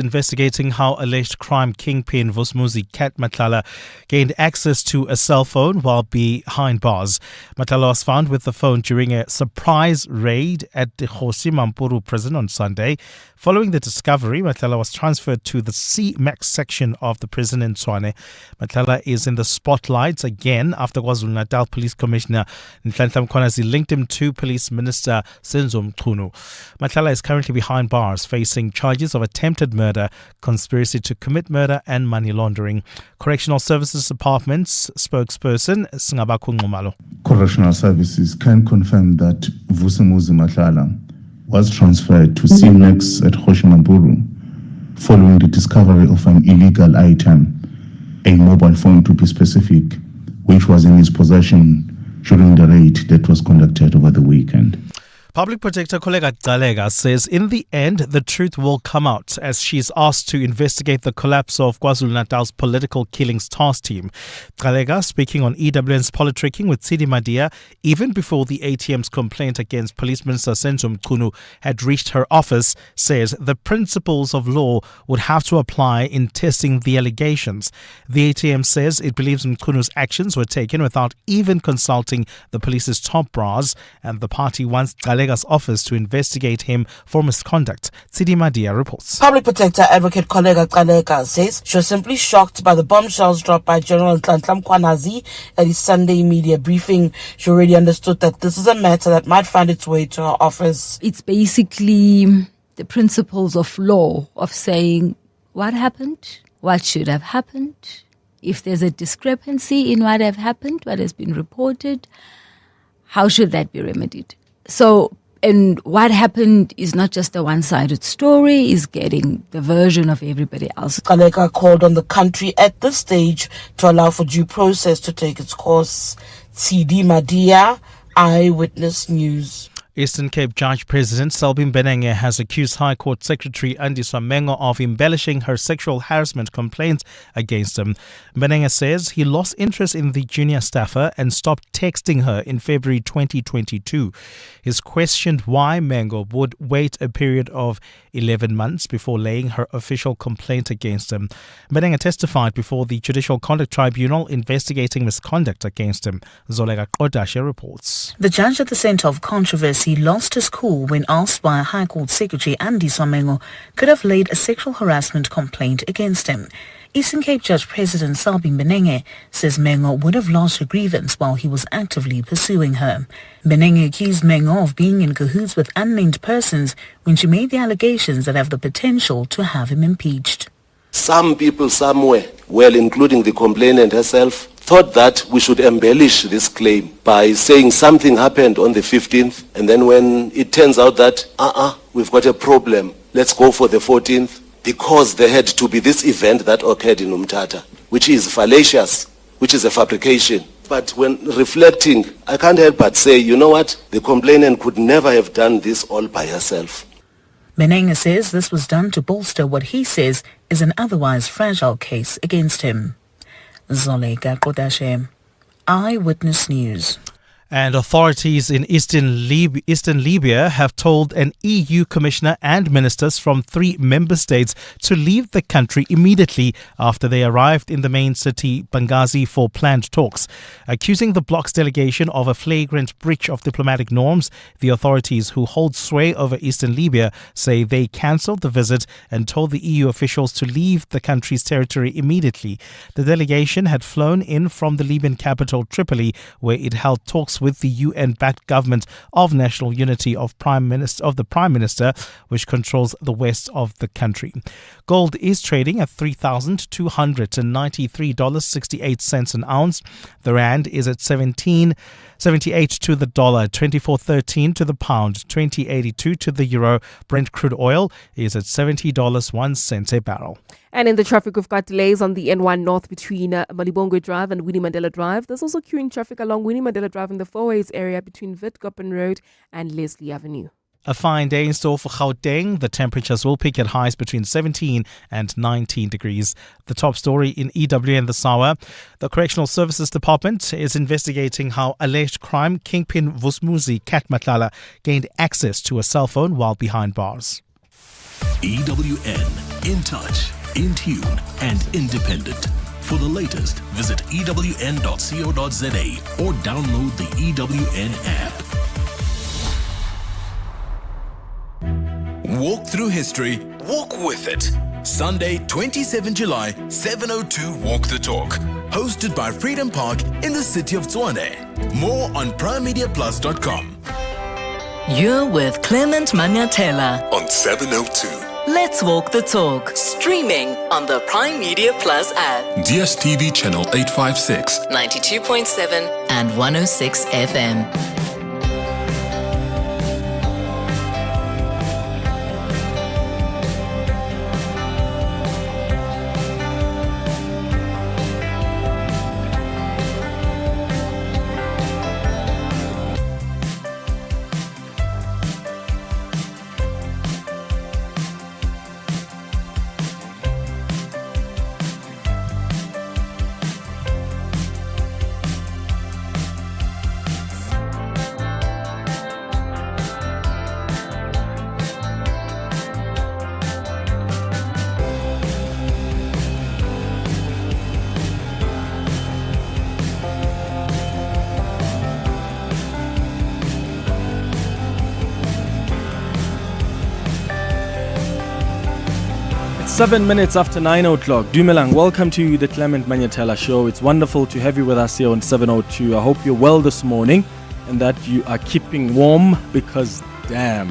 Investigating how alleged crime kingpin Vusmuzi Cat Matlala gained access to a cell phone while behind bars. Matlala was found with the phone during a surprise raid at the Kgosi Mampuru prison on Sunday. Following the discovery, Matlala was transferred to the C-Max section of the prison in Tshwane. Matlala is in the spotlight again after KwaZulu-Natal Police Commissioner Nhlanhla Mkhwanazi linked him to Police Minister Senzo Mchunu. Matlala is currently behind bars, facing charges of attempted murder, conspiracy to commit murder and money laundering. Correctional Services Department's spokesperson Singabakho Nxumalo. Correctional Services can confirm that Vusumuzi Matlala was transferred to C-Max at Kgosi Mampuru following the discovery of an illegal item, a mobile phone to be specific, which was in his possession during the raid that was conducted over the weekend. Public Protector Koleka Galega says in the end, the truth will come out as she's asked to investigate the collapse of KwaZulu-Natal's political killings task team. Galega, speaking on EWN's Politricking with Sidi Madia, even before the ATM's complaint against Police Minister Senzo Mchunu had reached her office, says the principles of law would have to apply in testing the allegations. The ATM says it believes Mchunu's actions were taken without even consulting the police's top brass, and the party wants Galega's office to investigate him for misconduct. Sidi Madia reports. Public Protector Advocate Koleka Galega says she was simply shocked by the bombshells dropped by General Nhlanhla Mkhwanazi at his Sunday media briefing. She already understood that this is a matter that might find its way to her office. It's basically the principles of law of saying what happened, what should have happened, if there's a discrepancy in what have happened, what has been reported, how should that be remedied? So, and what happened is not just a one-sided story, is getting the version of everybody else. Galega called on the country at this stage to allow for due process to take its course. Sidi Madia, Eyewitness News. Eastern Cape Judge President Selby Mbenenge has accused High Court Secretary Andiswa Mengo of embellishing her sexual harassment complaints against him. Mbenenge says he lost interest in the junior staffer and stopped texting her in February 2022. He's questioned why Mengo would wait a period of 11 months before laying her official complaint against him. Mbenenge testified before the Judicial Conduct Tribunal investigating misconduct against him. Zolega Kodashe reports. The judge at the centre of controversy lost his cool when asked why High Court Secretary Andiswa Mengo could have laid a sexual harassment complaint against him. Eastern Cape Judge President Selby Mbenenge says Mengo would have lodged her grievance while he was actively pursuing her. Mbenenge accused Mengo of being in cahoots with unnamed persons when she made the allegations that have the potential to have him impeached. Some people somewhere, well, including the complainant herself, thought that we should embellish this claim by saying something happened on the 15th, and then when it turns out that, we've got a problem, let's go for the 14th, because there had to be this event that occurred in Umtata, which is fallacious, which is a fabrication. But when reflecting, I can't help but say, you know what, the complainant could never have done this all by herself. Mbenenge says this was done to bolster what he says is an otherwise fragile case against him. Zolega Kodashe, Eyewitness News. And authorities in Eastern Libya have told an EU commissioner and ministers from 3 member states to leave the country immediately after they arrived in the main city, Benghazi, for planned talks. Accusing the bloc's delegation of a flagrant breach of diplomatic norms, the authorities who hold sway over Eastern Libya say they cancelled the visit and told the EU officials to leave the country's territory immediately. The delegation had flown in from the Libyan capital, Tripoli, where it held talks with the UN-backed government of national unity of the Prime Minister, which controls the west of the country. Gold is trading at $3,293.68 an ounce. The rand is at 17.78 to the dollar, 24.13 to the pound, 20.82 to the euro. Brent crude oil is at $70.01 a barrel. And in the traffic, we've got delays on the N1 North between Malibongwe Drive and Winnie Mandela Drive. There's also queuing traffic along Winnie Mandela Drive in the Fourways area between Witkoppen Road and Leslie Avenue. A fine day in store for Gauteng. The temperatures will peak at highs between 17 and 19 degrees. The top story in EWN this hour. The Correctional Services Department is investigating how alleged crime kingpin Vusmuzi Cat Matlala gained access to a cell phone while behind bars. EWN, in touch, in tune, and independent. For the latest, visit ewn.co.za or download the EWN app. Walk through history, walk with it. Sunday, 27 July, 7:02 Walk the Talk. Hosted by Freedom Park in the city of Tshwane. More on primemediaplus.com. You're with Clement Manyathela On 702. Let's Walk the Talk, streaming on the Prime Media Plus app, DSTV channel 856. 92.7 and 106 FM. It's 7 minutes after 9 o'clock. Dumelang, welcome to the Clement Manyathela Show. It's wonderful to have you with us here on 702. I hope you're well this morning and that you are keeping warm because, damn,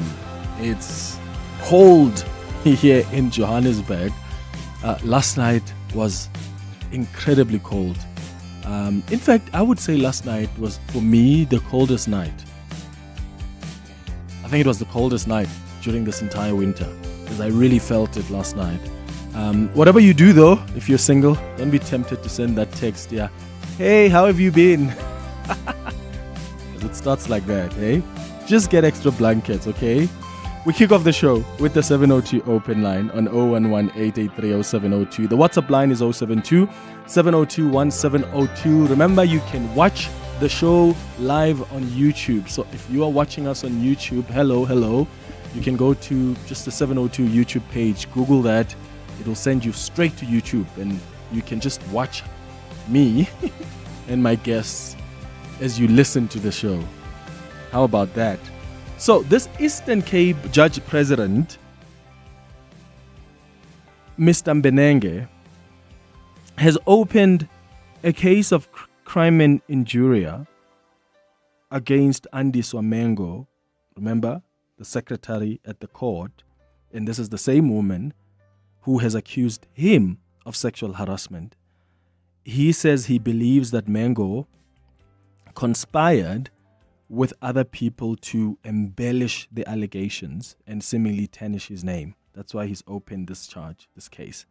it's cold here in Johannesburg. Last night was incredibly cold. In fact, I would say last night was, for me, the coldest night. I think it was the coldest night during this entire winter because I really felt it last night. Whatever you do though, if you're single, don't be tempted to send that text, yeah, hey, how have you been? Because it starts like that, eh? Just get extra blankets, okay? We kick off the show with the 702 open line on 011-883-0702. The WhatsApp line is 072-702-1702. Remember, you can watch the show live on YouTube. So if you are watching us on YouTube, hello, you can go to just the 702 YouTube page, Google that. It'll send you straight to YouTube and you can just watch me and my guests as you listen to the show. How about that? So this Eastern Cape Judge President, Mr. Mbenenge, has opened a case of crime and injuria against Andy Swamengo, remember, the secretary at the court, and this is the same woman who has accused him of sexual harassment. He says he believes that Mengo conspired with other people to embellish the allegations and seemingly tarnish his name. That's why he's opened this charge, this case.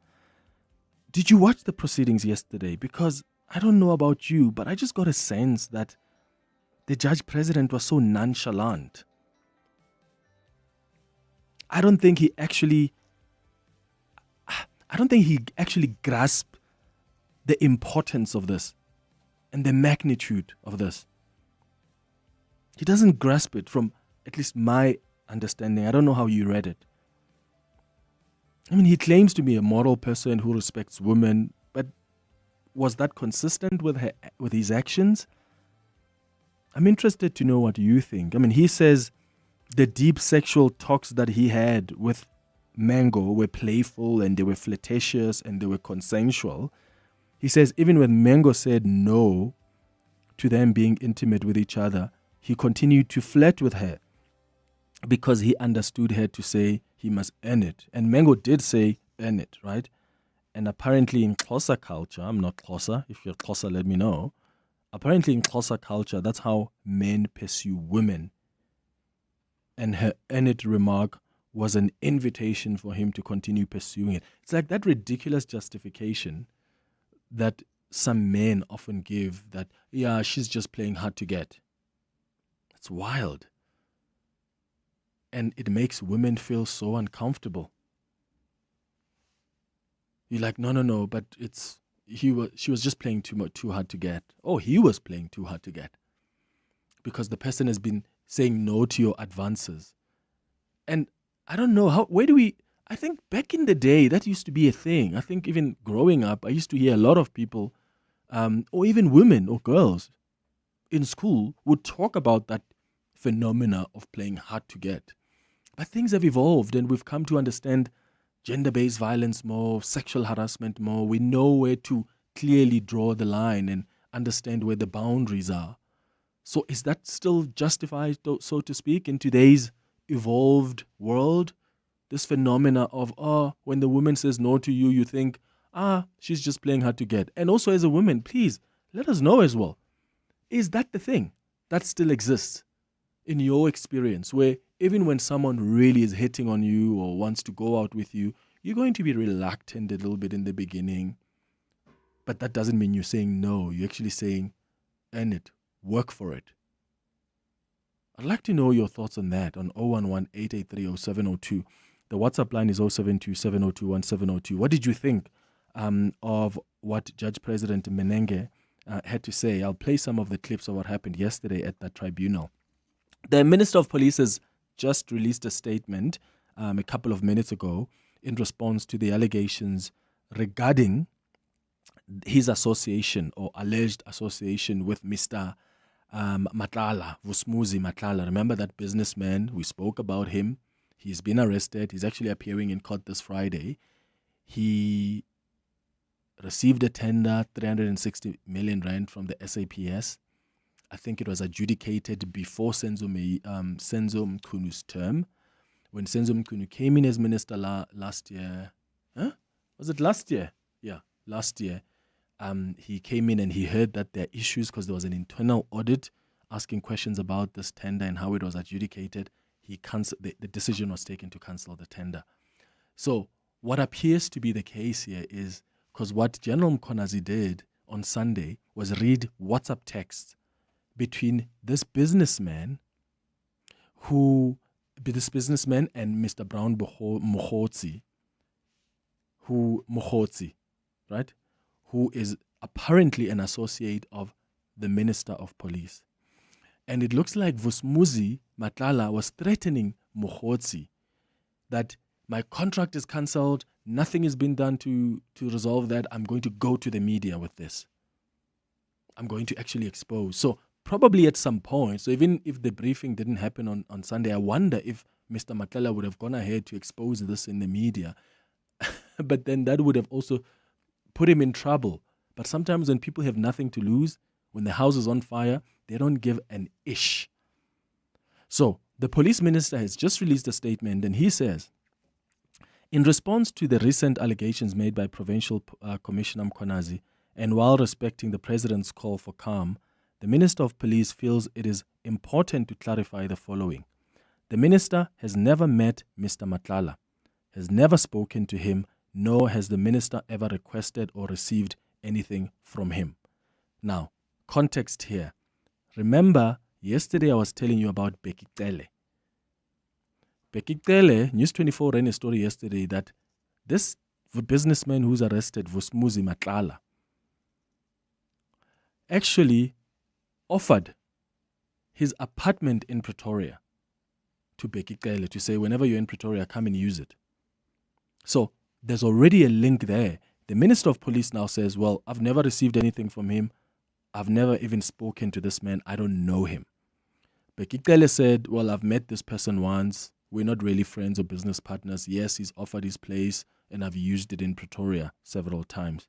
Did you watch the proceedings yesterday? Because I don't know about you, but I just got a sense that the judge president was so nonchalant. I don't think he actually grasped the importance of this and the magnitude of this. He doesn't grasp it from at least my understanding. I don't know how you read it. I mean, he claims to be a moral person who respects women, but was that consistent with his actions? I'm interested to know what you think. I mean, he says the deep sexual talks that he had with Mango were playful and they were flirtatious and they were consensual. He says even when Mango said no to them being intimate with each other, he continued to flirt with her because he understood her to say he must earn it. And Mango did say earn it, right? And apparently in Xhosa culture, I'm not Xhosa, if you're Xhosa, let me know. Apparently in Xhosa culture, that's how men pursue women. And her earn it remark was an invitation for him to continue pursuing it. It's like that ridiculous justification that some men often give that, yeah, she's just playing hard to get. It's wild. And it makes women feel so uncomfortable. You're like, no, but she was just playing too hard to get. Oh, he was playing too hard to get. Because the person has been saying no to your advances. And I don't know, I think back in the day, that used to be a thing. I think even growing up, I used to hear a lot of people, or even women or girls in school would talk about that phenomena of playing hard to get. But things have evolved and we've come to understand gender-based violence more, sexual harassment more. We know where to clearly draw the line and understand where the boundaries are. So is that still justified, so to speak, in today's evolved world? This phenomena of, when the woman says no to you, you think, she's just playing hard to get. And also as a woman, please, let us know as well. Is that the thing that still exists in your experience, where even when someone really is hitting on you or wants to go out with you, you're going to be reluctant a little bit in the beginning, but that doesn't mean you're saying no. You're actually saying, earn it, work for it. I'd like to know your thoughts on that on 011-883-0702. The WhatsApp line is 072-702-1702. What did you think of what Judge President Mbenenge had to say? I'll play some of the clips of what happened yesterday at that tribunal. The Minister of Police has just released a statement a couple of minutes ago in response to the allegations regarding his association or alleged association with Mr. Vusumuzi Matlala. Remember that businessman? We spoke about him. He's been arrested. He's actually appearing in court this Friday. He received a tender, 360 million rand from the SAPS. I think it was adjudicated before Senzo Mchunu's term. When Senzo Mchunu came in as minister last year, was it last year? Yeah, last year. He came in and he heard that there are issues because there was an internal audit asking questions about this tender and how it was adjudicated. The decision was taken to cancel the tender. So what appears to be the case here is, because what General Mkhwanazi did on Sunday was read WhatsApp texts between this businessman and Mr. Brown Mogotsi, right? Who is apparently an associate of the Minister of Police. And it looks like Vusumuzi Matlala was threatening Mogotsi that my contract is cancelled, nothing has been done to resolve that. I'm going to go to the media with this. I'm going to actually expose. So probably at some point, so even if the briefing didn't happen on Sunday, I wonder if Mr. Matlala would have gone ahead to expose this in the media. But then that would have also put him in trouble. But sometimes when people have nothing to lose, when the house is on fire, they don't give an ish. So the police minister has just released a statement and he says, in response to the recent allegations made by Provincial Commissioner Mkhwanazi, and while respecting the President's call for calm, the Minister of Police feels it is important to clarify the following. The Minister has never met Mr. Matlala, has never spoken to him, nor has the Minister ever requested or received anything from him. Now, context here. Remember, yesterday I was telling you about Bheki Cele. Bheki Cele, News 24 ran a story yesterday that this businessman who's arrested, Vusumuzi Matlala, actually offered his apartment in Pretoria to Bheki Cele to say, whenever you're in Pretoria, come and use it. So there's already a link there. The Minister of Police now says, well, I've never received anything from him. I've never even spoken to this man. I don't know him. Bheki Cele said, well, I've met this person once. We're not really friends or business partners. Yes, he's offered his place and I've used it in Pretoria several times.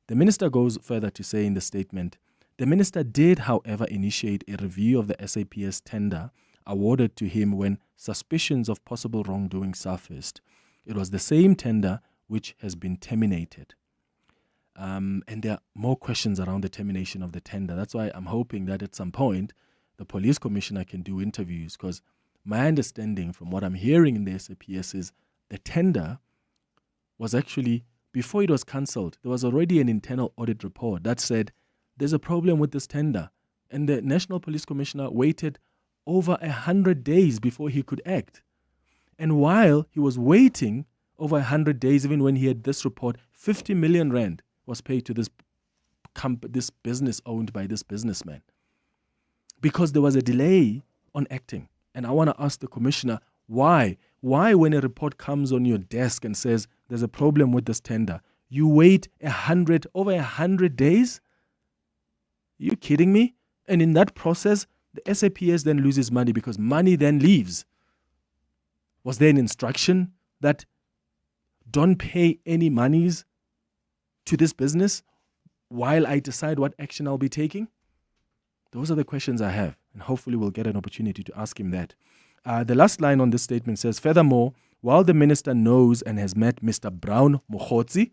The minister goes further to say in the statement, the minister did, however, initiate a review of the SAPS tender awarded to him when suspicions of possible wrongdoing surfaced. It was the same tender which has been terminated. And there are more questions around the termination of the tender. That's why I'm hoping that at some point the police commissioner can do interviews, because my understanding from what I'm hearing in the SAPS is the tender was actually, before it was cancelled, there was already an internal audit report that said there's a problem with this tender. And the National Police Commissioner waited over 100 days before he could act. And while he was waiting over 100 days, even when he had this report, 50 million rand was paid to this business owned by this businessman, because there was a delay on acting. And I want to ask the commissioner, why, Why, when a report comes on your desk and says there's a problem with this tender, you wait over 100 days? Are you kidding me? And in that process, the SAPS then loses money because money then leaves. Was there an instruction that don't pay any monies to this business while I decide what action I'll be taking? Those are the questions I have, and hopefully we'll get an opportunity to ask him that. The last line on this statement says, furthermore, while the minister knows and has met Mr. Brown Mogotsi,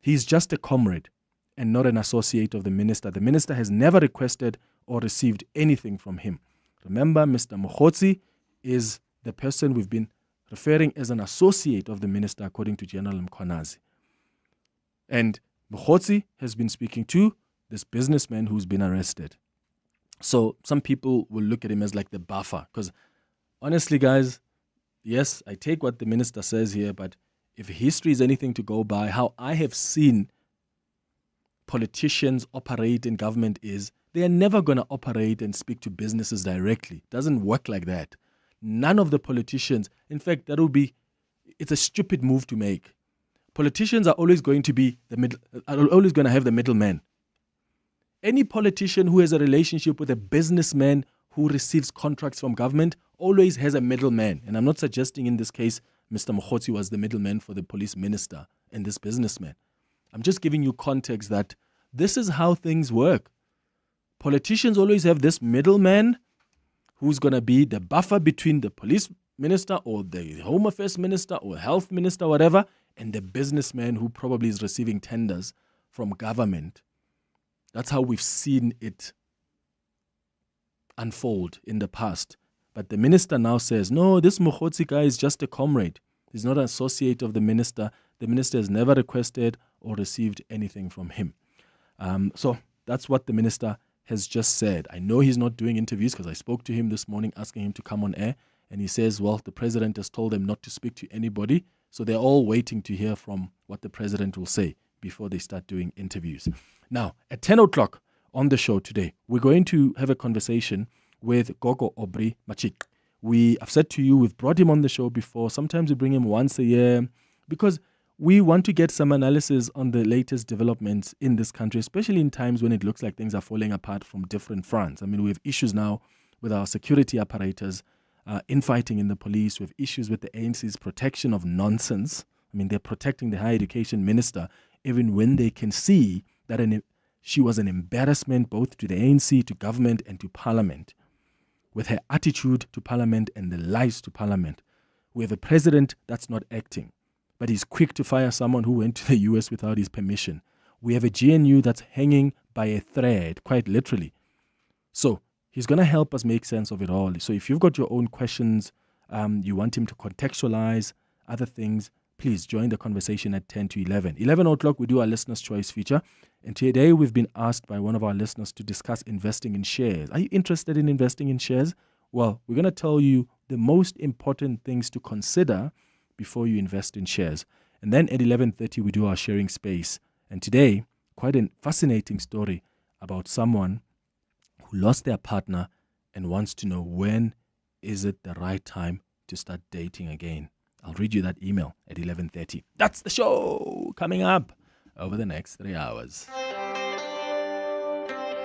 he's just a comrade and not an associate of the minister. The minister has never requested or received anything from him. Remember, Mr. Mogotsi is the person we've been referring as an associate of the minister, according to General Mkhwanazi. And Mogotsi has been speaking to this businessman who's been arrested. So some people will look at him as like the buffer. Because honestly, guys, yes, I take what the minister says here, but if history is anything to go by, how I have seen politicians operate in government is they are never going to operate and speak to businesses directly. It doesn't work like that. None of the politicians, in fact, it's a stupid move to make. Politicians are always going to be always going to have the middleman. Any politician who has a relationship with a businessman who receives contracts from government always has a middleman. And I'm not suggesting in this case Mr. Mogotsi was the middleman for the police minister and this businessman. I'm just giving you context that this is how things work. Politicians always have this middleman who's going to be the buffer between the police minister or the home affairs minister or health minister, whatever, and the businessman who probably is receiving tenders from government. That's how we've seen it unfold in the past. But the minister now says, no, this Mogotsi guy is just a comrade. He's not an associate of the minister. The minister has never requested or received anything from him. So that's what the minister has just said. I know he's not doing interviews because I spoke to him this morning asking him to come on air. And he says, well, the president has told them not to speak to anybody. So they're all waiting to hear from what the president will say before they start doing interviews. Now, at 10 o'clock on the show today, we're going to have a conversation with Gogo Aubrey Matshiqi. I've said to you, we've brought him on the show before. Sometimes we bring him once a year because we want to get some analysis on the latest developments in this country, especially in times when it looks like things are falling apart from different fronts. I mean, we have issues now with our security apparatus, infighting in the police. We have issues with the ANC's protection of nonsense. I mean, they're protecting the higher education minister even when they can see that she was an embarrassment both to the ANC, to government, and to parliament. With her attitude to parliament and the lies to parliament. We have a president that's not acting, but he's quick to fire someone who went to the US without his permission. We have a GNU that's hanging by a thread, quite literally. So he's going to help us make sense of it all. So if you've got your own questions, you want him to contextualize other things, please join the conversation at 10 to 11. 11 o'clock, we do our Listener's Choice feature. And today we've been asked by one of our listeners to discuss investing in shares. Are you interested in investing in shares? Well, we're going to tell you the most important things to consider before you invest in shares. And then at 11:30, we do our sharing space. And today, quite a fascinating story about someone who lost their partner and wants to know when is it the right time to start dating again. I'll read you that email at 11:30. That's the show coming up over the next 3 hours.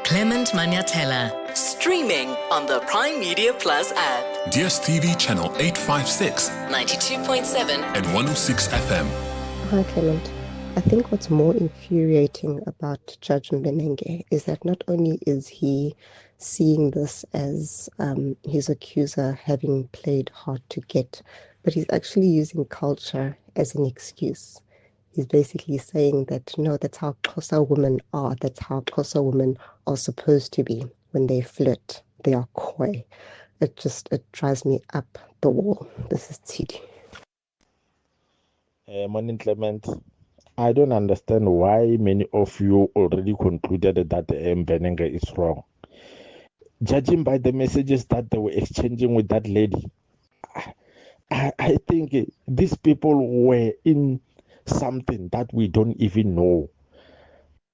Clement Manyathela, streaming on the Prime Media Plus app. DSTV channel 856, 92.7 and 106 FM. Hi, Clement. I think what's more infuriating about Judge Mbenenge is that not only is he seeing this as his accuser having played hard to get, but he's actually using culture as an excuse. He's basically saying that, no, that's how Xhosa women are. That's how Xhosa women are supposed to be when they flirt. They are coy. It drives me up the wall. This is Tidi. Morning, Clement. I don't understand why many of you already concluded that Mbenenge is wrong. Judging by the messages that they were exchanging with that lady, I think these people were in something that we don't even know.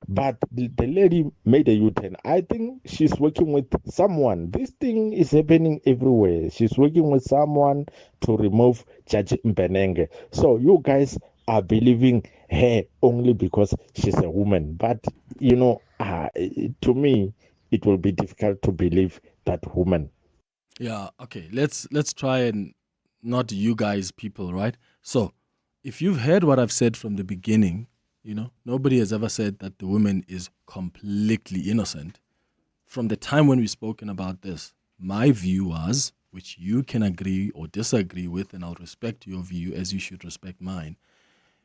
But the lady made a U-turn. I think she's working with someone. This thing is happening everywhere. She's working with someone to remove Judge Mbenenge. So you guys are believing her only because she's a woman. But, to me, it will be difficult to believe that woman. Yeah, okay. Let's try and not you guys people, right? So, if you've heard what I've said from the beginning, nobody has ever said that the woman is completely innocent. From the time when we've spoken about this, my view was, which you can agree or disagree with, and I'll respect your view as you should respect mine,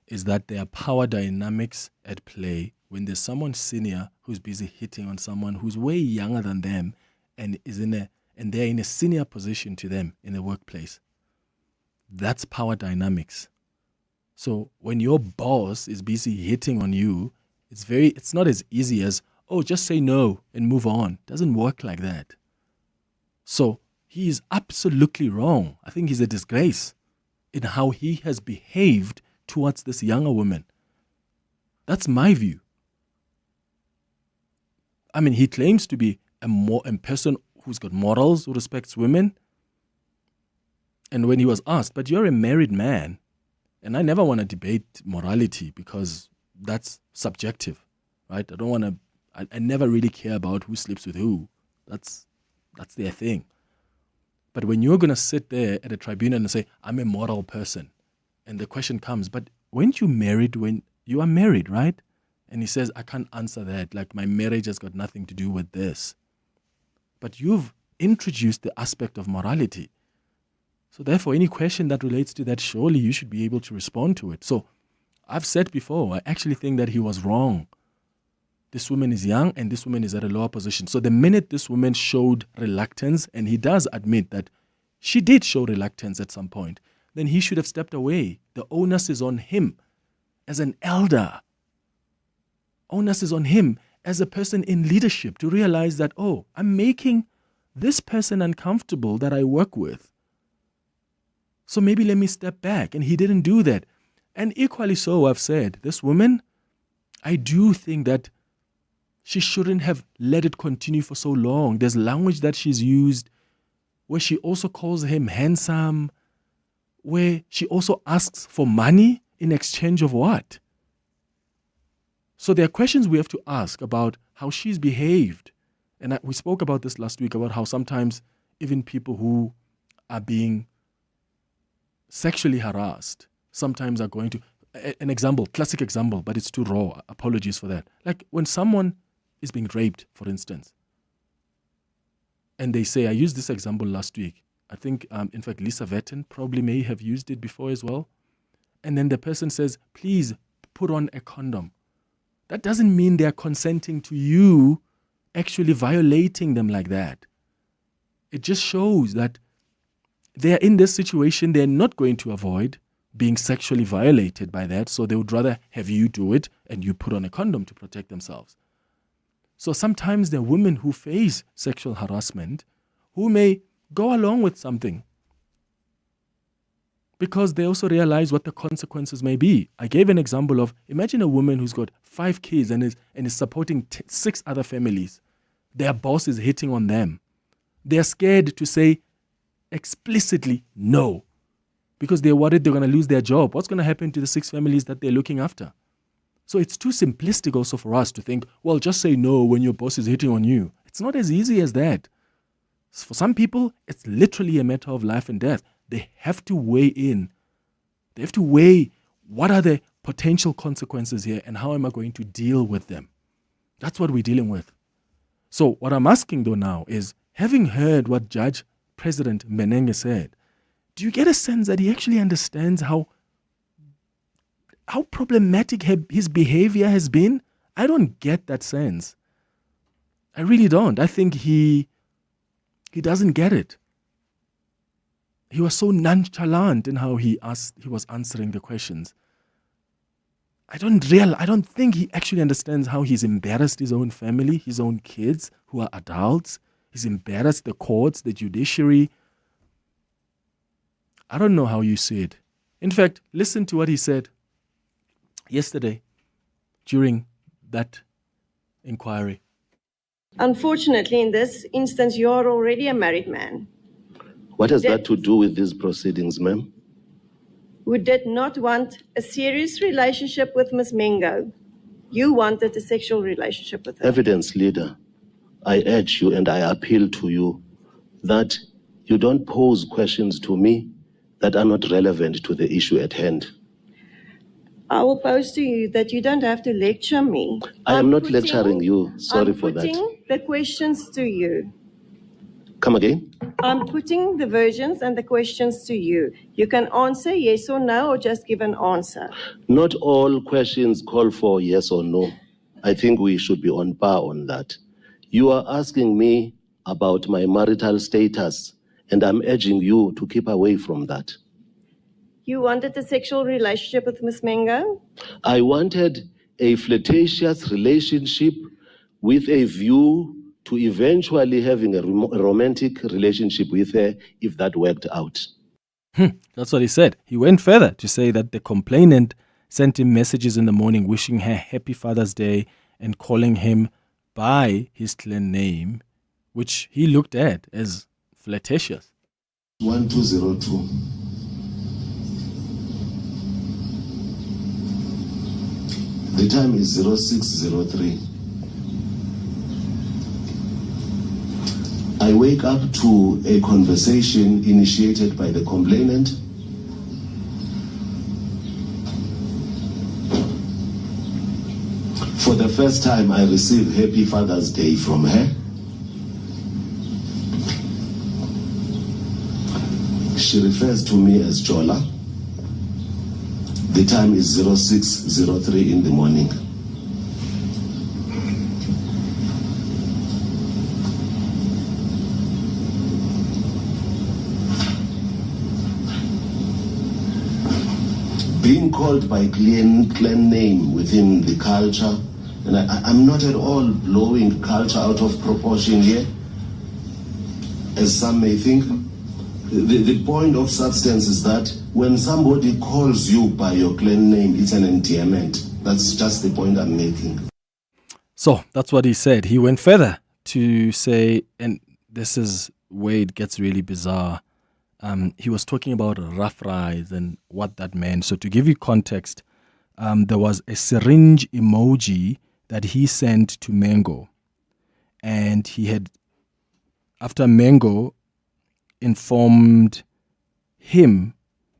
is that there are power dynamics at play when there's someone senior who's busy hitting on someone who's way younger than them and they're in a senior position to them in the workplace. That's power dynamics. So when your boss is busy hitting on you, it's not as easy as, oh, just say no and move on. It doesn't work like that. So he is absolutely wrong. I think he's a disgrace in how he has behaved towards this younger woman. That's my view. I mean, he claims to be a person who's got morals, who respects women. And when he was asked, but you're a married man, and I never want to debate morality because that's subjective, right? I never really care about who sleeps with who. That's their thing. But when you're going to sit there at a tribunal and say, I'm a moral person, and the question comes, but weren't you married when you are married, right? And he says, I can't answer that. Like, my marriage has got nothing to do with this. But you've introduced the aspect of morality. So therefore, any question that relates to that, surely you should be able to respond to it. So I've said before, I actually think that he was wrong. This woman is young and this woman is at a lower position. So the minute this woman showed reluctance, and he does admit that she did show reluctance at some point, then he should have stepped away. The onus is on him as an elder. Onus is on him as a person in leadership to realize that, oh, I'm making this person uncomfortable that I work with. So maybe let me step back. And he didn't do that. And equally so, I've said, this woman, I do think that she shouldn't have let it continue for so long. There's language that she's used where she also calls him handsome, where she also asks for money in exchange of what? So there are questions we have to ask about how she's behaved. And we spoke about this last week, about how sometimes even people who are being sexually harassed sometimes are going to, an example, classic example, but it's too raw. Apologies for that. Like when someone is being raped, for instance, and they say, I used this example last week. I think, in fact, Lisa Vetten probably may have used it before as well. And then the person says, please put on a condom. That doesn't mean they're consenting to you actually violating them like that. It just shows that they're in this situation. They're not going to avoid being sexually violated by that. So they would rather have you do it and you put on a condom to protect themselves. So sometimes there are women who face sexual harassment who may go along with something because they also realize what the consequences may be. I gave an example of, imagine a woman who's got 5 kids and is supporting 6 other families. Their boss is hitting on them. They're scared to say explicitly no because they're worried they're going to lose their job. What's going to happen to the 6 families that they're looking after? So it's too simplistic also for us to think, well, just say no when your boss is hitting on you. It's not as easy as that. For some people, it's literally a matter of life and death. They have to weigh in. They have to weigh what are the potential consequences here and how am I going to deal with them. That's what we're dealing with. So what I'm asking though now is, having heard what Judge President Mbenenge said, do you get a sense that he actually understands how problematic his behavior has been? I don't get that sense. I really don't. I think he doesn't get it. He was so nonchalant in how he was answering the questions. I don't think he actually understands how he's embarrassed his own family, his own kids who are adults. He's embarrassed the courts, the judiciary. I don't know how you see it. In fact, listen to what he said yesterday during that inquiry. Unfortunately, in this instance, you are already a married man. What has that to do with these proceedings, ma'am? Who did not want a serious relationship with Ms. Mengo. You wanted a sexual relationship with her. Evidence, leader, I urge you and I appeal to you that you don't pose questions to me that are not relevant to the issue at hand. I will pose to you that you don't have to lecture me. I am not lecturing you. Sorry for that. I'm putting the questions to you. Come again? I'm putting the versions and the questions to you. You can answer yes or no, or just give an answer. Not all questions call for yes or no. I think we should be on par on that. You are asking me about my marital status, and I'm urging you to keep away from that. You wanted a sexual relationship with Ms. Mengo? I wanted a flirtatious relationship with a view to eventually having a romantic relationship with her if that worked out. That's what he said. He went further to say that the complainant sent him messages in the morning wishing her happy Father's Day and calling him by his clan name, which he looked at as flirtatious. 1202. The time is 0603. I wake up to a conversation initiated by the complainant. For the first time, I receive Happy Father's Day from her. She refers to me as Jola. The time is 0603 in the morning. Being called by clan name within the culture, and I'm not at all blowing culture out of proportion here, as some may think. The point of substance is that when somebody calls you by your clan name, it's an endearment. That's just the point I'm making. So that's what he said. He went further to say, and this is where it gets really bizarre. He was talking about rough rides and what that meant. So to give you context, there was a syringe emoji that he sent to Mengo. And he had, after Mengo informed him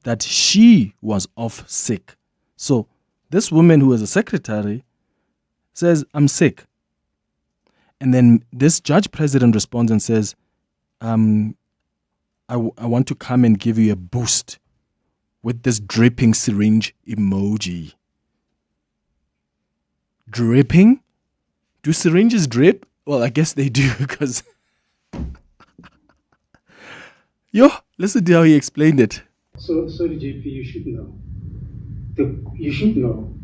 that she was off sick. So this woman who was a secretary says, I'm sick. And then this judge president responds and says, I want to come and give you a boost with this dripping syringe emoji. Dripping? Do syringes drip? Well, I guess they do because... Yo, listen to how he explained it. So, sorry, JP, you should know. You should know.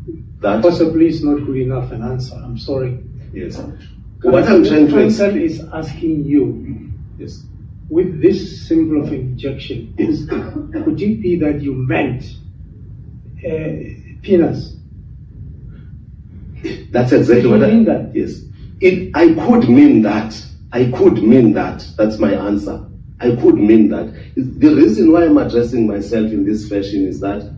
That possibly is not good enough an answer. I'm sorry. Yes. What I'm trying to answer is asking you. Yes. With this symbol of injection, could it be that you meant penis? That's exactly what I mean. That yes, I could mean that. I could mean that. That's my answer. I could mean that. The reason why I'm addressing myself in this fashion is that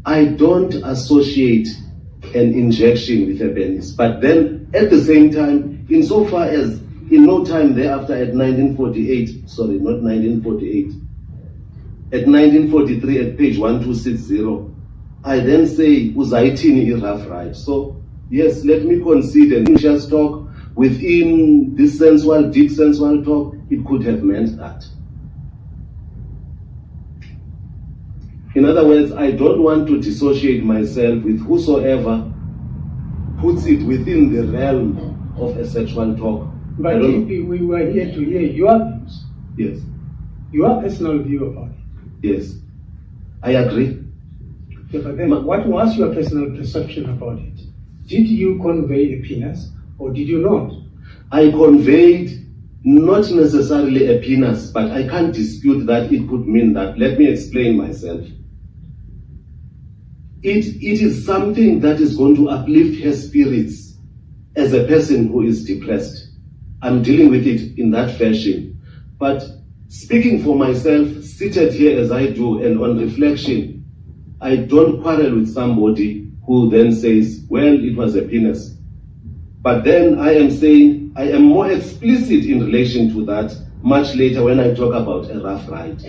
I don't associate an injection with a penis. But then, at the same time, insofar as in no time thereafter at 1948, sorry, not 1948, at 1943 at page 1260, I then say, Uzaitini rough ride. So, yes, let me concede and just talk within this sensual, deep sensual talk, it could have meant that. In other words, I don't want to dissociate myself with whosoever puts it within the realm of a sexual talk. But we were here to hear your views. Yes. Your personal view about it. Yes. I agree. Yeah, but then what was your personal perception about it? Did you convey a penis or did you not? I conveyed not necessarily a penis, but I can't dispute that it could mean that. Let me explain myself. It is something that is going to uplift her spirits as a person who is depressed. I'm dealing with it in that fashion. But speaking for myself, seated here as I do, and on reflection, I don't quarrel with somebody who then says, well, it was a penis. But then I am saying, I am more explicit in relation to that much later when I talk about a rough ride.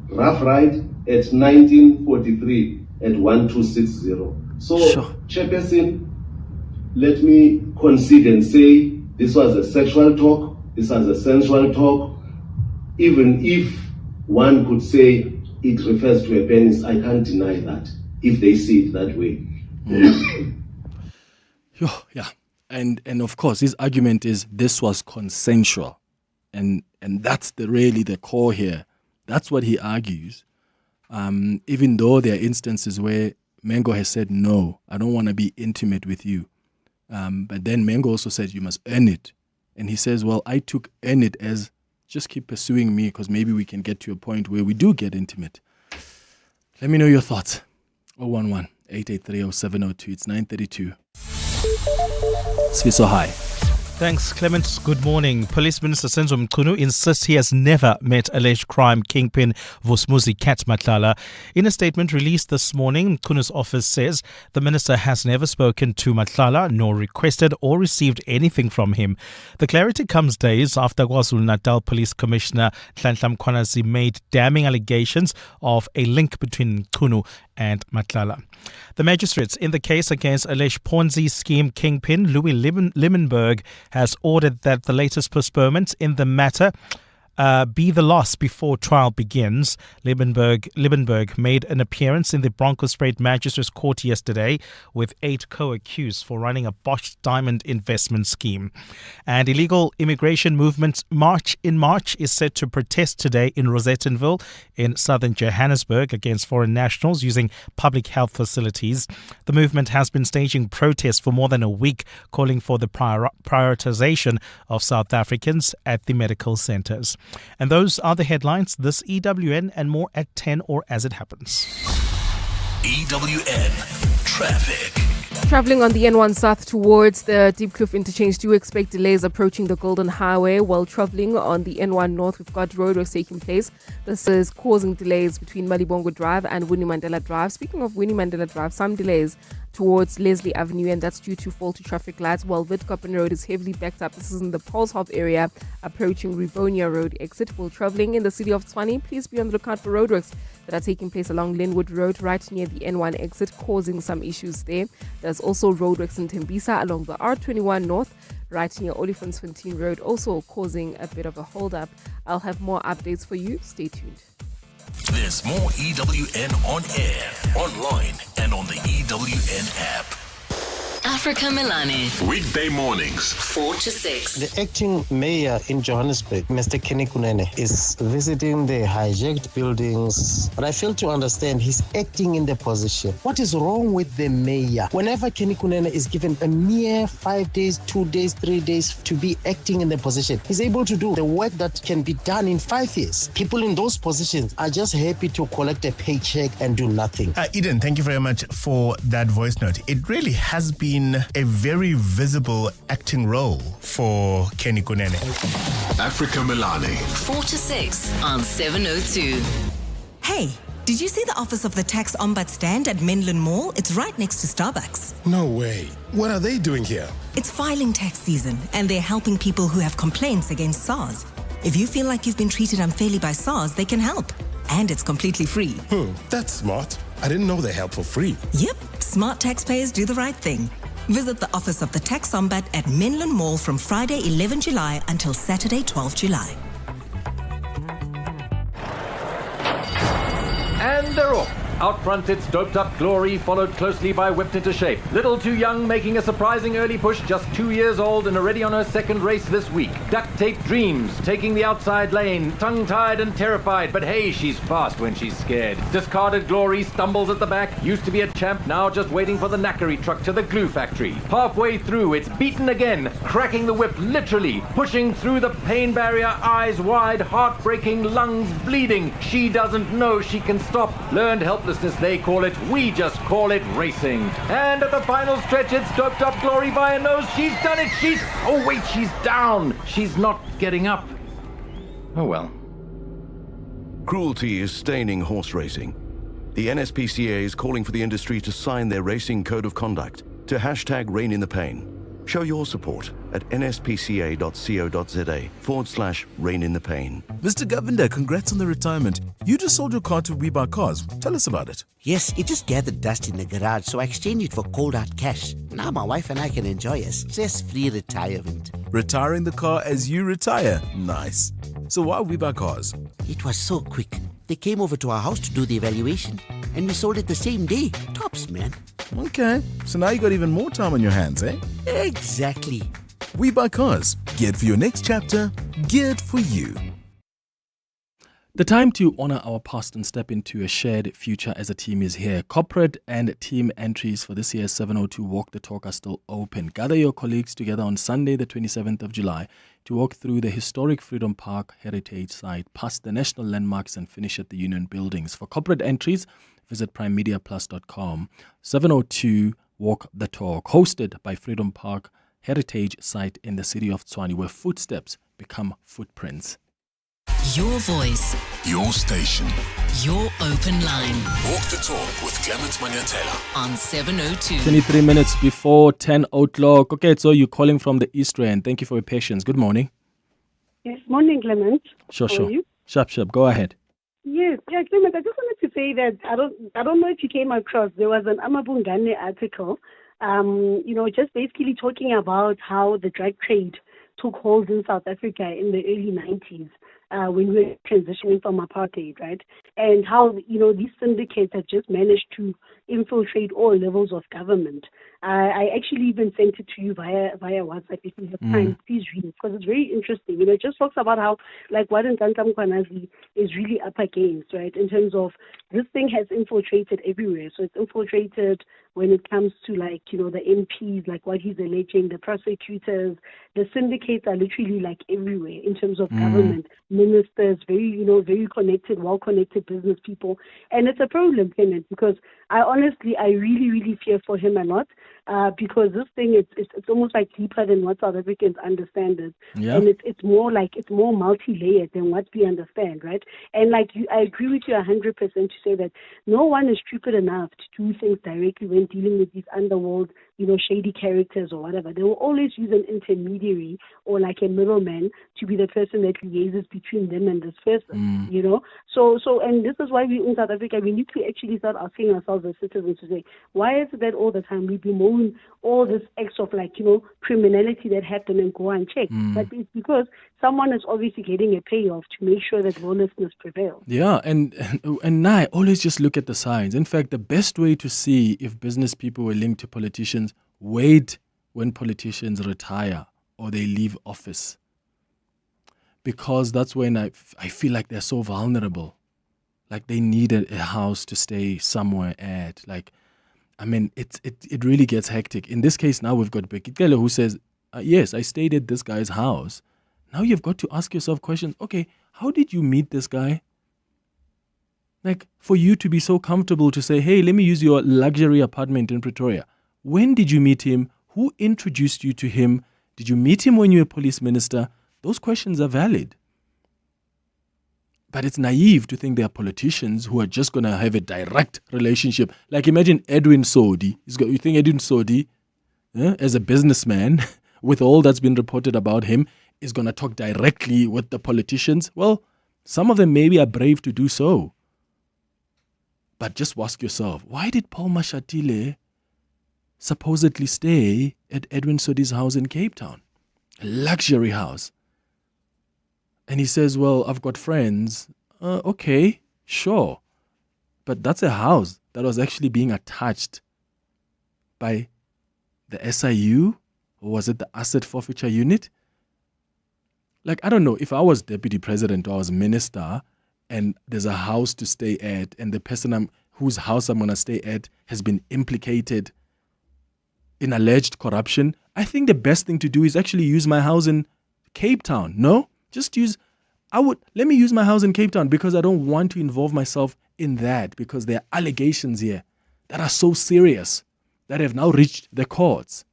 Rough ride at 1943 at 1260. So, sure. Chairperson, let me concede and say this was a sexual talk, this was a sensual talk. Even if one could say it refers to a penis, I can't deny that, if they see it that way. Yeah. And of course, his argument is this was consensual. And that's really the core here. That's what he argues. Even though there are instances where Mengo has said, no, I don't want to be intimate with you. But then Mengo also says you must earn it. And he says, well, I took earn it as just keep pursuing me because maybe we can get to a point where we do get intimate. Let me know your thoughts. 011-883-0702. It's 9:32. Sviso, hi. Thanks, Clement. Good morning. Police Minister Senzo Mchunu insists he has never met alleged crime kingpin Vusumuzi Cat Matlala. In a statement released this morning, Mchunu's office says the minister has never spoken to Matlala nor requested or received anything from him. The clarity comes days after KwaZulu-Natal Police Commissioner Clement Manyathela made damning allegations of a link between Mchunu and Matlala. The magistrates in the case against alleged Ponzi scheme kingpin Louis Liebenberg has ordered that the latest postponement in the matter be the last before trial begins. Liebenberg made an appearance in the Bronkhorstspruit Magistrates Court yesterday with 8 co-accused for running a botched diamond investment scheme. And illegal immigration movement March is set to protest today in Rosettenville in southern Johannesburg against foreign nationals using public health facilities. The movement has been staging protests for more than a week, calling for the prioritization of South Africans at the medical centers. And those are the headlines. This EWN and more at 10 or as it happens. EWN Traffic. Travelling on the N1 South towards the Deep Kloof interchange, do expect delays approaching the Golden Highway. While travelling on the N1 North, we've got roadworks taking place. This is causing delays between Malibongo Drive and Winnie Mandela Drive. Speaking of Winnie Mandela Drive, some delays towards Leslie Avenue, and that's due to faulty traffic lights, while Witkoppen Road is heavily backed up. This is in the Polshof area, approaching Rivonia Road exit. While travelling in the city of Tshwane, please be on the lookout for roadworks that are taking place along Linwood Road, right near the N1 exit, causing some issues there. There's also roadworks in Tembisa along the R21 North, right near Olifantsfontein Road, also causing a bit of a hold-up. I'll have more updates for you. Stay tuned. There's more EWN on air, online, and on the EWN app. Africa Milani. Weekday mornings, 4 to 6. The acting mayor in Johannesburg, Mr. Kenny Kunene, is visiting the hijacked buildings. But I fail to understand, he's acting in the position. What is wrong with the mayor? Whenever Kenny Kunene is given a mere 5 days, 2 days, 3 days to be acting in the position, he's able to do the work that can be done in 5 years. People in those positions are just happy to collect a paycheck and do nothing. Eden, thank you very much for that voice note. It really has been a very visible acting role for Kenny Kunene. Africa Milani. 4 to 6 on 702. Hey, did you see the office of the tax ombudsman at Menlyn Mall? It's right next to Starbucks. No way. What are they doing here? It's filing tax season, and they're helping people who have complaints against SARS. If you feel like you've been treated unfairly by SARS, they can help. And it's completely free. That's smart. I didn't know they help for free. Yep, smart taxpayers do the right thing. Visit the office of the tax ombudsman at Menlyn Mall from Friday 11 July until Saturday 12 July. And they're off. Out front, it's Doped Up Glory, followed closely by Whipped Into Shape. Little Too Young making a surprising early push, just 2 years old and already on her second race this week. Duct Tape Dreams taking the outside lane, tongue-tied and terrified, but hey, she's fast when she's scared. Discarded Glory stumbles at the back, used to be a champ, now just waiting for the knackery truck to the glue factory. Halfway through, it's beaten again, cracking the whip literally, pushing through the pain barrier, eyes wide, heart breaking, lungs bleeding. She doesn't know she can stop. Learned helpless thoughtlessness they call it, we just call it racing. And at the final stretch, it's Doped Up Glory by a nose. She's done it. Oh wait, she's down. She's not getting up. Oh well. Cruelty is staining horse racing. The NSPCA is calling for the industry to sign their racing code of conduct to #Rein in the Pain. Show your support at nspca.co.za/Rein in the Pain. Mr. Govender, congrats on the retirement. You just sold your car to We Buy Cars. Tell us about it. Yes, it just gathered dust in the garage, so I exchanged it for cold hard cash. Now my wife and I can enjoy a stress-free retirement. Retiring the car as you retire. Nice. So why We Buy Cars? It was so quick. They came over to our house to do the evaluation, and we sold it the same day. Tops, man. Okay, so now you got even more time on your hands, eh? Exactly. We Buy Cars. Geared for your next chapter. Geared for you. The time to honor our past and step into a shared future as a team is here. Corporate and team entries for this year's 702 Walk the Talk are still open. Gather your colleagues together on Sunday, the 27th of July, to walk through the historic Freedom Park heritage site, past the national landmarks and finish at the Union buildings. For corporate entries, visit primemediaplus.com. 702 Walk the Talk, hosted by Freedom Park heritage site in the city of Tshwane, where footsteps become footprints. Your voice. Your station. Your open line. Walk the talk with Clement Manyathela. On 702. 23 minutes before 10 o'clock. Okay, so you're calling from the East Rand. Thank you for your patience. Good morning. Yes, morning, Clement. Sure. How are you? Sharp. Go ahead. Yes, Clement, I just wanted to say that I don't know if you came across, there was an Amabungane article, just basically talking about how the drug trade took hold in South Africa in the early 90s. When we were transitioning from apartheid, right? And how, these syndicates have just managed to infiltrate all levels of government. I actually even sent it to you via WhatsApp. If you have time, please read it, because it's very interesting. It just talks about how, like, what Ntanta Mkhwanazi is really up against, right? In terms of this thing has infiltrated everywhere. So it's infiltrated when it comes to, like, the MPs, like what he's alleging, the prosecutors, the syndicates are literally, like, everywhere in terms of government. Ministers, very connected, well-connected business people. And it's a problem, Clement, because I really, really fear for him a lot, because this thing, it's almost like deeper than what South Africans understand it. Yeah. And it's more multi-layered than what we understand, right? And I agree with you 100% to say that no one is stupid enough to do things directly when dealing with these underworld, shady characters or whatever. They will always use an intermediary or like a middleman to be the person that liaises between them and this person, So, and this is why we in South Africa, we need to actually start asking ourselves as citizens to say, why is it that all the time we bemoan all this acts of criminality that happen and go unchecked? But it's because someone is obviously getting a payoff to make sure that lawlessness prevails. Yeah, and now I always just look at the signs. In fact, the best way to see if business people were linked to politicians, wait when politicians retire or they leave office. Because that's when I feel like they're so vulnerable. Like they need a house to stay somewhere at. It really gets hectic. In this case, now we've got Bekikele who says, yes, I stayed at this guy's house. Now you've got to ask yourself questions. Okay, how did you meet this guy? Like, for you to be so comfortable to say, hey, let me use your luxury apartment in Pretoria. When did you meet him? Who introduced you to him? Did you meet him when you were police minister? Those questions are valid. But it's naive to think there are politicians who are just going to have a direct relationship. Like imagine Edwin Sodi. You think Edwin Sodi, as a businessman, with all that's been reported about him, is going to talk directly with the politicians? Well, some of them maybe are brave to do so. But just ask yourself, why did Paul Mashatile supposedly stay at Edwin Sodi's house in Cape Town? A luxury house. And he says, well, I've got friends. Okay, sure. But that's a house that was actually being attached by the SIU, or was it the Asset Forfeiture Unit? Like, I don't know, if I was deputy president or I was minister and there's a house to stay at and the person whose house I'm going to stay at has been implicated in alleged corruption, I think the best thing to do is actually use my house in Cape Town. No? Just use let me use my house in Cape Town because I don't want to involve myself in that, because there are allegations here that are so serious that have now reached the courts.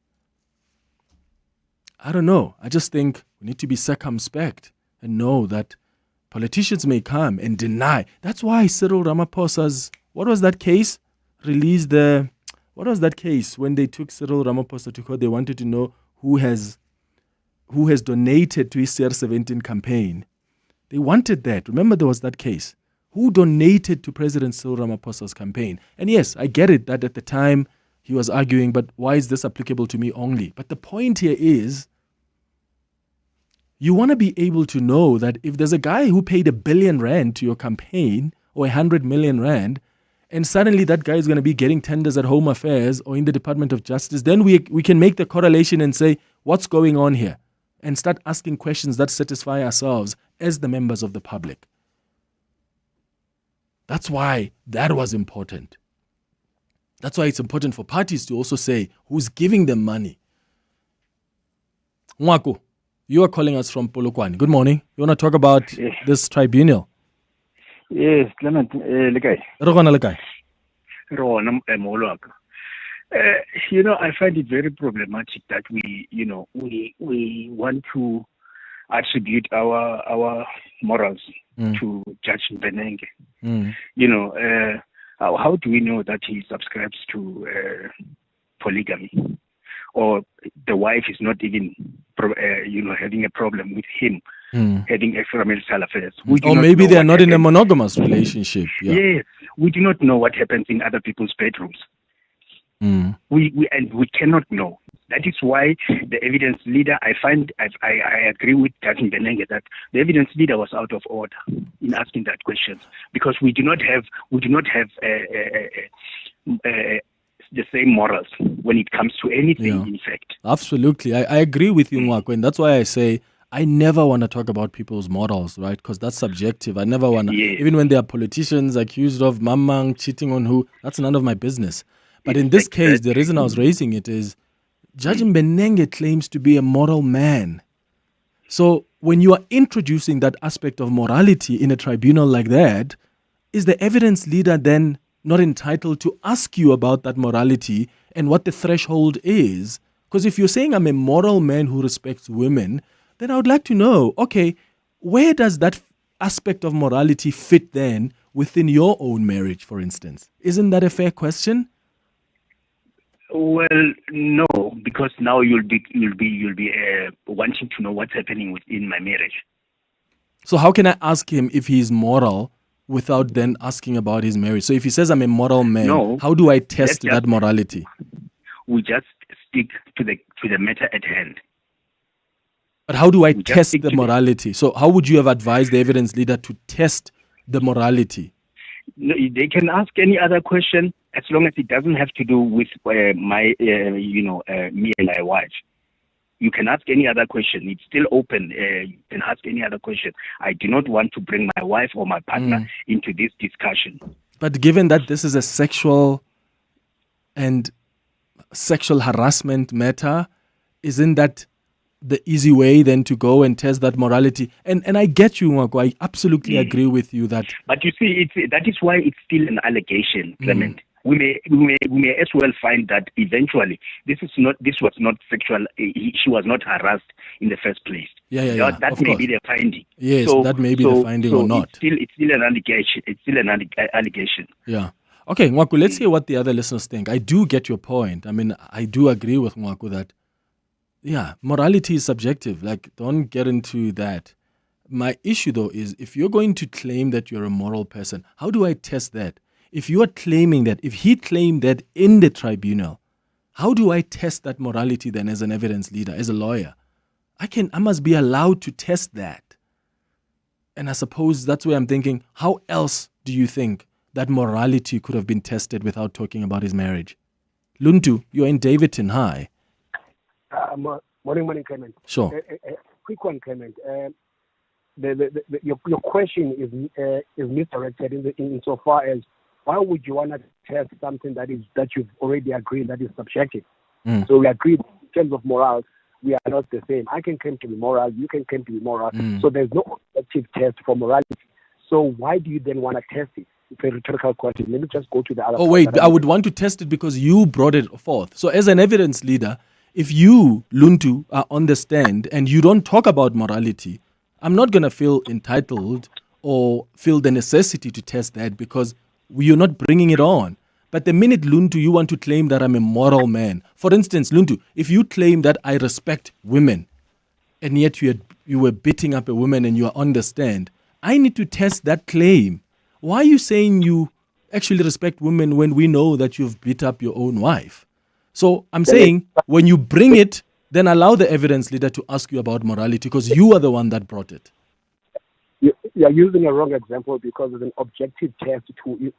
I don't know. I just think we need to be circumspect and know that politicians may come and deny. That's why Cyril Ramaphosa's, what was that case? What was that case when they took Cyril Ramaphosa to court? They wanted to know who has donated to his CR17 campaign. They wanted that. Remember, there was that case. Who donated to President Cyril Ramaphosa's campaign? And yes, I get it that at the time he was arguing, but why is this applicable to me only? But the point here is, you want to be able to know that if there's a guy who paid R1 billion to your campaign or 100 million rand, and suddenly that guy is going to be getting tenders at Home Affairs or in the Department of Justice, then we can make the correlation and say, what's going on here? And start asking questions that satisfy ourselves as the members of the public. That's why that was important. That's why it's important for parties to also say who's giving them money. Nwako, you are calling us from Polokwane. Good morning. You want to talk about this tribunal? Yes, Clement, Lekai. I find it very problematic that we want to attribute our morals to Judge Mbenenge. How do we know that he subscribes to polygamy, or the wife is not even having a problem with him having extramarital affairs? Or maybe they are not in a monogamous relationship. Yeah. Yes, we do not know what happens in other people's bedrooms. We cannot know. That is why the evidence leader, I agree with Judge Mbenenge that the evidence leader was out of order in asking that question, because we do not have the same morals when it comes to anything. In fact, absolutely, I agree with you, Nwako, and that's why I say I never want to talk about people's morals, right? Because that's subjective. I never want to, even when there are politicians accused of mamang, cheating on who, that's none of my business. But in this case, the reason I was raising it is Judge Mbenenge claims to be a moral man. So when you are introducing that aspect of morality in a tribunal like that, is the evidence leader then not entitled to ask you about that morality and what the threshold is? Because if you're saying I'm a moral man who respects women, then I would like to know, okay, where does that aspect of morality fit then within your own marriage, for instance? Isn't that a fair question? Well, no, because now you'll be wanting to know what's happening within my marriage. So how can I ask him if he's moral without then asking about his marriage? So if he says I'm a moral man, how do I test that morality? We just stick to the matter at hand. But how do I test the morality? So how would you have advised the evidence leader to test the morality? They can ask any other question as long as it doesn't have to do with me and my wife. You can ask any other question. It's still open. You can ask any other question. I do not want to bring my wife or my partner into this discussion. But given that this is a sexual harassment matter, isn't that the easy way then to go and test that morality? And I get you, Nwako. I absolutely agree with you that. But you see, that is why it's still an allegation, Clement. We may as well find that eventually this was not sexual. She was not harassed in the first place. That may be the finding. Yes, that may be the finding or not. It's still an allegation. It's still an allegation. Yeah. Okay, Nwako, let's hear what the other listeners think. I do get your point. I mean, I do agree with Nwako that, morality is subjective. Like, don't get into that. My issue, though, is if you're going to claim that you're a moral person, how do I test that? If you are claiming that, if he claimed that in the tribunal, how do I test that morality then as an evidence leader, as a lawyer? I must be allowed to test that. And I suppose that's where I'm thinking, how else do you think that morality could have been tested without talking about his marriage? Luntu, you're in Davidton. Hi. Morning, Clement. Sure. A quick one, Clement. Your question is misdirected insofar as why would you want to test something that you've already agreed that is subjective? So we agreed in terms of morals, we are not the same. I can claim to be moral, you can claim to be moral. So there's no objective test for morality. So why do you then want to test it? It's a rhetorical question. Let me just go to the other. Oh, wait, I would want to test it because you brought it forth. So as an evidence leader, if you, Luntu, are on the stand and you don't talk about morality, I'm not going to feel entitled or feel the necessity to test that because you're not bringing it on. But the minute, Luntu, you want to claim that I'm a moral man. For instance, Luntu, if you claim that I respect women and yet you were beating up a woman and you are on the stand, I need to test that claim. Why are you saying you actually respect women when we know that you've beat up your own wife? So I'm saying when you bring it, then allow the evidence leader to ask you about morality because you are the one that brought it. You are using a wrong example because it's an objective test.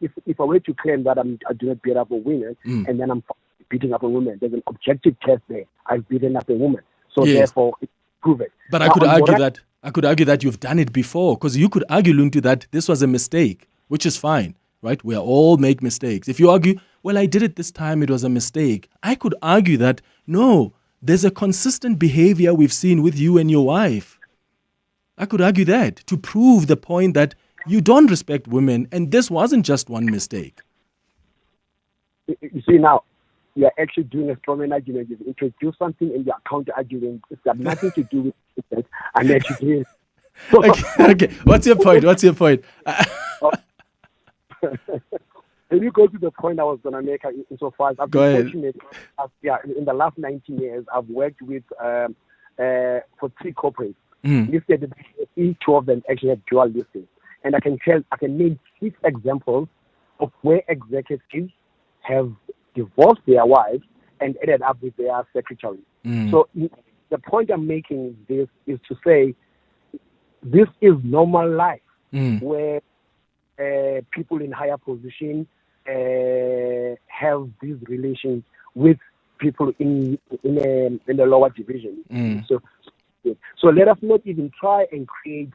If I were to claim that I do not beat up a woman and then I'm beating up a woman, there's an objective test there. I've beaten up a woman. So therefore, prove it. But I could argue that you've done it before because you could argue, Luntu, that this was a mistake, which is fine, right? We all make mistakes. If you argue, well, I did it this time, it was a mistake. I could argue that, no, there's a consistent behavior we've seen with you and your wife. I could argue that to prove the point that you don't respect women and this wasn't just one mistake. You see now, you're actually doing a strongman argument. You've introduced something and you're counter-arguing. It's got nothing to do with it. And actually, okay. What's your point? Can you go to the point I was going to make insofar as I've been fortunate? In the last 19 years, I've worked with for 3 corporates. Listed, each of them actually have dual listings. And I can name 6 examples of where executives have divorced their wives and ended up with their secretary. So the point I'm making is to say this is normal life where people in higher position have these relations with people in the lower division. So let us not even try and create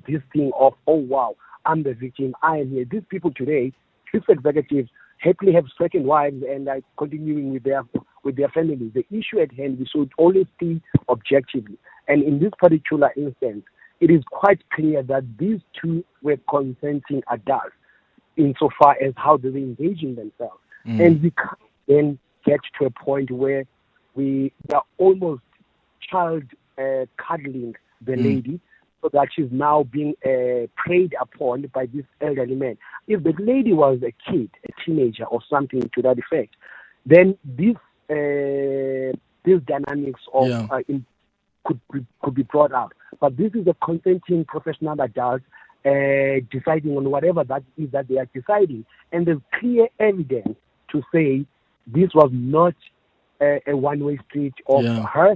this thing of, oh wow, I'm the victim, I am here. These people today, chief executives, happily have second wives and are continuing with their families. The issue at hand, we should always see objectively. And in this particular instance, it is quite clear that these two were consenting adults insofar as how they were engaging themselves. And we can't then get to a point where we are almost child cuddling the lady so that she's now being preyed upon by this elderly man. If the lady was a kid, a teenager or something to that effect, then these dynamics of could be brought out. But this is a consenting professional adult deciding on whatever that is that they are deciding. And there's clear evidence to say this was not a one-way street of her.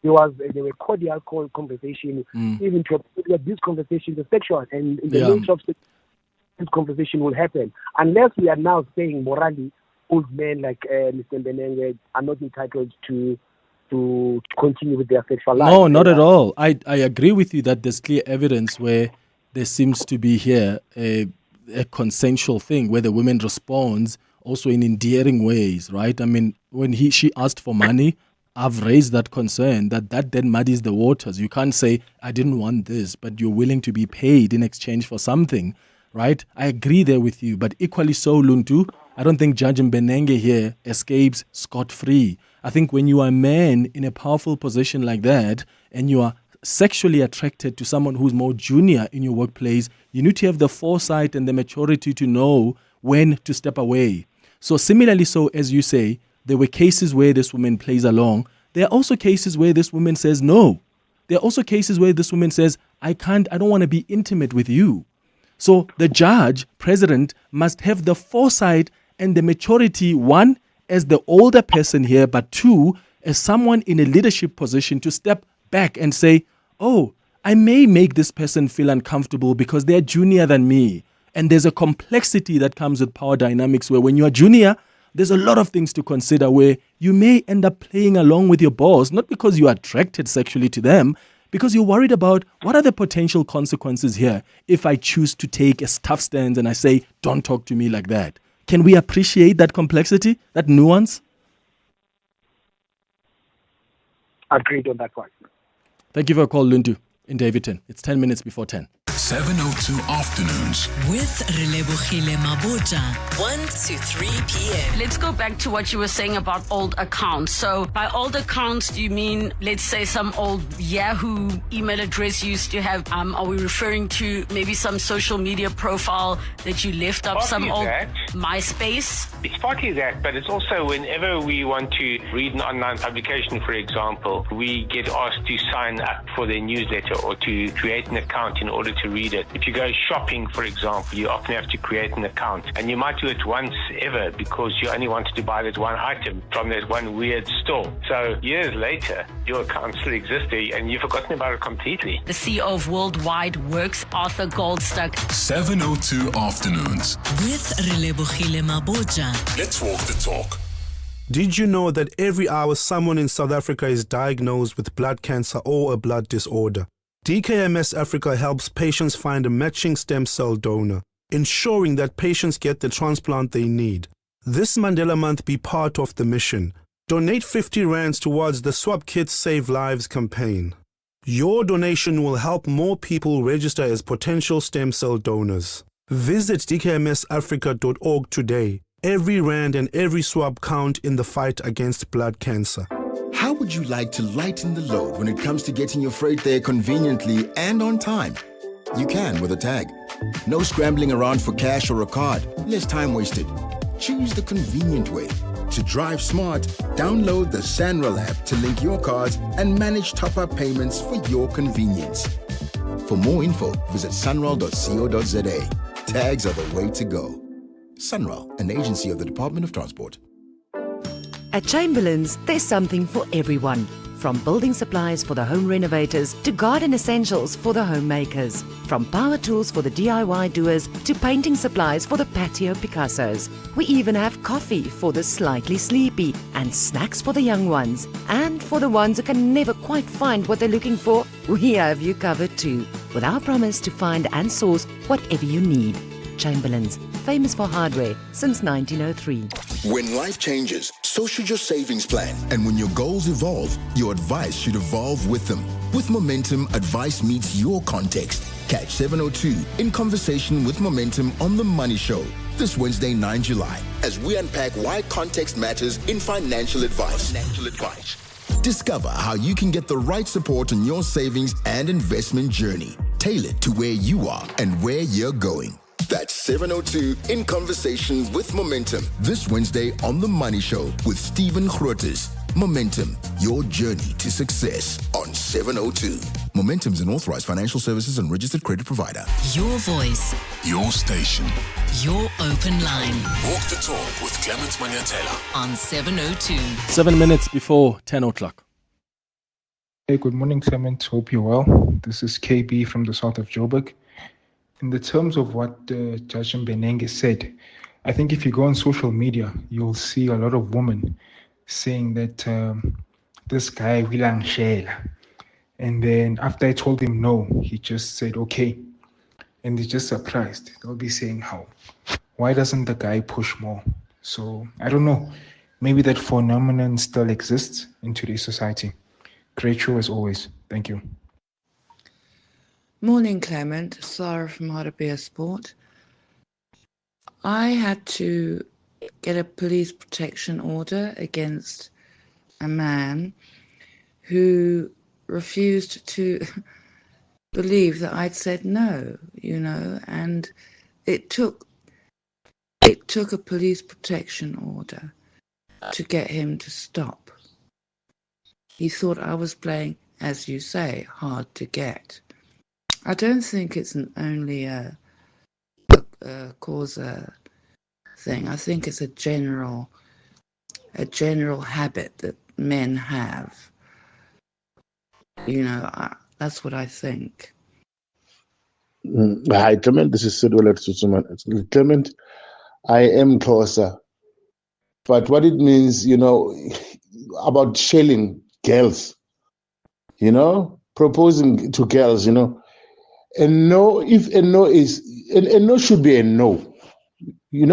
There were cordial conversation, even to this conversation is sexual, and in the nature of this conversation will happen. Unless we are now saying morally, old men like Mr. Mbenenge are not entitled to continue with their sexual life. No, not at all. I agree with you that there's clear evidence where there seems to be here a consensual thing where the woman responds also in endearing ways, right? I mean, when she asked for money, I've raised that concern that then muddies the waters. You can't say, I didn't want this, but you're willing to be paid in exchange for something, right? I agree there with you, but equally so, Luntu, I don't think Judge Mbenenge here escapes scot-free. I think when you are a man in a powerful position like that and you are sexually attracted to someone who's more junior in your workplace, you need to have the foresight and the maturity to know when to step away. So similarly so, as you say, there were cases where this woman plays along. There are also cases where this woman says no. There are also cases where this woman says, I don't want to be intimate with you. So the judge, president, must have the foresight and the maturity, one, as the older person here, but two, as someone in a leadership position to step back and say, oh, I may make this person feel uncomfortable because they're junior than me. And there's a complexity that comes with power dynamics where when you're junior, there's a lot of things to consider where you may end up playing along with your boss, not because you're attracted sexually to them, because you're worried about what are the potential consequences here if I choose to take a tough stance and I say, don't talk to me like that. Can we appreciate that complexity, that nuance? agreed on that one. Thank you for a call, Lundu, in Davidton. It's 10 minutes before 10. 702 Afternoons. With Relebogile Maboja, 1 to 3 p.m. Let's go back to what you were saying about old accounts. So by old accounts, do you mean, let's say, some old Yahoo email address you used to have? Are we referring to maybe some social media profile that you left up, some old MySpace? It's partly that, but it's also whenever we want to read an online publication, for example, we get asked to sign up for their newsletter or to create an account in order to read it. If you go shopping, for example, you often have to create an account, and you might do it once ever because you only wanted to buy that one item from that one weird store. So years later, your account still exists there and you've forgotten about it completely. The CEO of Worldwide Works, Arthur Goldstuck. 702 Afternoons. With Relebogile Maboja. Let's walk the talk. Did you know that every hour someone in South Africa is diagnosed with blood cancer or a blood disorder? DKMS Africa helps patients find a matching stem cell donor, ensuring that patients get the transplant they need. This Mandela Month, be part of the mission. Donate 50 rands towards the Swap Kits Save Lives campaign. Your donation will help more people register as potential stem cell donors. Visit dkmsafrica.org today. Every rand and every swab count in the fight against blood cancer. How would you like to lighten the load when it comes to getting your freight there conveniently and on time? You can with a tag. No scrambling around for cash or a card. Less time wasted. Choose the convenient way. To drive smart, download the Sanral app to link your cards and manage top-up payments for your convenience. For more info, visit sunral.co.za. Tags are the way to go. Sunral, an agency of the Department of Transport. At Chamberlain's, there's something for everyone. From building supplies for the home renovators to garden essentials for the homemakers. From power tools for the DIY doers to painting supplies for the patio Picassos. We even have coffee for the slightly sleepy and snacks for the young ones. And for the ones who can never quite find what they're looking for, we have you covered too. With our promise to find and source whatever you need. Chamberlain's, famous for hardware since 1903. When life changes, so should your savings plan. And when your goals evolve, your advice should evolve with them. With Momentum, advice meets your context. Catch 702 in conversation with Momentum on The Money Show this Wednesday, 9 July, as we unpack why context matters in financial advice. Discover how you can get the right support on your savings and investment journey, tailored to where you are and where you're going. That's 702 in conversation with Momentum this Wednesday on The Money Show with Stephen Grootes. Momentum, your journey to success on 702. Momentum is an authorized financial services and registered credit provider. Your voice. Your station. Your open line. Walk the talk with Clement Manyathela on 702. 7 minutes before 10 o'clock. Hey, good morning, Clement. Hope you're well. This is KB from the south of Joburg. In the terms of what Judge Mbenenge said, I think if you go on social media, you'll see a lot of women saying that this guy will angshela. And then after I told him no, he just said okay. And they're just surprised. They'll be saying how? Why doesn't the guy push more? So I don't know. Maybe that phenomenon still exists in today's society. Great show as always. Thank you. Morning, Clement. Sarah from Hartbeer Sport. I had to get a police protection order against a man who refused to believe that I'd said no, and it took a police protection order to get him to stop. He thought I was playing, as you say, hard to get. I don't think it's only a causa thing. I think it's a general habit that men have. That's what I think. Hi, Clement. This is Sidwell Tutsuman. Clement, I am closer. But what it means, about shelling girls, proposing to girls, a no, if a no is, a no should be a no, you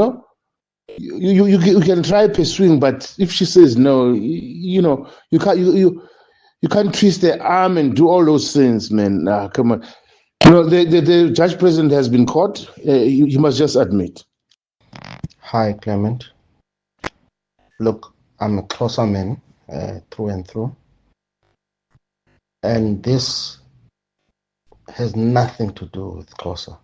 can try pursuing, but if she says no, you can't, You can't twist their arm and do all those things, man. Come on. You know, the judge president has been caught. You must just admit. Hi, Clement. Look, I'm a closer man through and through. And this has nothing to do with closer.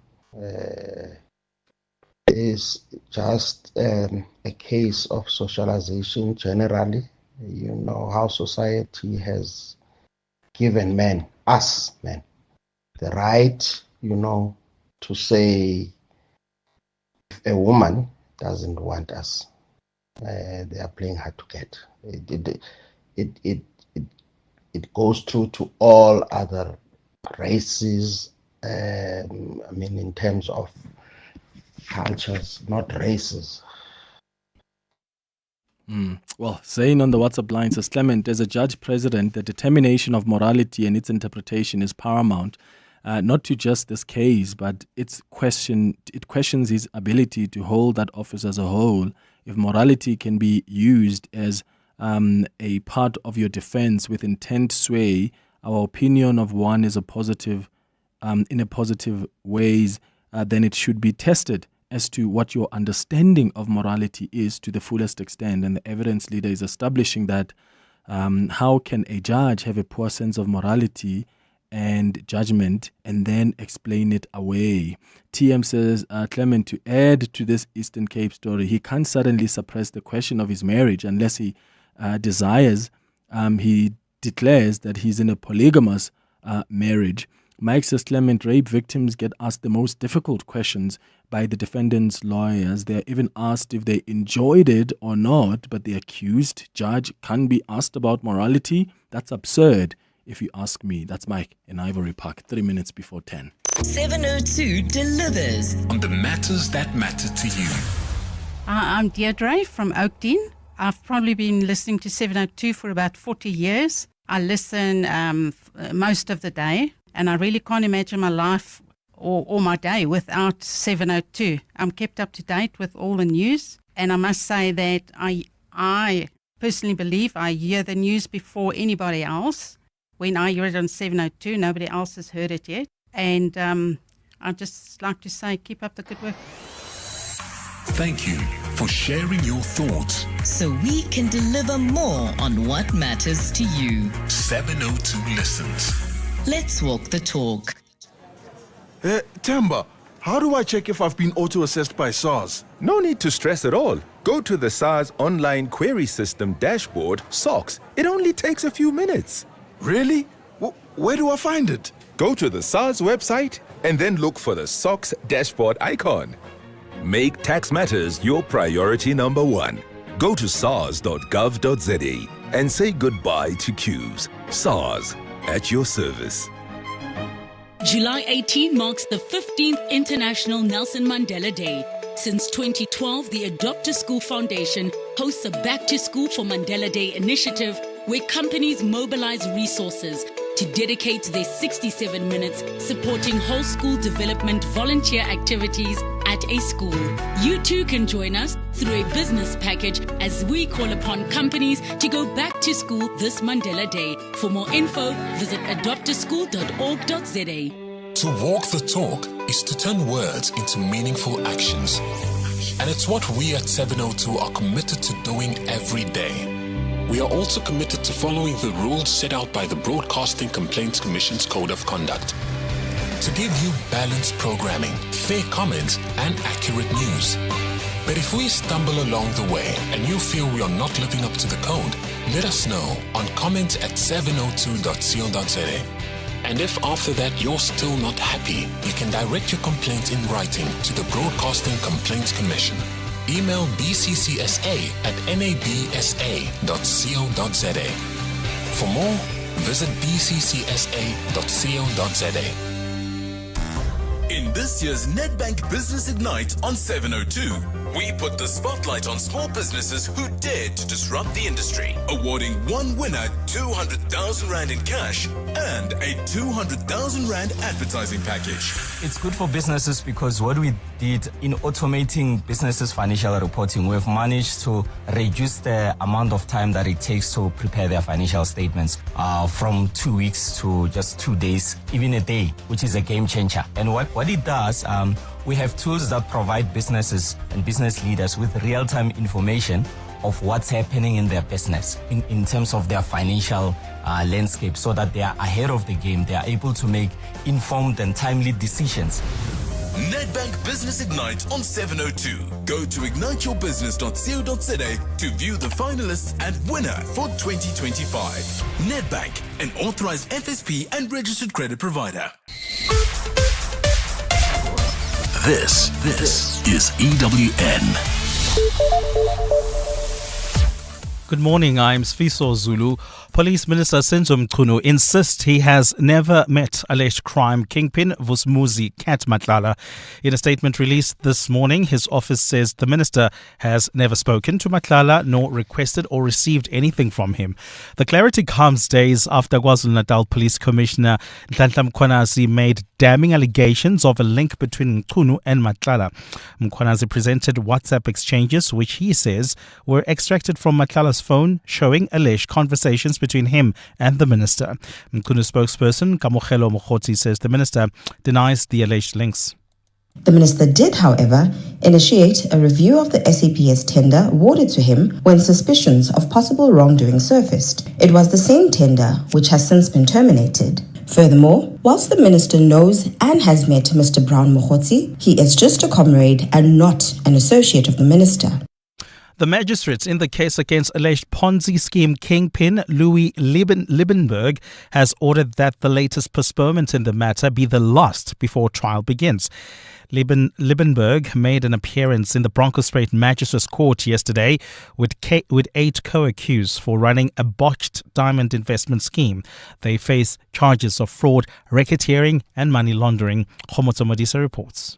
It's just a case of socialization generally. You know how society has given men, us men, the right, you know, to say if a woman doesn't want us, they are playing hard to get. It goes through to all other races. I mean, in terms of cultures, not races. Well, Zain on the WhatsApp line says, Clement, as a judge president, the determination of morality and its interpretation is paramount, not to just this case, but it questions his ability to hold that office as a whole. If morality can be used as a part of your defense with intent sway, our opinion of one is a positive, in a positive ways, then it should be tested as to what your understanding of morality is to the fullest extent. And the evidence leader is establishing that how can a judge have a poor sense of morality and judgment and then explain it away? TM says, Clement, to add to this Eastern Cape story, he can't suddenly suppress the question of his marriage unless he desires. He declares that he's in a polygamous marriage. Mike says, Clement, rape victims get asked the most difficult questions by the defendant's lawyers. They're even asked if they enjoyed it or not, but the accused judge can't be asked about morality. That's absurd, if you ask me. That's Mike in Ivory Park, 3 minutes before 10. 702 delivers on the matters that matter to you. I'm Deirdre from Oakden. I've probably been listening to 702 for about 40 years. I listen most of the day, and I really can't imagine my life or my day without 702. I'm kept up to date with all the news, and I must say that I personally believe I hear the news before anybody else. When I hear it on 702, nobody else has heard it yet. And I'd just like to say, keep up the good work. Thank you for sharing your thoughts. so we can deliver more on what matters to you. 702 listens. Let's walk the talk. Temba, how do I check if I've been auto-assessed by SARS? No need to stress at all. Go to the SARS online query system dashboard, SOX. It only takes a few minutes. Really? Where do I find it? Go to the SARS website and then look for the SOX dashboard icon. Make tax matters your priority number one. Go to sars.gov.za and say goodbye to queues. SARS, at your service. July 18 marks the 15th International Nelson Mandela Day. Since 2012, the Adopt a School Foundation hosts a Back to School for Mandela Day initiative where companies mobilize resources to dedicate their 67 minutes supporting whole school development volunteer activities at a school. You too can join us through a business package as we call upon companies to go back to school this Mandela Day. For more info, visit adoptaschool.org.za. To walk the talk is to turn words into meaningful actions. And it's what we at 702 are committed to doing every day. We are also committed to following the rules set out by the Broadcasting Complaints Commission's Code of Conduct to give you balanced programming, fair comments, and accurate news. But if we stumble along the way and you feel we are not living up to the code, let us know on comments@702.co.za. And if after that you're still not happy, you can direct your complaint in writing to the Broadcasting Complaints Commission. Email bccsa@nabsa.co.za. For more, visit bccsa.co.za. In this year's Nedbank Business Ignite on 702, We put the spotlight on small businesses who dared to disrupt the industry, awarding one winner 200,000 Rand in cash and a 200,000 Rand advertising package. It's good for businesses because what we did in automating businesses' financial reporting, we've managed to reduce the amount of time that it takes to prepare their financial statements from 2 weeks to just 2 days, even a day, which is a game changer. And what it does, we have tools that provide businesses and business leaders with real-time information of what's happening in their business in terms of their financial landscape, so that they are ahead of the game. They are able to make informed and timely decisions. Nedbank Business Ignite on 702. Go to igniteyourbusiness.co.za to view the finalists and winner for 2025. Nedbank, an authorized FSP and registered credit provider. This is EWN. Good morning, I'm Sfiso Zulu. Police Minister Senzo Mchunu insists he has never met alleged crime kingpin Vusumuzi Cat Matlala. In a statement released this morning, his office says the minister has never spoken to Matlala nor requested or received anything from him. The clarity comes days after KwaZulu-Natal Police Commissioner Nhlanhla Mkhwanazi made damning allegations of a link between Mchunu and Matlala. Mkhwanazi presented WhatsApp exchanges which he says were extracted from Matlala's phone, showing alleged conversations between him and the minister. Mchunu spokesperson Gogo Mogotsi says the minister denies the alleged links. The minister did, however, initiate a review of the SAPS tender awarded to him when suspicions of possible wrongdoing surfaced. It was the same tender which has since been terminated. Furthermore, whilst the minister knows and has met Mr. Brown Mogotsi, he is just a comrade and not an associate of the minister. The magistrates in the case against alleged Ponzi scheme kingpin Louis Liebenberg has ordered that the latest postponement in the matter be the last before trial begins. Liebenberg made an appearance in the Bronkhorstspruit Magistrates Court yesterday with 8 co-accused for running a botched diamond investment scheme. They face charges of fraud, racketeering and money laundering. Khomotso Modisa reports.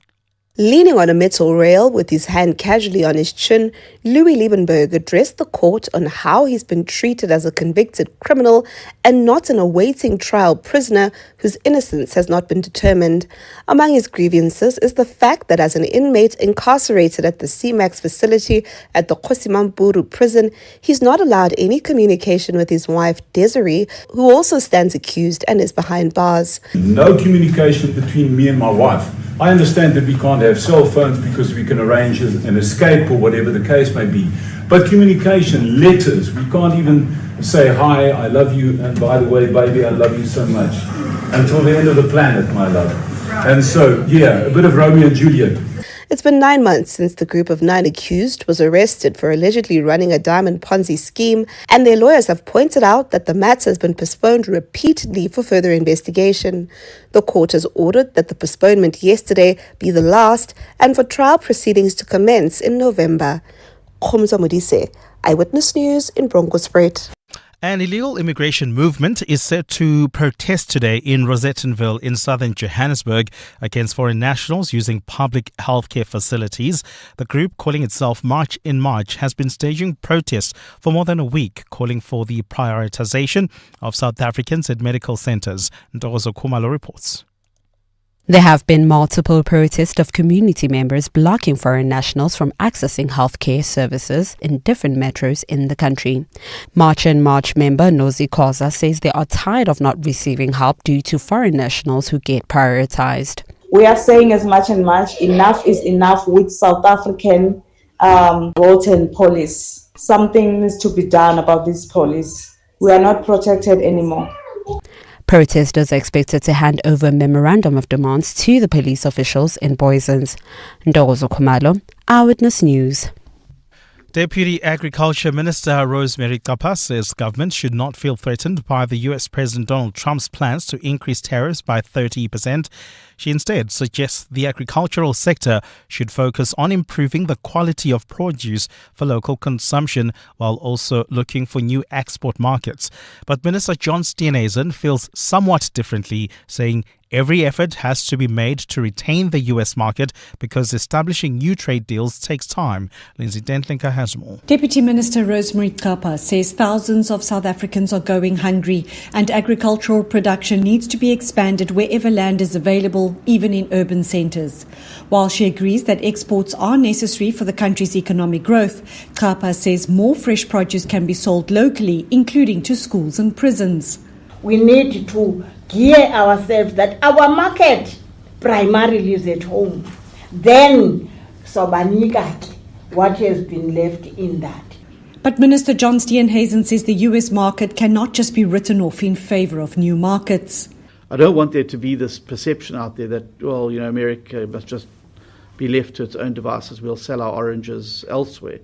Leaning on a metal rail with his hand casually on his chin, Louis Liebenberg addressed the court on how he's been treated as a convicted criminal and not an awaiting trial prisoner whose innocence has not been determined. Among his grievances is the fact that as an inmate incarcerated at the CMAX facility at the Kosimamburu prison, he's not allowed any communication with his wife Desiree, who also stands accused and is behind bars. No communication between me and my wife. I understand that we can't have cell phones because we can arrange an escape or whatever the case may be. But communication, letters, we can't even say, hi, I love you, and by the way, baby, I love you so much. Until the end of the planet, my love. And so, yeah, a bit of Romeo and Juliet. It's been 9 months since the group of 9 accused was arrested for allegedly running a diamond Ponzi scheme, and their lawyers have pointed out that the matter has been postponed repeatedly for further investigation. The court has ordered that the postponement yesterday be the last and for trial proceedings to commence in November. Khomotso Modise, Eyewitness News in Bronkhorstspruit. An illegal immigration movement is set to protest today in Rosettenville in southern Johannesburg against foreign nationals using public healthcare facilities. The group, calling itself March in March, has been staging protests for more than a week, calling for the prioritization of South Africans at medical centers. Ntokozo Khumalo reports. There have been multiple protests of community members blocking foreign nationals from accessing healthcare services in different metros in the country. March and March member Nozi Khoza says they are tired of not receiving help due to foreign nationals who get prioritized. We are saying as much and much, enough is enough with South African roads and police. Something needs to be done about this police. We are not protected anymore. Protesters are expected to hand over a memorandum of demands to the police officials in Boysens. Ntokozo Khumalo, Eyewitness News. Deputy Agriculture Minister Rosemary Kapa says government should not feel threatened by the US President Donald Trump's plans to increase tariffs by 30%. She instead suggests the agricultural sector should focus on improving the quality of produce for local consumption while also looking for new export markets. But Minister John Steenhuisen feels somewhat differently, saying every effort has to be made to retain the US market because establishing new trade deals takes time. Lindsay Dentlinker has more. Deputy Minister Rosemary Kapa says thousands of South Africans are going hungry and agricultural production needs to be expanded wherever land is available, even in urban centres. While she agrees that exports are necessary for the country's economic growth, Kapa says more fresh produce can be sold locally, including to schools and prisons. We need to gear ourselves that our market primarily is at home. Then, sobanika, what has been left in that. But Minister John Steenhuisen says the US market cannot just be written off in favour of new markets. I don't want there to be this perception out there that, well, America must just be left to its own devices. We'll sell our oranges elsewhere.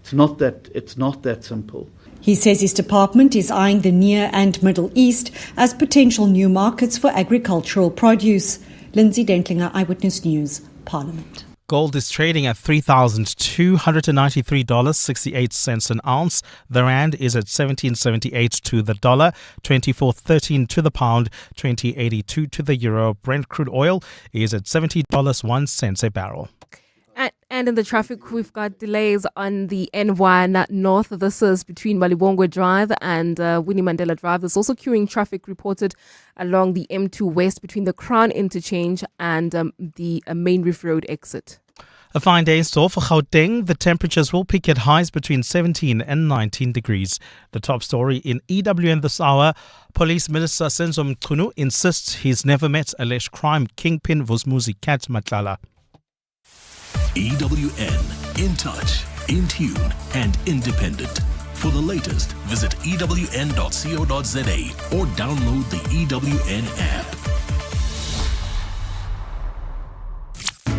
It's not that simple. He says his department is eyeing the Near and Middle East as potential new markets for agricultural produce. Lindsay Dentlinger, Eyewitness News, Parliament. Gold is trading at $3,293.68 an ounce. The rand is at 17.78 to the dollar, 24.13 to the pound, 20.82 to the euro. Brent crude oil is at $70.01 a barrel. And in the traffic, we've got delays on the N1 North. This is between Malibongwe Drive and Winnie Mandela Drive. There's also queuing traffic reported along the M2 West between the Crown Interchange and the Main Reef Road exit. A fine day in store for Gauteng. The temperatures will peak at highs between 17 and 19 degrees. The top story in EWN this hour, Police Minister Senzo Mchunu insists he's never met alleged crime kingpin Vusmuzi Cat Matlala. EWN, in touch, in tune, and independent. For the latest, visit ewn.co.za or download the EWN app.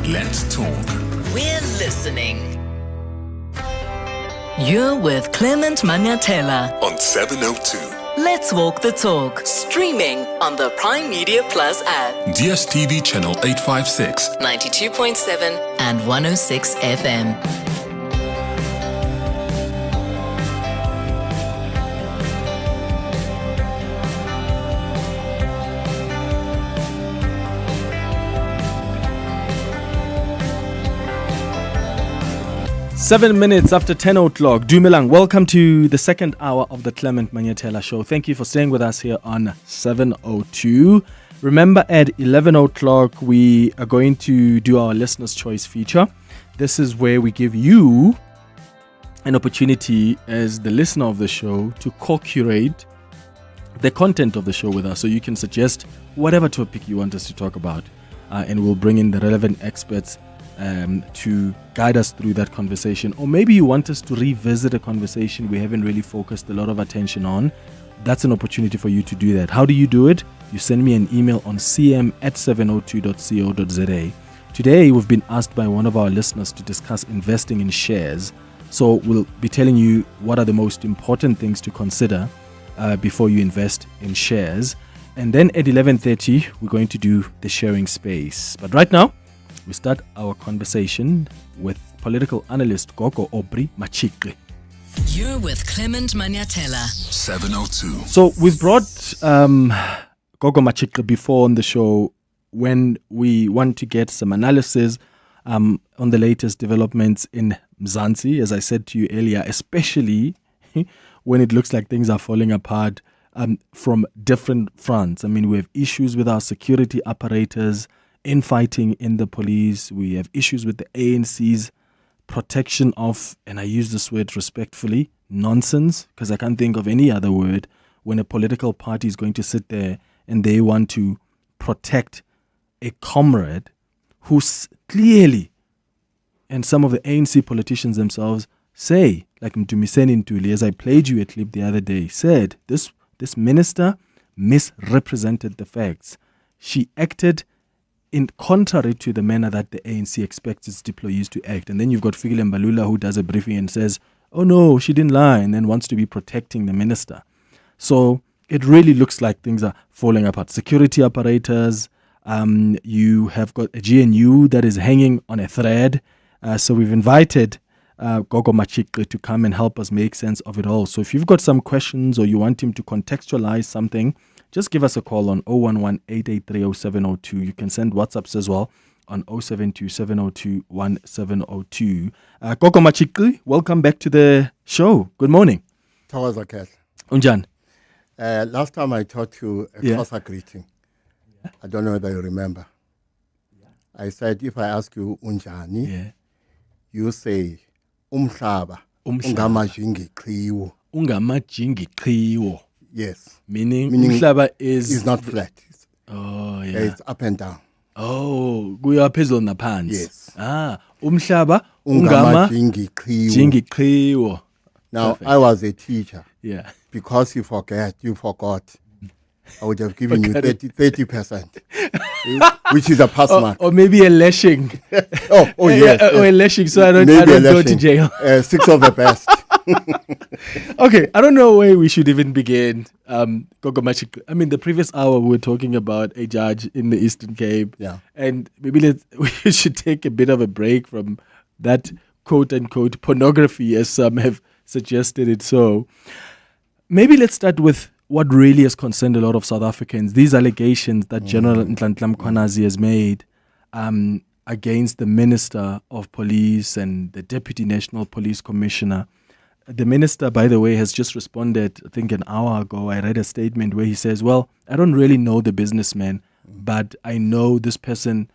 Let's talk. We're listening. You're with Clement Manyathela On 702. Let's walk the talk. Streaming on the Prime Media Plus app. DSTV channel 856. 92.7 and 106 FM. 7 minutes after 10 o'clock. Dumelang, welcome to the second hour of the Clement Manyathela Show. Thank you for staying with us here on 702. Remember, at 11 o'clock, we are going to do our Listener's Choice feature. This is where we give you an opportunity as the listener of the show to co-curate the content of the show with us. So you can suggest whatever topic you want us to talk about. And we'll bring in the relevant experts to guide us through that conversation. Or maybe you want us to revisit a conversation we haven't really focused a lot of attention on. That's an opportunity for you to do that. How do you do it? You send me an email on cm@702.co.za. Today we've been asked by one of our listeners to discuss investing in shares. So we'll be telling you what are the most important things to consider before you invest in shares. And then at 11:30 we're going to do the sharing space. But right now, we start our conversation with political analyst Gogo Aubrey Matshiqi. You're with Clement Manyathela. 702. So we've brought Gogo Matshiqi before on the show when we want to get some analysis on the latest developments in Mzansi, as I said to you earlier, especially when it looks like things are falling apart from different fronts. I mean, we have issues with our security apparatus, infighting in the police. We have issues with the ANC's protection of, and I use this word respectfully, nonsense, because I can't think of any other word, when a political party is going to sit there and they want to protect a comrade who's clearly, and some of the ANC politicians themselves say, like Mtumiseni Ntuli, as I played you a clip the other day, said this minister misrepresented the facts. She acted in contrary to the manner that the ANC expects its deployees to act. And then you've got Fikile Mbalula who does a briefing and says, oh no, she didn't lie, and then wants to be protecting the minister. So it really looks like things are falling apart. Security apparatus, You have got a GNU that is hanging on a thread. So we've invited Gogo Matshiqi to come and help us make sense of it all. So if you've got some questions or you want him to contextualize something, just give us a call on 011-883-0702. You can send WhatsApps as well on 072-702-1702. Gogo Matshiqi, welcome back to the show. Good morning. Tawaza Kel. Unjan. Last time I taught you a Xhosa greeting. I don't know whether you remember. I said, if I ask you unjani, you say, umhlaba, ungamajingi qiwo. Ungamajingi qiwo. Yes. Meaning umhlaba is not flat. Oh, yeah. It's up and down. Oh, kuya phezulu naphansi. Yes. Umhlaba ungamajingi qiwo. Now, Perfect. I was a teacher. Yeah. Because you forgot. I would have given you 30%, which is a pass mark. Or maybe a lashing. oh yes. Or a lashing, so I don't go to jail. 6 of the best. Okay, I don't know where we should even begin. Gogo Matshiqi. I mean, the previous hour we were talking about a judge in the Eastern Cape. Yeah. And maybe we should take a bit of a break from that quote-unquote pornography, as some have suggested it so. Maybe let's start with what really has concerned a lot of South Africans. These allegations that General Nhlanhla Mkhwanazi has made against the Minister of Police and the Deputy National Police Commissioner. The minister, by the way, has just responded, I think an hour ago. I read a statement where he says, well, I don't really know the businessman, but I know this person,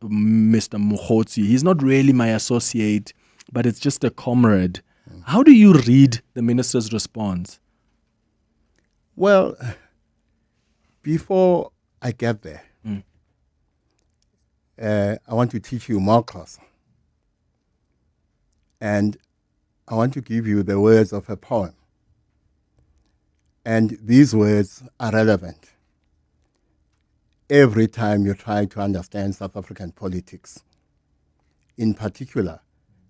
Mr. Mogotsi. He's not really my associate, but it's just a comrade. How do you read the minister's response? Well, before I get there, I want to teach you more class. And I want to give you the words of a poem. And these words are relevant every time you try to understand South African politics, in particular,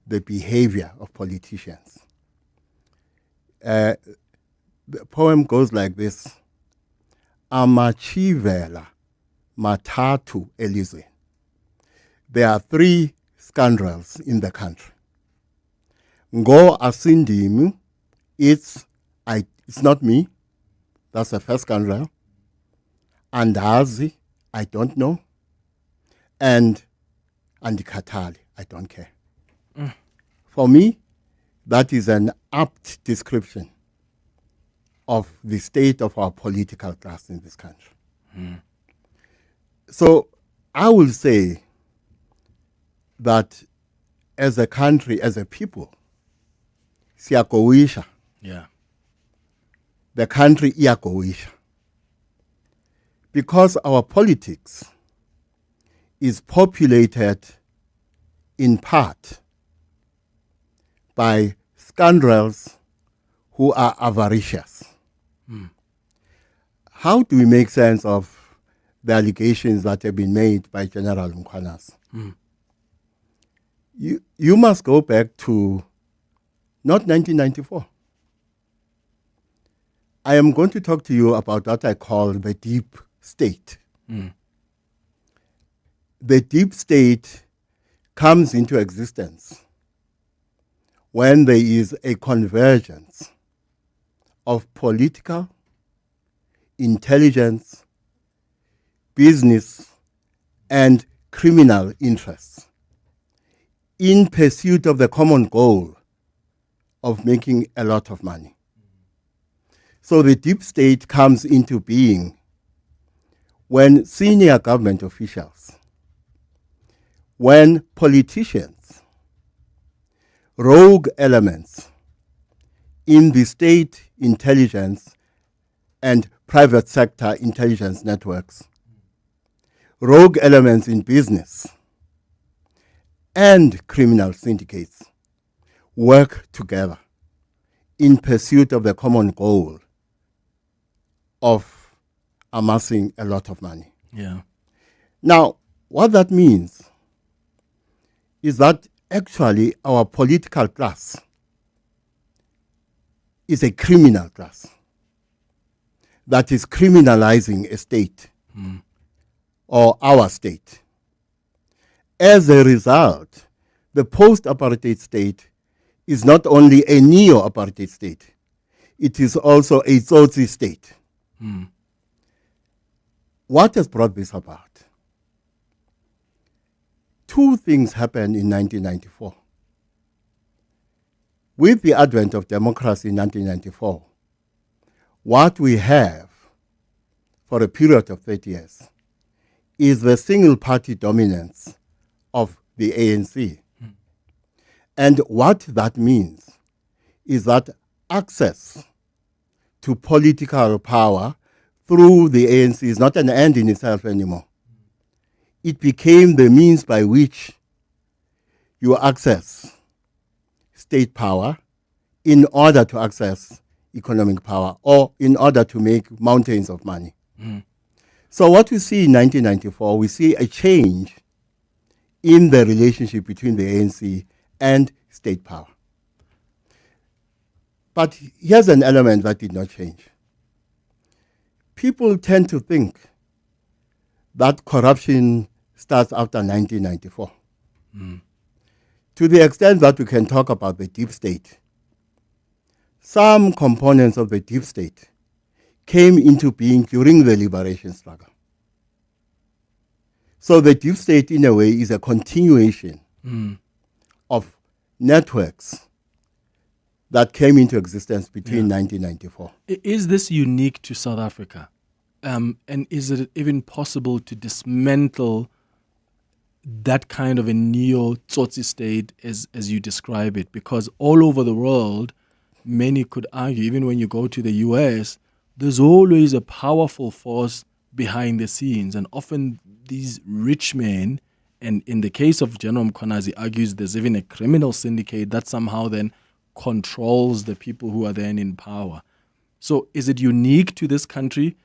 the behavior of politicians. The poem goes like this: Amachivela matatu elizwe. There are 3 scoundrels in the country. Ngo asindimu, it's not me. That's the first scoundrel. Andazi, I don't know. And Andikatali, I don't care. For me, that is an apt description of the state of our political class in this country. So I will say that as a country, as a people, siyakowisha. Yeah. The country iyakowisha. Because our politics is populated in part by scoundrels who are avaricious. How do we make sense of the allegations that have been made by General Mkhwanazi? You must go back to not 1994. I am going to talk to you about what I call the deep state. The deep state comes into existence when there is a convergence of political, intelligence, business, and criminal interests in pursuit of the common goal of making a lot of money. So the deep state comes into being when senior government officials, when politicians, rogue elements in the state intelligence and private sector intelligence networks, rogue elements in business, and criminal syndicates work together in pursuit of the common goal of amassing a lot of money. Yeah. Now, what that means is that actually our political class is a criminal class that is criminalizing a state. or our state. As a result, the post-apartheid state is not only a neo-apartheid state, it is also a Tsotsi state. What has brought this about? Two things happened in 1994. With the advent of democracy in 1994, what we have for a period of 30 years is the single-party dominance of the ANC. And what that means is that access to political power through the ANC is not an end in itself anymore. It became the means by which you access state power in order to access economic power or in order to make mountains of money. So what we see in 1994, we see a change in the relationship between the ANC and state power. But here's an element that did not change. People tend to think that corruption starts after 1994. To the extent that we can talk about the deep state, some components of the deep state came into being during the liberation struggle. So the deep state, in a way, is a continuation of networks that came into existence between 1994. Is this unique to South Africa? And is it even possible to dismantle that kind of a neo-Tsotsi state as you describe it? Because all over the world, many could argue, even when you go to the US, there's always a powerful force behind the scenes. And often these rich men, and in the case of General Mkhwanazi, argues there's even a criminal syndicate that somehow then controls the people who are then in power. So is it unique to this country?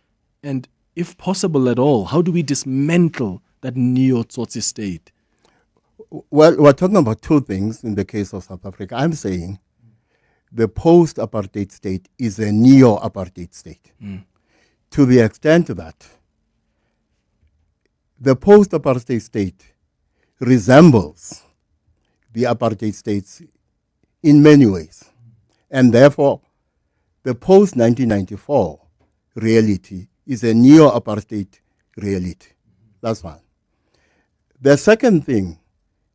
And if possible at all, how do we dismantle that neo-Tsotsi state? Well, we're talking about two things in the case of South Africa. I'm saying the post-apartheid state is a neo-apartheid state. To the extent that the post-apartheid state resembles the apartheid states in many ways. And therefore, the post-1994 reality is a neo-apartheid reality. That's one. The second thing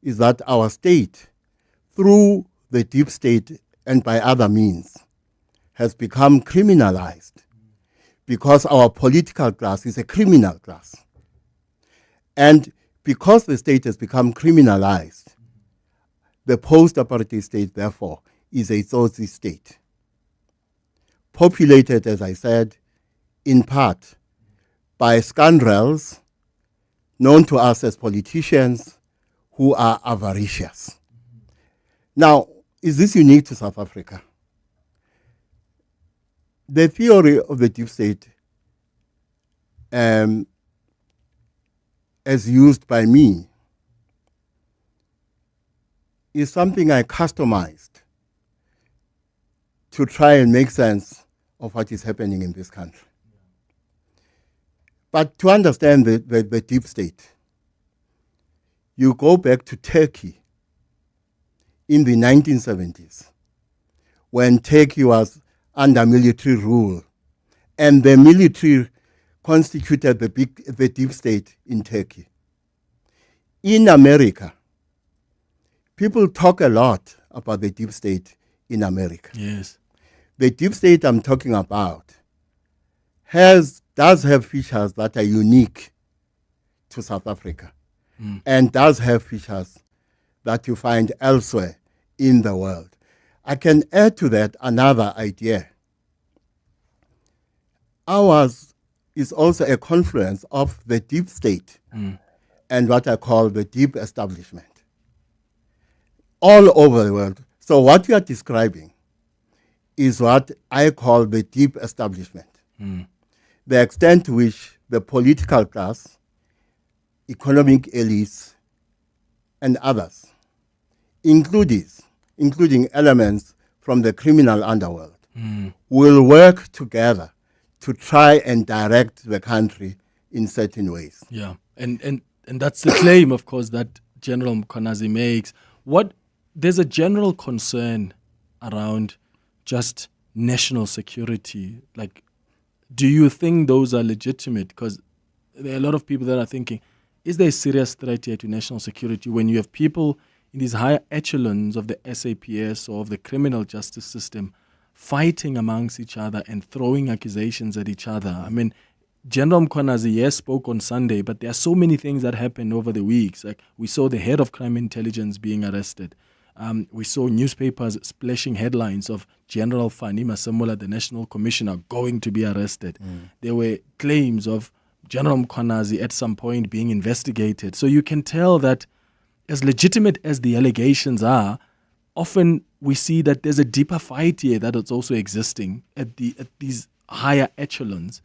is that our state, through the deep state and by other means, has become criminalized because our political class is a criminal class. And because the state has become criminalized, the post-apartheid state, therefore, is a Tsotsi state, populated, as I said, in part by scoundrels known to us as politicians who are avaricious. Now, is this unique to South Africa? The theory of the deep state, as used by me, is something I customized to try and make sense of what is happening in this country. But to understand the deep state, you go back to Turkey in the 1970s, when Turkey was under military rule, and the military constituted the deep state in Turkey. In America, people talk a lot about the deep state in America. Yes. The deep state I'm talking about does have features that are unique to South Africa, and does have features that you find elsewhere in the world. I can add to that another idea. Ours is also a confluence of the deep state and what I call the deep establishment all over the world. So what you are describing is what I call the deep establishment. The extent to which the political class, economic elites, and others, including elements from the criminal underworld, will work together to try and direct the country in certain ways. Yeah. And that's the claim, of course, that General Mkhwanazi makes. There's a general concern around just national security. Like, do you think those are legitimate? Because there are a lot of people that are thinking, is there a serious threat here to national security when you have people in these higher echelons of the SAPS or of the criminal justice system fighting amongst each other and throwing accusations at each other? I mean, General Mkhwanazi, yes, spoke on Sunday, but there are so many things that happened over the weeks. Like, we saw the head of crime intelligence being arrested. We saw newspapers splashing headlines of General Fani Masemola, the National Commissioner, going to be arrested. There were claims of General Mkhwanazi at some point being investigated. So you can tell that as legitimate as the allegations are, often we see that there's a deeper fight here that is also existing at these higher echelons.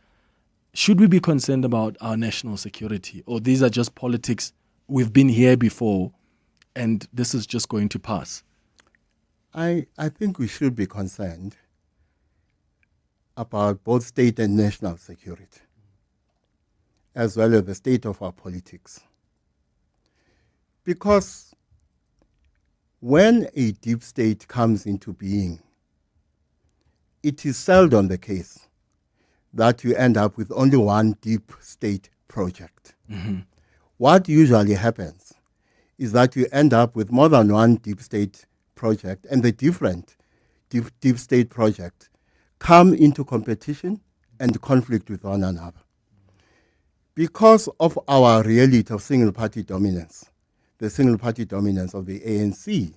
Should we be concerned about our national security? Or these are just politics, we've been here before, and this is just going to pass? I think we should be concerned about both state and national security, as well as the state of our politics. Because when a deep state comes into being, it is seldom the case that you end up with only one deep state project. What usually happens is that you end up with more than one deep state project, and the different deep state projects come into competition and conflict with one another. Because of our reality of single party dominance, the single party dominance of the ANC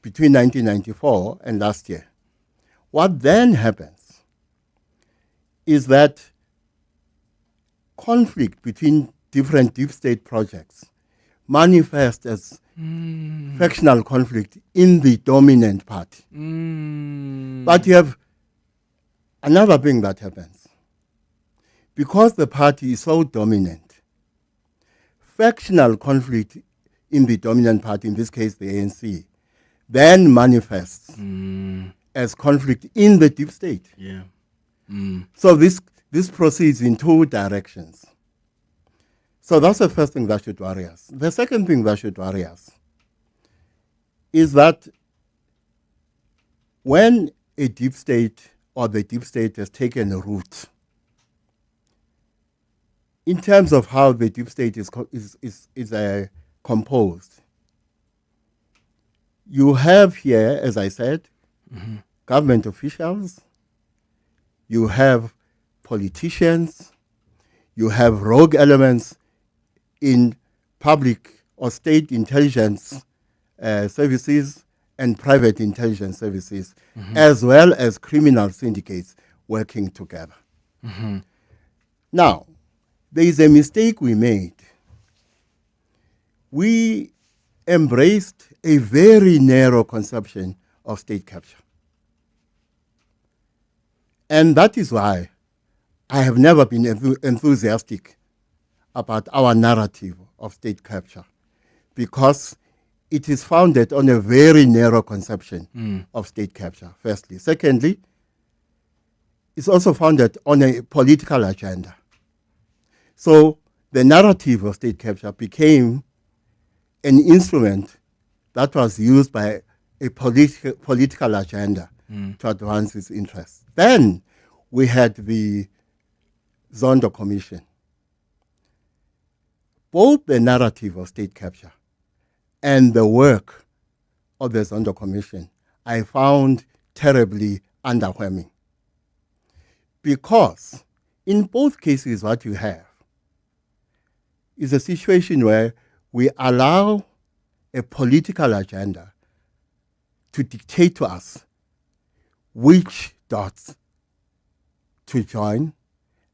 between 1994 and last year, what then happens is that conflict between different deep state projects manifests as factional conflict in the dominant party. But you have another thing that happens. Because the party is so dominant, factional conflict in the dominant party, in this case the ANC, then manifests as conflict in the deep state. So this proceeds in two directions. So that's the first thing that should worry us. The second thing that should worry us is that when a deep state or the deep state has taken a root, in terms of how the deep state is composed, you have here, as I said, government officials, you have politicians, you have rogue elements in public or state intelligence services and private intelligence services, as well as criminal syndicates working together. Now, there is a mistake we made. We embraced a very narrow conception of state capture. And that is why I have never been enthusiastic about our narrative of state capture, because it is founded on a very narrow conception of state capture, firstly. Secondly, it's also founded on a political agenda. So the narrative of state capture became an instrument that was used by a political agenda to advance its interests. Then we had the Zondo Commission. Both the narrative of state capture and the work of the Zondo Commission I found terribly underwhelming. Because in both cases what you have is a situation where we allow a political agenda to dictate to us which dots to join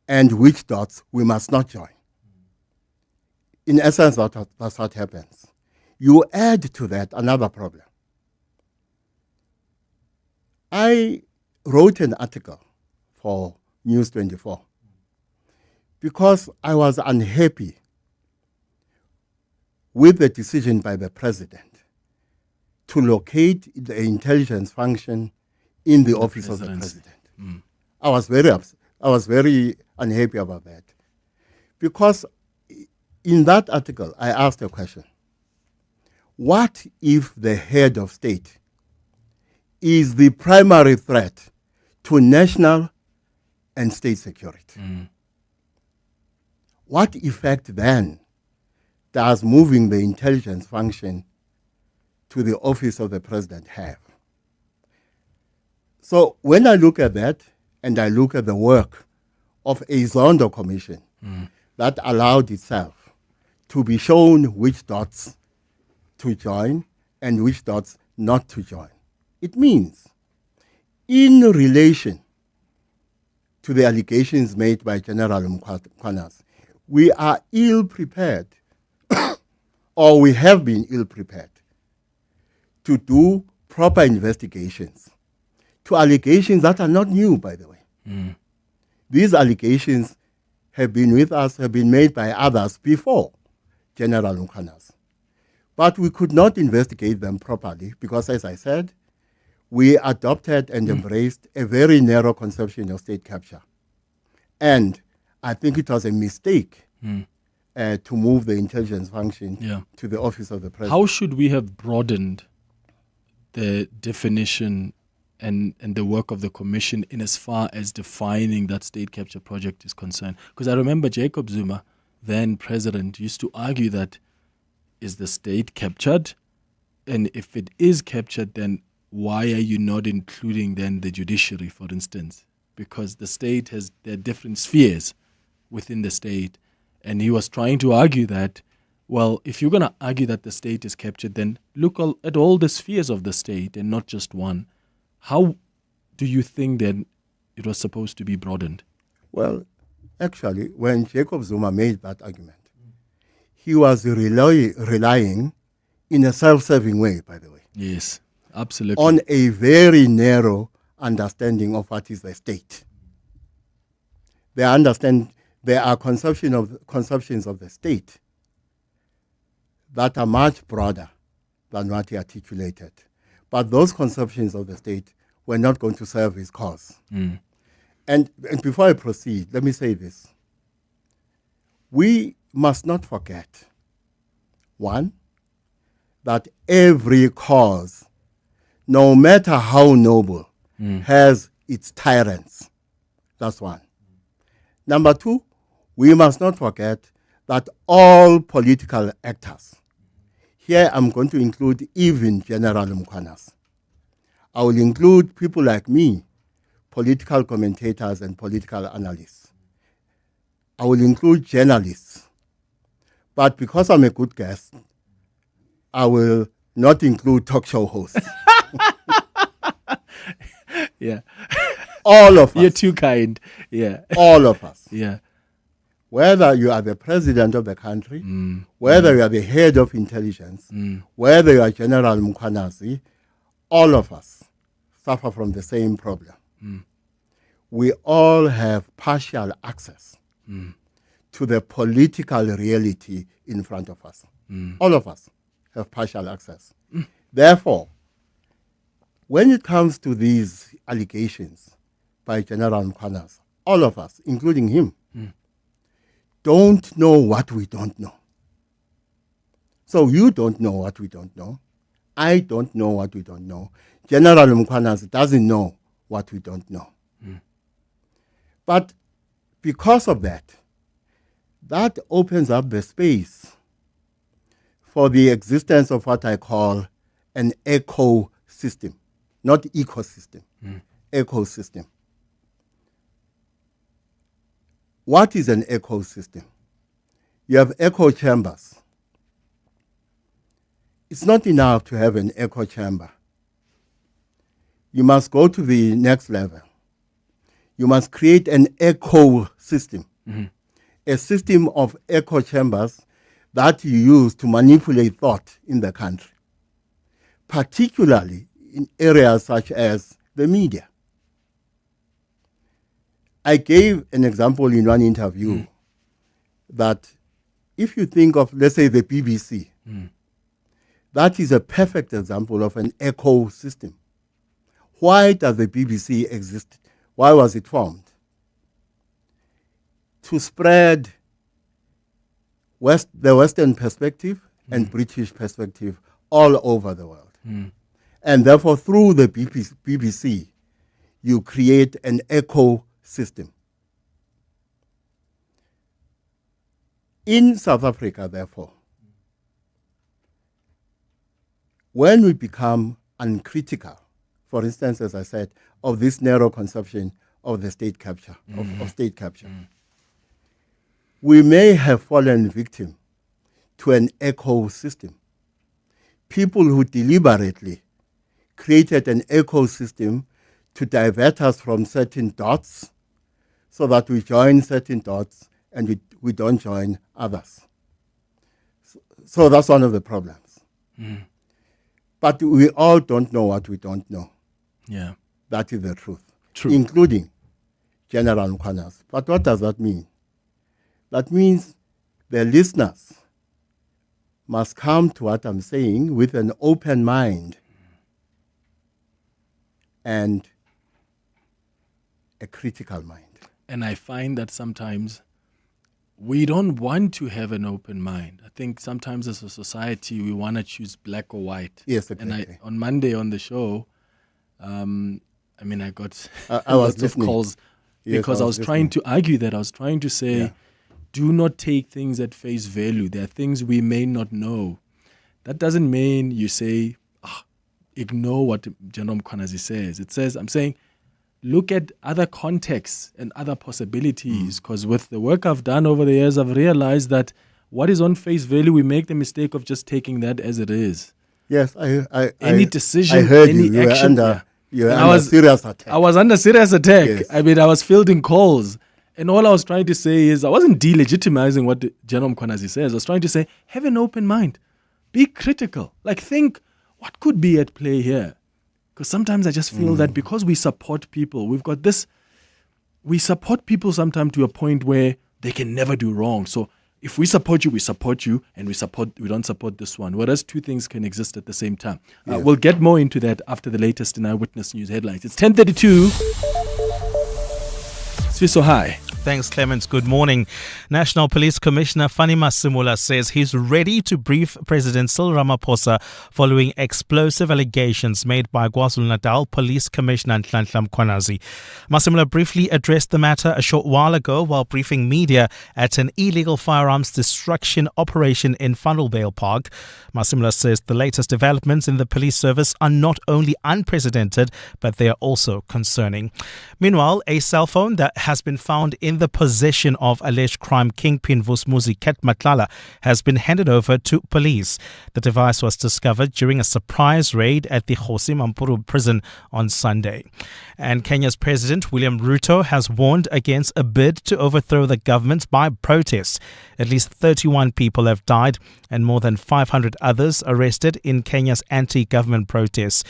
and which dots we must not join. In essence, that's what happens. You add to that another problem. I wrote an article for News 24 because I was unhappy with the decision by the president to locate the intelligence function in the office of the president. I was very upset. I was very unhappy about that, because in that article, I asked a question. What if the head of state is the primary threat to national and state security? What effect then does moving the intelligence function to the office of the president have? So when I look at that, and I look at the work of a Zondo commission that allowed itself to be shown which dots to join and which dots not to join, it means in relation to the allegations made by General Mkhwanazi, we are ill-prepared, or we have been ill-prepared, to do proper investigations to allegations that are not new, by the way. These allegations have been with us, have been made by others before General Mkhwanazi. But we could not investigate them properly because, as I said, we adopted and embraced a very narrow conception of state capture. And I think it was a mistake to move the intelligence function to the office of the president. How should we have broadened the definition and the work of the commission in as far as defining that state capture project is concerned? Because I remember Jacob Zuma, then president, used to argue that, is the state captured? And if it is captured, then why are you not including then the judiciary, for instance? Because the state has their different spheres within the state. And he was trying to argue that, well, if you're going to argue that the state is captured, then look at all the spheres of the state and not just one. How do you think then it was supposed to be broadened? Well, actually, when Jacob Zuma made that argument, he was relying in a self-serving way, by the way. Yes, absolutely. On a very narrow understanding of what is the state. There are conceptions of the state that are much broader than what he articulated. But those conceptions of the state were not going to serve his cause. And before I proceed, let me say this. We must not forget, one, that every cause, no matter how noble, has its tyrants. That's one. Number two, we must not forget that all political actors, here I'm going to include even General Mkhwanazi, I will include people like me, political commentators and political analysts. I will include journalists. But because I'm a good guest, I will not include talk show hosts. Yeah. All of us. You're too kind. Yeah. All of us. Yeah. Whether you are the president of the country, whether you are the head of intelligence, whether you are General Mkhwanazi, all of us suffer from the same problem. We all have partial access to the political reality in front of us. All of us have partial access. Therefore, when it comes to these allegations by General Mkhwanazi, all of us, including him, don't know what we don't know. So you don't know what we don't know. I don't know what we don't know. General Mkhwanazi doesn't know what we don't know. But because of that, that opens up the space for the existence of what I call an ecosystem, not ecosystem, ecosystem. What is an ecosystem? You have echo chambers. It's not enough to have an echo chamber. You must go to the next level. You must create an ecosystem, a system of echo chambers that you use to manipulate thought in the country, particularly in areas such as the media. I gave an example in one interview that if you think of, let's say, the BBC, that is a perfect example of an ecosystem. Why does the BBC exist? Why was it formed? To spread the Western perspective and British perspective all over the world. And therefore, through the BBC, you create an ecosystem. In South Africa, therefore, when we become uncritical, for instance, as I said, of this narrow conception of the state capture, of state capture, we may have fallen victim to an ecosystem. People who deliberately created an ecosystem to divert us from certain dots so that we join certain dots and we don't join others. So that's one of the problems. But we all don't know what we don't know. Yeah. That is the truth. True. Including General Mkhwanazi. But what does that mean? That means the listeners must come to what I'm saying with an open mind and a critical mind. And I find that sometimes we don't want to have an open mind. I think sometimes as a society, we want to choose black or white. Yes, exactly. And on Monday on the show, I got I was lots of calls because I was trying to argue that. I was trying to say, do not take things at face value. There are things we may not know. That doesn't mean you say, ignore what General Mkhwanazi says. It says, I'm saying, look at other contexts and other possibilities, because with the work I've done over the years, I've realized that what is on face value, we make the mistake of just taking that as it is. Yes, any decision, I heard any you action. You were under serious attack. I was under serious attack. Yes. I mean, I was fielding calls. And all I was trying to say is, I wasn't delegitimizing what General Mkhwanazi says. I was trying to say, have an open mind. Be critical. Like, think, what could be at play here? Because sometimes I just feel that because we support people, we've got this, we support people sometimes to a point where they can never do wrong. So if we support you, and we don't support this one. Whereas two things can exist at the same time. Yes. We'll get more into that after the latest in Eyewitness News headlines. It's 10:32. Swiso, hi. Thanks, Clement. Good morning. National Police Commissioner Fani Masimula says he's ready to brief President Cyril Ramaphosa following explosive allegations made by KwaZulu-Natal Police Commissioner Nhlanhla Mkhwanazi. Masimula briefly addressed the matter a short while ago while briefing media at an illegal firearms destruction operation in Funnelvale Park. Masimula says the latest developments in the police service are not only unprecedented, but they are also concerning. Meanwhile, a cell phone that has been found in the possession of alleged crime kingpin Vusmuzi Matshiqi has been handed over to police. The device was discovered during a surprise raid at the Kgosi Mampuru prison on Sunday. And Kenya's President William Ruto has warned against a bid to overthrow the government by protests. At least 31 people have died and more than 500 others arrested in Kenya's anti-government protests.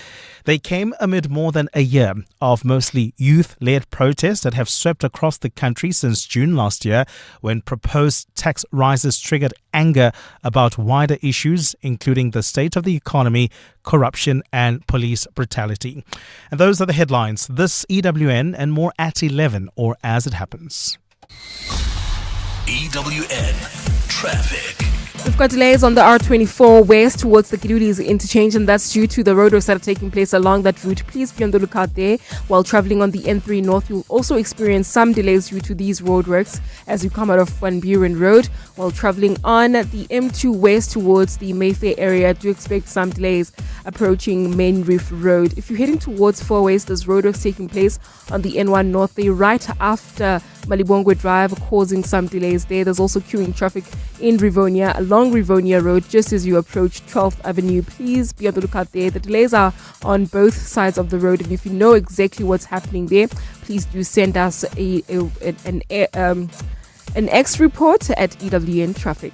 They came amid more than a year of mostly youth-led protests that have swept across the country since June last year, when proposed tax rises triggered anger about wider issues, including the state of the economy, corruption and police brutality. And those are the headlines. This EWN and more at 11 or as it happens. EWN Traffic. We've got delays on the R24 west towards the Gidulis interchange, and that's due to the roadworks that are taking place along that route. Please be on the lookout there. While traveling on the N3 North, you'll also experience some delays due to these roadworks as you come out of Van Buren Road. While traveling on the M2 west towards the Mayfair area, do expect some delays approaching Main Reef Road. If you're heading towards Four Ways, there's roadworks taking place on the N1 North there right after Malibongwe Drive, causing some delays there. There's also queuing traffic in Rivonia along Rivonia Road just as you approach 12th Avenue. Please be on the lookout there. The delays are on both sides of the road, and if you know exactly what's happening there, please do send us an X report at EWN Traffic.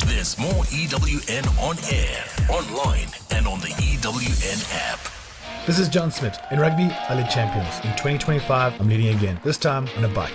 There's more EWN on air, online, and on the EWN app. This is John Smith. In rugby, I lead champions. In 2025, I'm leading again, this time on a bike.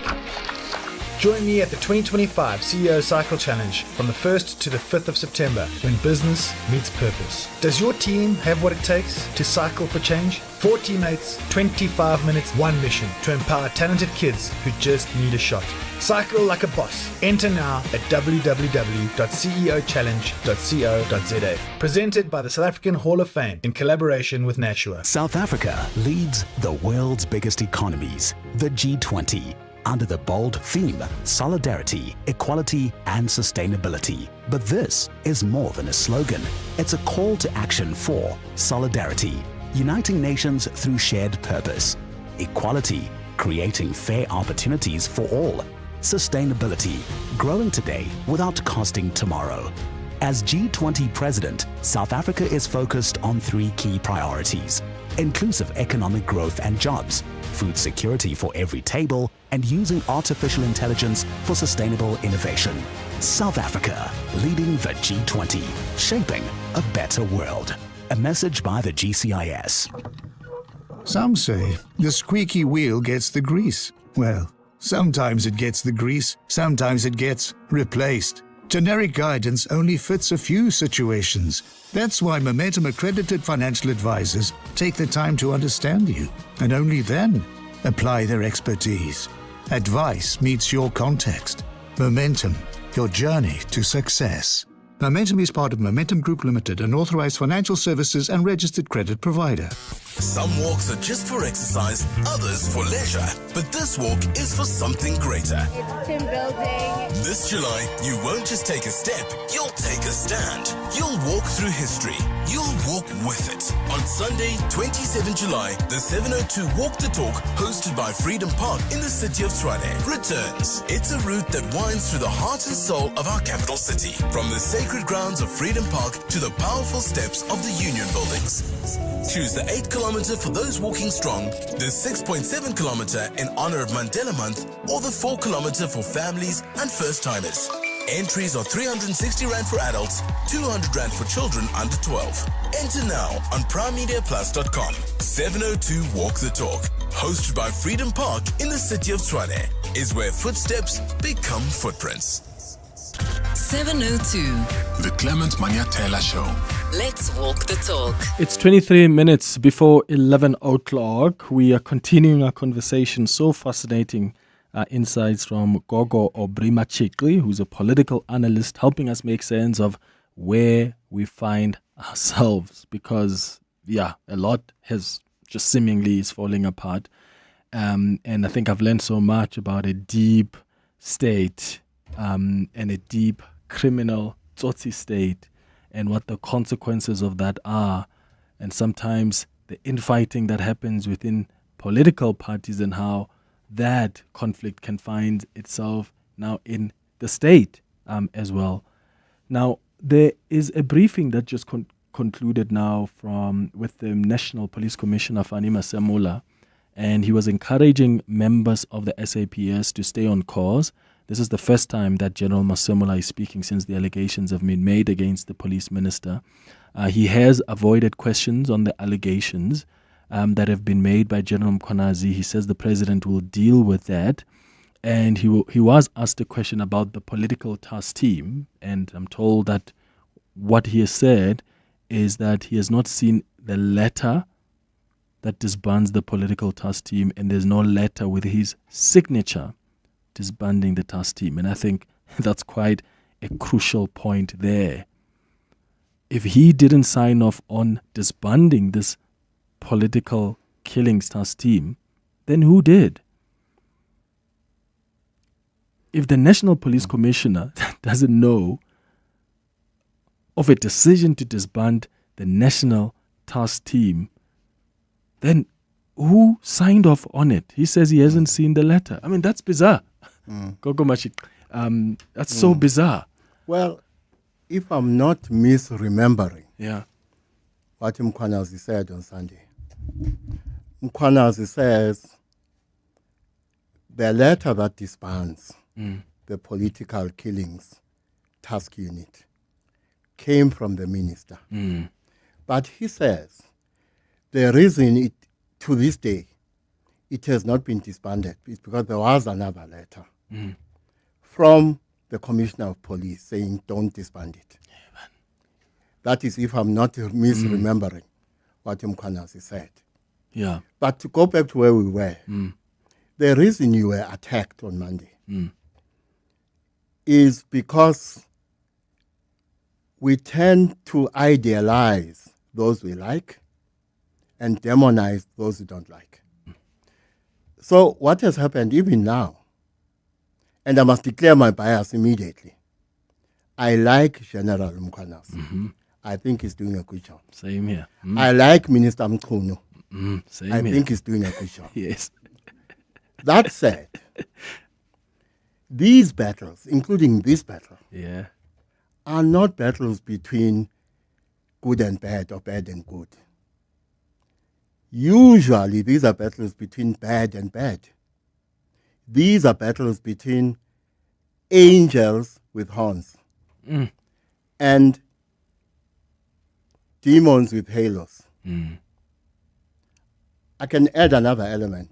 Join me at the 2025 CEO Cycle Challenge from the 1st to the 5th of September when business meets purpose. Does your team have what it takes to cycle for change? 4 teammates, 25 minutes, 1 mission to empower talented kids who just need a shot. Cycle like a boss. Enter now at www.ceochallenge.co.za. Presented by the South African Hall of Fame in collaboration with Nashua. South Africa leads the world's biggest economies, the G20, under the bold theme, solidarity, equality, and sustainability. But this is more than a slogan. It's a call to action for solidarity, uniting nations through shared purpose, equality, creating fair opportunities for all, sustainability, growing today without costing tomorrow. As G20 president, South Africa is focused on 3 key priorities: inclusive economic growth and jobs, food security for every table, and using artificial intelligence for sustainable innovation. South Africa, leading the G20, shaping a better world. A message by the GCIS. Some say the squeaky wheel gets the grease. Well, sometimes it gets the grease, sometimes it gets replaced. Generic guidance only fits a few situations. That's why Momentum accredited financial advisors take the time to understand you and only then apply their expertise. Advice meets your context. Momentum, your journey to success. Momentum is part of Momentum Group Limited, an authorized financial services and registered credit provider. Some walks are just for exercise, others for leisure. But this walk is for something greater. It's team building. This July, you won't just take a step, you'll take a stand. You'll walk through history. You'll walk with it. On Sunday, 27 July, the 702 Walk the Talk, hosted by Freedom Park in the city of Tshwane, returns. It's a route that winds through the heart and soul of our capital city. From the sacred grounds of Freedom Park to the powerful steps of the Union buildings. Choose the 8 kilometer for those walking strong, the 6.7 kilometer in honor of Mandela Month, or the 4 kilometer for families and first-timers. Entries are 360 Rand for adults, 200 Rand for children under 12. Enter now on primemediaplus.com. 702 Walk the Talk, hosted by Freedom Park in the city of Tshwane, is where footsteps become footprints. 702. The Clement Manyathela Show. Let's walk the talk. It's 23 minutes before 11 o'clock. We are continuing our conversation. So fascinating insights from Gogo Aubrey Matshiqi, who's a political analyst, helping us make sense of where we find ourselves. Because, a lot has just seemingly is falling apart. And I think I've learned so much about a deep state and a deep criminal tsotsi state and what the consequences of that are, and sometimes the infighting that happens within political parties and how that conflict can find itself now in the state as well. Now, there is a briefing that just concluded now with the National Police Commissioner Fani Masemola, and he was encouraging members of the SAPS to stay on course. This is the first time that General Masemola is speaking since the allegations have been made against the police minister. He has avoided questions on the allegations that have been made by General Mkhwanazi. He says the president will deal with that. And he was asked a question about the political task team. And I'm told that what he has said is that he has not seen the letter that disbands the political task team, and there's no letter with his signature disbanding the task team. And I think that's quite a crucial point there. If he didn't sign off on disbanding this political killings task team, then who did? If the National Police Commissioner doesn't know of a decision to disband the National Task Team, then who signed off on it? He says he hasn't seen the letter. I mean, that's bizarre. Gogo Matshiqi, that's so bizarre. Well, if I'm not misremembering what Mkhwanazi said on Sunday, Mkhwanazi says the letter that disbands the political killings task unit came from the minister. But he says the reason it, to this day, it has not been disbanded is because there was another letter from the Commissioner of Police saying, don't disband it. That is if I'm not misremembering what Mkhwanazi said. Yeah. But to go back to where we were, the reason you were attacked on Monday is because we tend to idealize those we like and demonize those we don't like. So what has happened even now, and I must declare my bias immediately, I like General Mkhwanazi. I think he's doing a good job. Same here. I like Minister Mchunu. Same I here. think he's doing a good job. Yes. That said, these battles, including this battle, are not battles between good and bad or bad and good. Usually, these are battles between bad and bad. These are battles between angels with horns and demons with halos. I can add another element.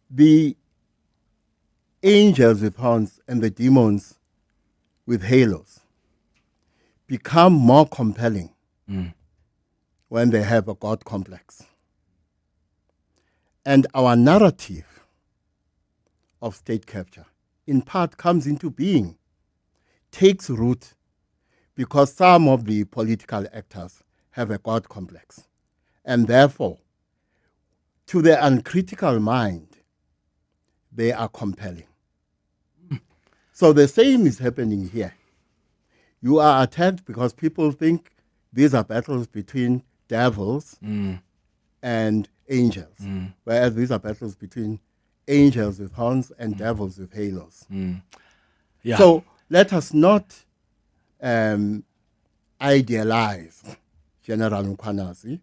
The angels with horns and the demons with halos become more compelling when they have a God complex. And our narrative of state capture, in part, comes into being, takes root, because some of the political actors have a God complex. And therefore, to the uncritical mind, they are compelling. So the same is happening here. You are attacked because people think these are battles between devils and angels, whereas these are battles between angels with horns and devils with halos. Yeah. So let us not idealize General Mkhwanazi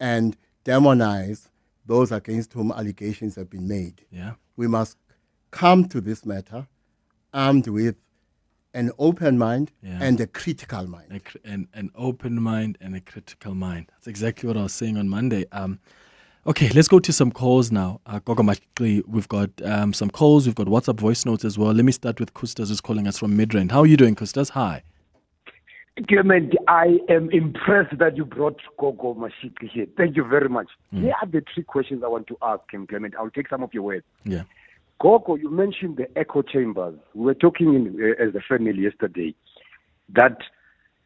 and demonize those against whom allegations have been made. Yeah. We must come to this matter armed with an open mind and a critical mind. An open mind and a critical mind. That's exactly what I was saying on Monday. Okay, let's go to some calls now. Gogo Aubrey, we've got some calls. We've got WhatsApp voice notes as well. Let me start with Kustas, who's calling us from Midrand. How are you doing, Kustas? Hi. Clement, I am impressed that you brought Gogo Matshiqi here. Thank you very much. Here are the 3 questions I want to ask him, Clement. I'll take some of your words. Yeah. Gogo, you mentioned the echo chambers. We were talking as a family yesterday that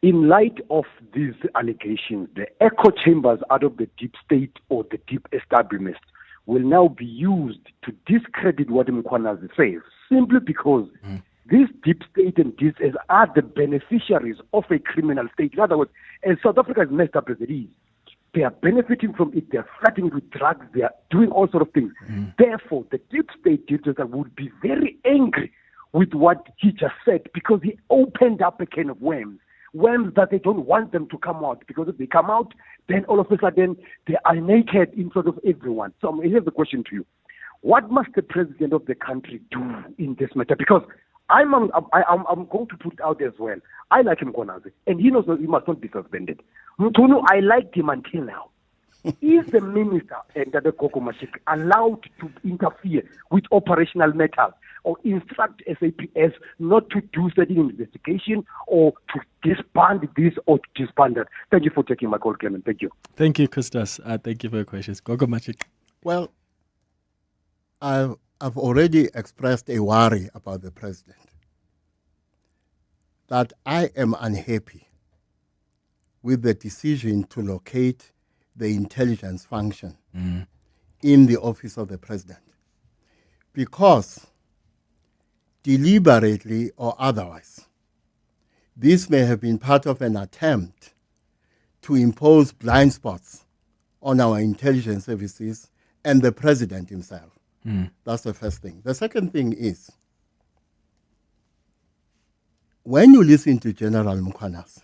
in light of these allegations, the echo chambers out of the deep state or the deep establishment will now be used to discredit what Mkhwanazi says, simply because this deep state and this are the beneficiaries of a criminal state. In other words, as South Africa is messed up as it is, they are benefiting from it. They are fighting with drugs. They are doing all sorts of things. Therefore, the deep state dictator would be very angry with what he just said, because he opened up a can of worms that they don't want them to come out, because if they come out, then all of a sudden they are naked in front of everyone. So here's the question to you. What must the president of the country do in this matter? Because I'm going to put it out as well. I like Mkhwanazi, and he knows that he must not be suspended. Mchunu, I liked him until now. Is the minister and the Gogo Matshiqi allowed to interfere with operational matters or instruct SAPS not to do certain investigation or to disband this or to disband that? Thank you for taking my call, Clement. Thank you. Thank you, Kustas. Thank you for your questions. Gogo Matshiqi. Well, I've already expressed a worry about the president, that I am unhappy with the decision to locate the intelligence function in the office of the president, because deliberately or otherwise, this may have been part of an attempt to impose blind spots on our intelligence services and the president himself. That's the first thing. The second thing is, when you listen to General Mkhwanazi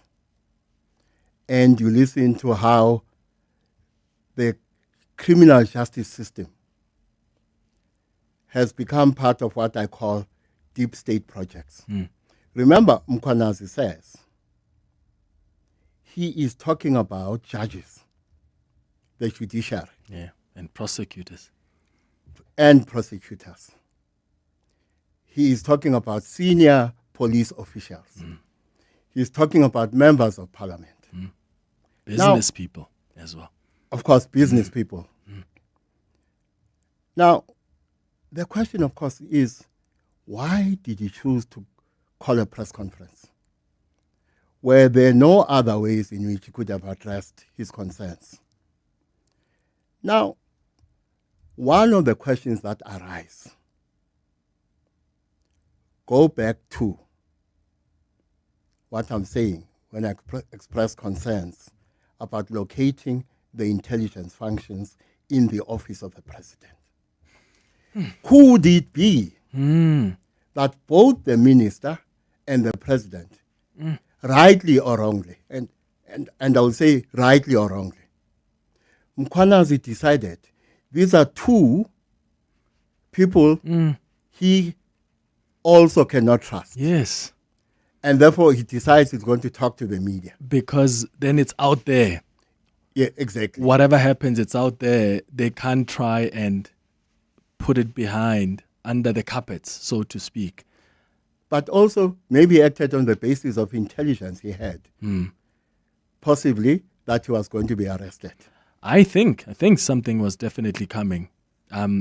and you listen to how the criminal justice system has become part of what I call deep state projects. Remember, Mkhwanazi says he is talking about judges, the judiciary. And prosecutors. And prosecutors. he is talking about senior police officials. He's talking about members of parliament. Business people as well. Of course, business people. Now, the question, of course, is why did he choose to call a press conference? Were there no other ways in which he could have addressed his concerns? Now, one of the questions that arise go back to what I'm saying when I express concerns about locating the intelligence functions in the office of the president. Could it be that both the minister and the president, rightly or wrongly, and I will say rightly or wrongly, Mkhwanazi decided these are two people he also cannot trust. Yes. And therefore he decides he's going to talk to the media. Because then it's out there. Yeah, exactly. Whatever happens, it's out there. They can't try and put it behind, under the carpets, so to speak. But also maybe acted on the basis of intelligence he had. Possibly that he was going to be arrested. I think something was definitely coming.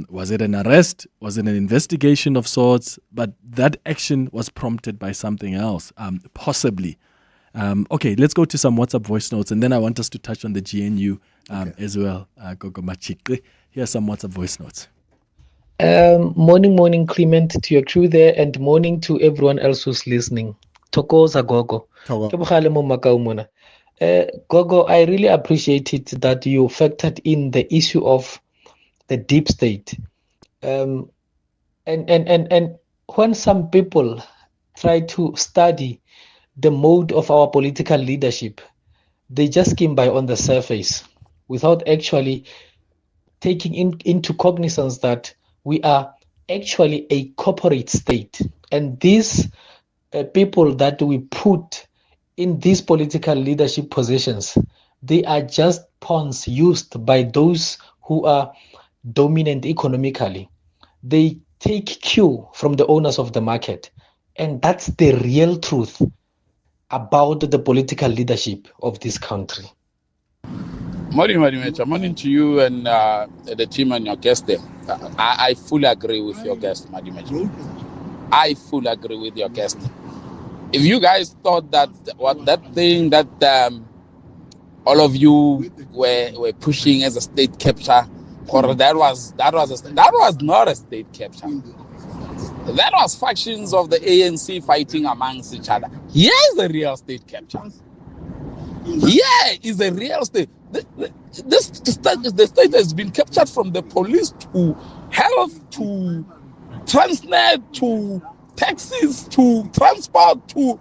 Was it an arrest? Was it an investigation of sorts? But that action was prompted by something else, possibly. Okay, let's go to some WhatsApp voice notes, and then I want us to touch on the GNU as well. Gogo Matshiqi. Here's some WhatsApp voice notes. Morning, Clement, to your crew there, and morning to everyone else who's listening. Tokoza Gogo. Gogo, I really appreciate it that you factored in the issue of the deep state. And when some people try to study the mode of our political leadership, they just skim by on the surface without actually taking into cognizance that we are actually a corporate state. And these people that we put in these political leadership positions, they are just pawns used by those who are dominant economically. They take cue from the owners of the market. And that's the real truth about the political leadership of this country. Morning, morning to you and the team and your guest there. I fully agree with your guest, Madimecha. I fully agree with your guest. If you guys thought that that thing that all of you were pushing as a state capture, or that was not a state capture. That was factions of the ANC fighting amongst each other. Here's the real state capture. Here is the real state. The state has been captured from the police to health to Transnet to taxis to transport to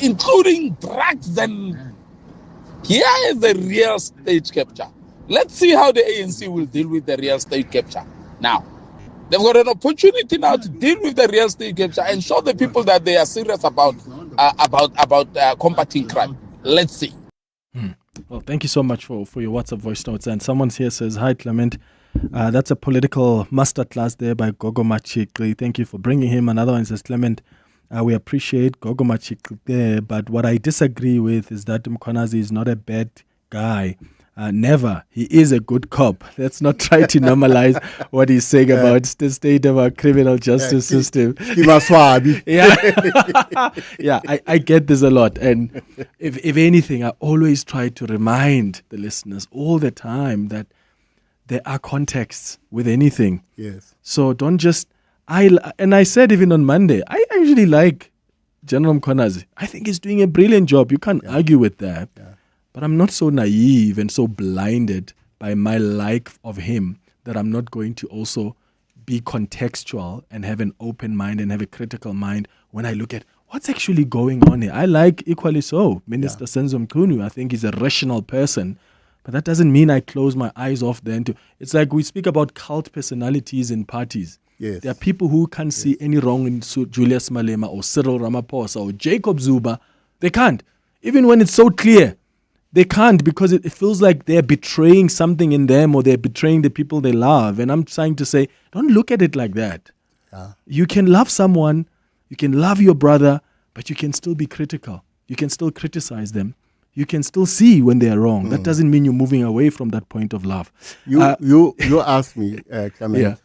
including drugs, and here is the real state capture. Let's see how the ANC will deal with the real state capture. Now, they've got an opportunity now to deal with the real state capture and show the people that they are serious about combating crime. Let's see. Well, thank you so much for your WhatsApp voice notes. And someone here says, hi, Clement. That's a political masterclass there by Gogo Matshiqi. Thank you for bringing him. Another one says, Clement, we appreciate Gogo Matshiqi there, but what I disagree with is that Mkhwanazi is not a bad guy. Never. He is a good cop. Let's not try to normalize what he's saying about the state of our criminal justice system. Yeah, I get this a lot. And if anything, I always try to remind the listeners all the time that there are contexts with anything. Yes. So don't just... I said even on Monday, I actually like General Mkhwanazi. I think he's doing a brilliant job. You can't argue with that. Yeah. But I'm not so naive and so blinded by my like of him that I'm not going to also be contextual and have an open mind and have a critical mind when I look at what's actually going on here. I like equally so Minister Senzo Mchunu. I think he's a rational person. But that doesn't mean I close my eyes off then. It's like we speak about cult personalities in parties. Yes. There are people who can't see any wrong in Julius Malema or Cyril Ramaphosa or Jacob Zuma. They can't. Even when it's so clear. They can't, because it feels like they're betraying something in them or they're betraying the people they love. And I'm trying to say, don't look at it like that. You can love someone, you can love your brother, but you can still be critical. You can still criticize them. You can still see when they are wrong. That doesn't mean you're moving away from that point of love. You asked me, Clement,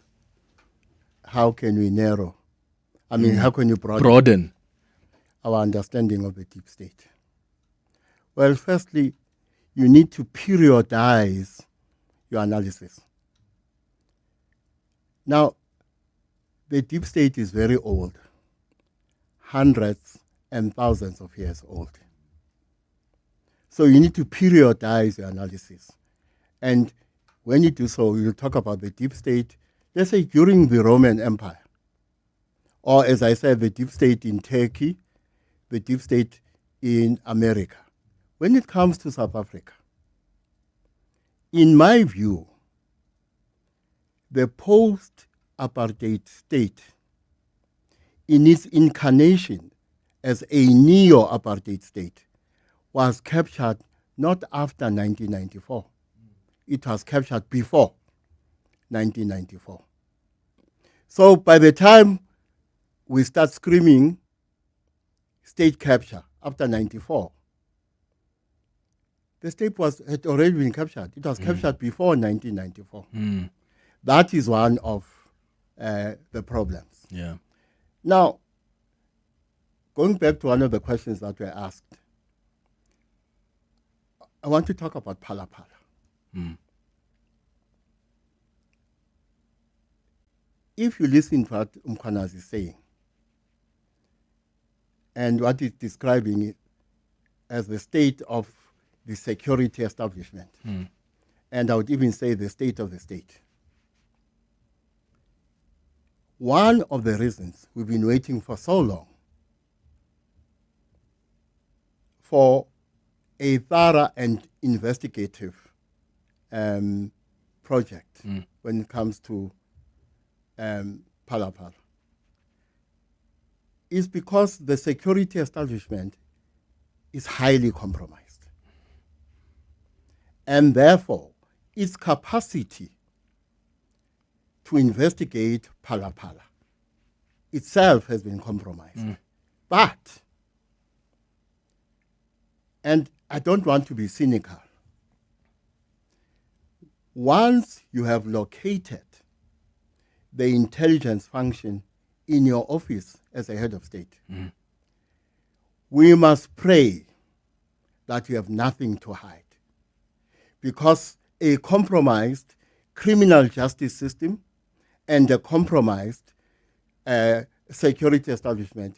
how can we narrow? I mean, how can you broaden our understanding of the deep state? Well, firstly, you need to periodize your analysis. Now, the deep state is very old, hundreds and thousands of years old. So you need to periodize your analysis. And when you do so, you'll talk about the deep state, let's say during the Roman Empire, or as I said, the deep state in Turkey, the deep state in America. When it comes to South Africa, in my view, the post-apartheid state, in its incarnation as a neo-apartheid state, was captured not after 1994. It was captured before 1994. So by the time we start screaming state capture after 94, the state had already been captured. It was captured before 1994. That is one of the problems. Yeah. Now, going back to one of the questions that were asked, I want to talk about Phala Phala. If you listen to what Mkhwanazi is saying, and what he's describing it as the state of the security establishment, and I would even say the state of the state. One of the reasons we've been waiting for so long for a thorough and investigative project when it comes to Phala Phala is because the security establishment is highly compromised. And therefore, its capacity to investigate Phala Phala itself has been compromised. But, and I don't want to be cynical, once you have located the intelligence function in your office as a head of state, we must pray that you have nothing to hide. Because a compromised criminal justice system and a compromised security establishment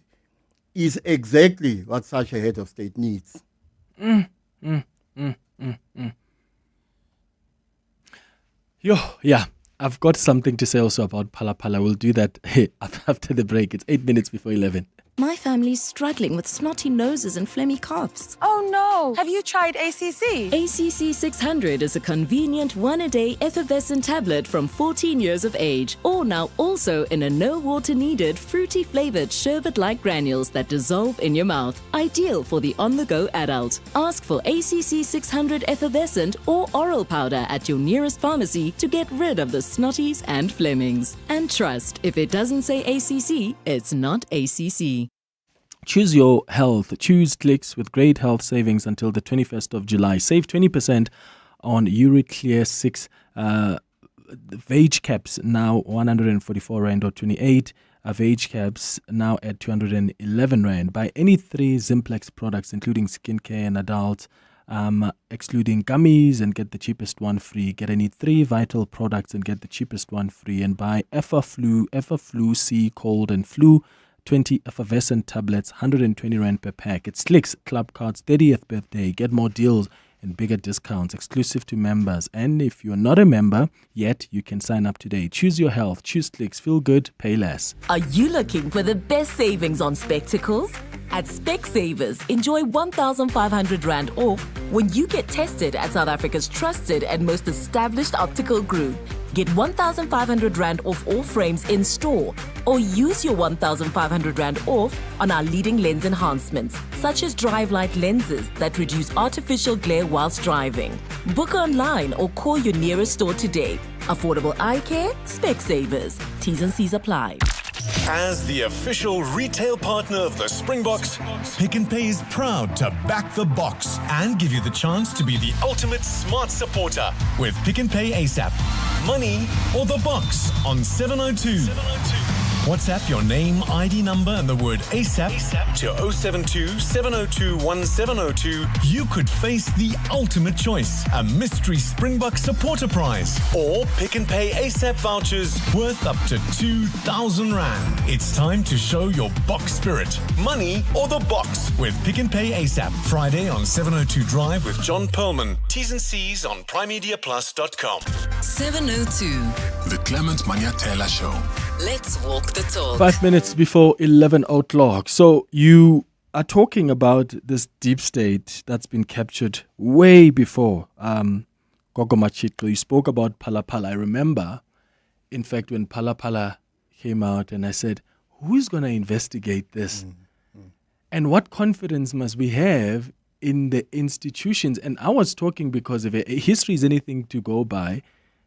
is exactly what such a head of state needs. Yeah. I've got something to say also about Phala Phala. We'll do that after the break. It's 8 minutes before 11. My family's struggling with snotty noses and phlegmy coughs. Oh no! Have you tried ACC? ACC 600 is a convenient one-a-day effervescent tablet from 14 years of age. Or now also in a no-water-needed, fruity-flavored sherbet-like granules that dissolve in your mouth. Ideal for the on-the-go adult. Ask for ACC 600 effervescent or oral powder at your nearest pharmacy to get rid of the snotties and flemings. And trust, if it doesn't say ACC, it's not ACC. Choose your health. Choose Clicks with great health savings until the 21st of July. Save 20% on Uriclear 6 Vage caps, now 144 Rand or 28. Vage caps now at 211 Rand. Buy any 3 Zimplex products, including skincare and adults, excluding gummies, and get the cheapest one free. Get any 3 Vital products and get the cheapest one free. And buy Effaflu C, cold and flu, 20 effervescent tablets, 120 Rand per pack. It's Clicks Club Card's 30th birthday. Get more deals and bigger discounts exclusive to members. And if you're not a member yet, you can sign up today. Choose your health. Choose Clicks. Feel good. Pay less. Are you looking for the best savings on spectacles? At Specsavers, enjoy 1,500 Rand off when you get tested at South Africa's trusted and most established optical group. Get 1,500 Rand off all frames in store, or use your 1,500 Rand off on our leading lens enhancements, such as drive light lenses that reduce artificial glare whilst driving. Book online or call your nearest store today. Affordable eye care, Specsavers. T's and C's apply. As the official retail partner of the Springboks, Pick n Pay is proud to back the box and give you the chance to be the ultimate smart supporter with Pick n Pay ASAP. Money or the box on 702. WhatsApp your name, ID number and the word ASAP to 072 702 1702. You could face the ultimate choice, a mystery Springbok supporter prize or Pick n Pay ASAP vouchers worth up to 2,000 Rand. It's time to show your box spirit. Money or the box with Pick n Pay ASAP. Friday on 702 Drive with John Perlman. T's and C's on primemediaplus.com. 702. The Clement Manyathela Show. Let's walk the talk. 5 minutes before 11 o'clock. So you are talking about this deep state that's been captured way before Gogo Matshiqi. You spoke about Phala Phala. I remember, in fact, when Phala Phala came out and I said, who's going to investigate this? And what confidence must we have in the institutions? And I was talking because if history is anything to go by,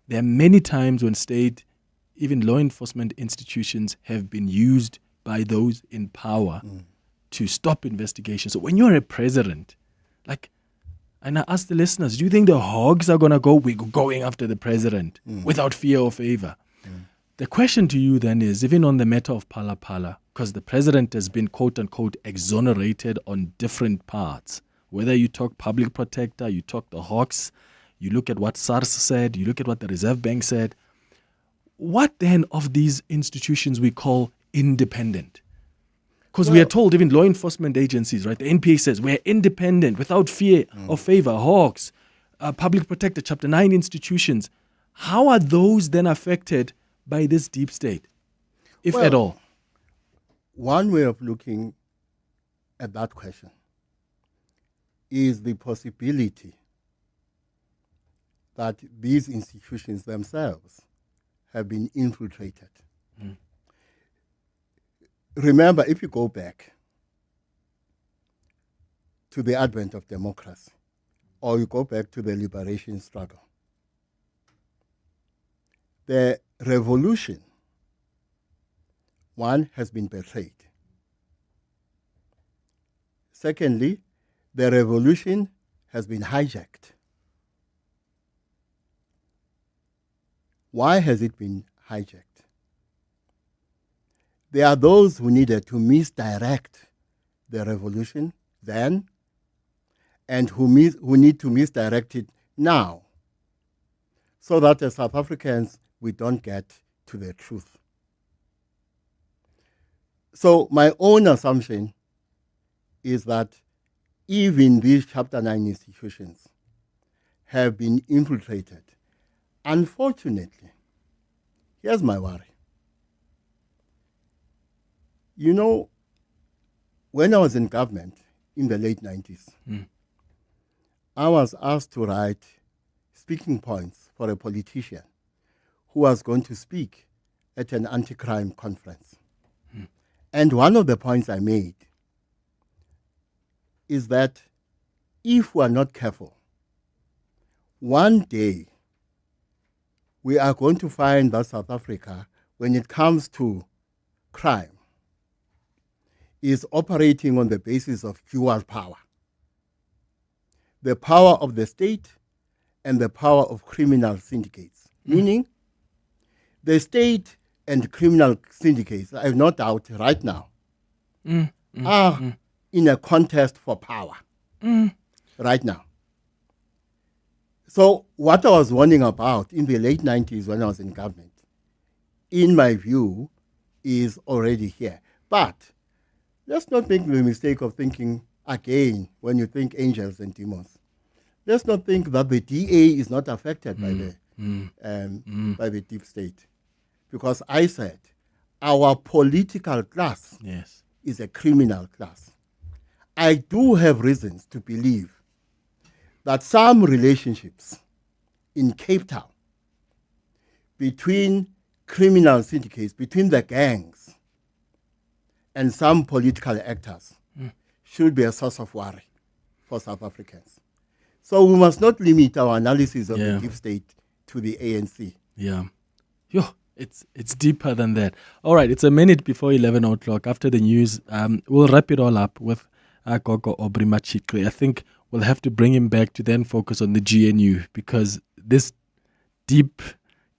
there are many times when state, even law enforcement institutions have been used by those in power to stop investigations. So when you're a president, and I ask the listeners, do you think the hogs are going to go, we're going after the president without fear or favor? The question to you then is, even on the matter of Phala Phala, because the president has been quote-unquote exonerated on different parts, whether you talk public protector, you talk the hawks, you look at what SARS said, you look at what the Reserve Bank said, what then of these institutions we call independent? Because we are told, even law enforcement agencies, right? The NPA says we're independent, without fear or favor. Hawks, public protector, Chapter 9 institutions. How are those then affected by this deep state, if at all? One way of looking at that question is the possibility that these institutions themselves have been infiltrated. Remember, if you go back to the advent of democracy, or you go back to the liberation struggle, the revolution, one, has been betrayed. Secondly, the revolution has been hijacked. Why has it been hijacked? There are those who needed to misdirect the revolution then, and who need to misdirect it now, so that as South Africans, we don't get to the truth. So my own assumption is that even these Chapter 9 institutions have been infiltrated. Unfortunately, here's my worry. You know, when I was in government in the late 90s, I was asked to write speaking points for a politician who was going to speak at an anti-crime conference. And one of the points I made is that if we are not careful, one day we are going to find that South Africa, when it comes to crime, is operating on the basis of dual power. The power of the state and the power of criminal syndicates. Meaning, the state and criminal syndicates, I have no doubt right now, are in a contest for power right now. So what I was warning about in the late 90s when I was in government, in my view, is already here. But let's not make the mistake of thinking again when you think angels and demons. Let's not think that the DA is not affected by the deep state. Because I said our political class is a criminal class. I do have reasons to believe that some relationships in Cape Town between criminal syndicates, between the gangs and some political actors should be a source of worry for South Africans. So we must not limit our analysis of the deep state to the ANC. Yeah. It's deeper than that. All right, it's a minute before 11 o'clock. After the news, we'll wrap it all up with Gogo Aubrey Matshiqi. I think we'll have to bring him back to then focus on the GNU, because this deep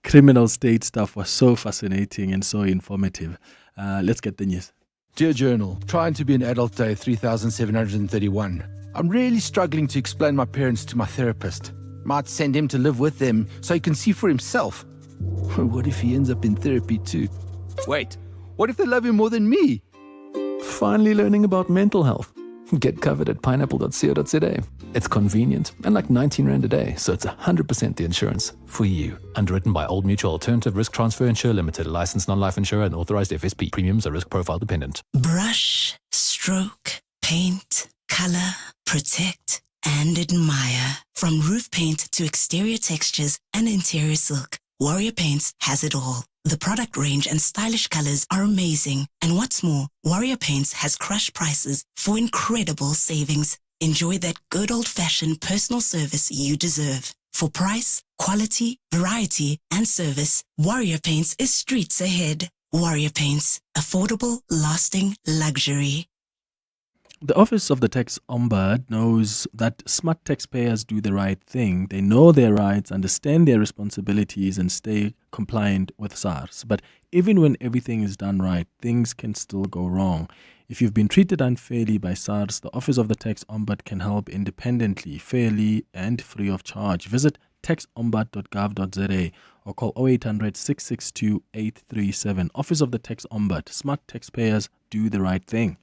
criminal state stuff was so fascinating and so informative. Let's get the news. Dear Journal, trying to be an adult day 3731. I'm really struggling to explain my parents to my therapist. Might send him to live with them so he can see for himself. What if he ends up in therapy too? Wait, what if they love him more than me? Finally learning about mental health. Get covered at pineapple.co.za. It's convenient and like 19 Rand a day, so it's 100% the insurance for you. Underwritten by Old Mutual Alternative Risk Transfer Insurer Limited, licensed non-life insurer and authorized FSP. Premiums are risk profile dependent. Brush, stroke, paint, color, protect, and admire. From roof paint to exterior textures and interior silk, Warrior Paints has it all. The product range and stylish colors are amazing. And what's more, Warrior Paints has crushed prices for incredible savings. Enjoy that good old-fashioned personal service you deserve. For price, quality, variety, and service, Warrior Paints is streets ahead. Warrior Paints. Affordable, lasting luxury. The Office of the Tax Ombud knows that smart taxpayers do the right thing. They know their rights, understand their responsibilities, and stay compliant with SARS. But even when everything is done right, things can still go wrong. If you've been treated unfairly by SARS, the Office of the Tax Ombud can help independently, fairly, and free of charge. Visit taxombud.gov.za or call 0800 662 837. Office of the Tax Ombud. Smart taxpayers do the right thing.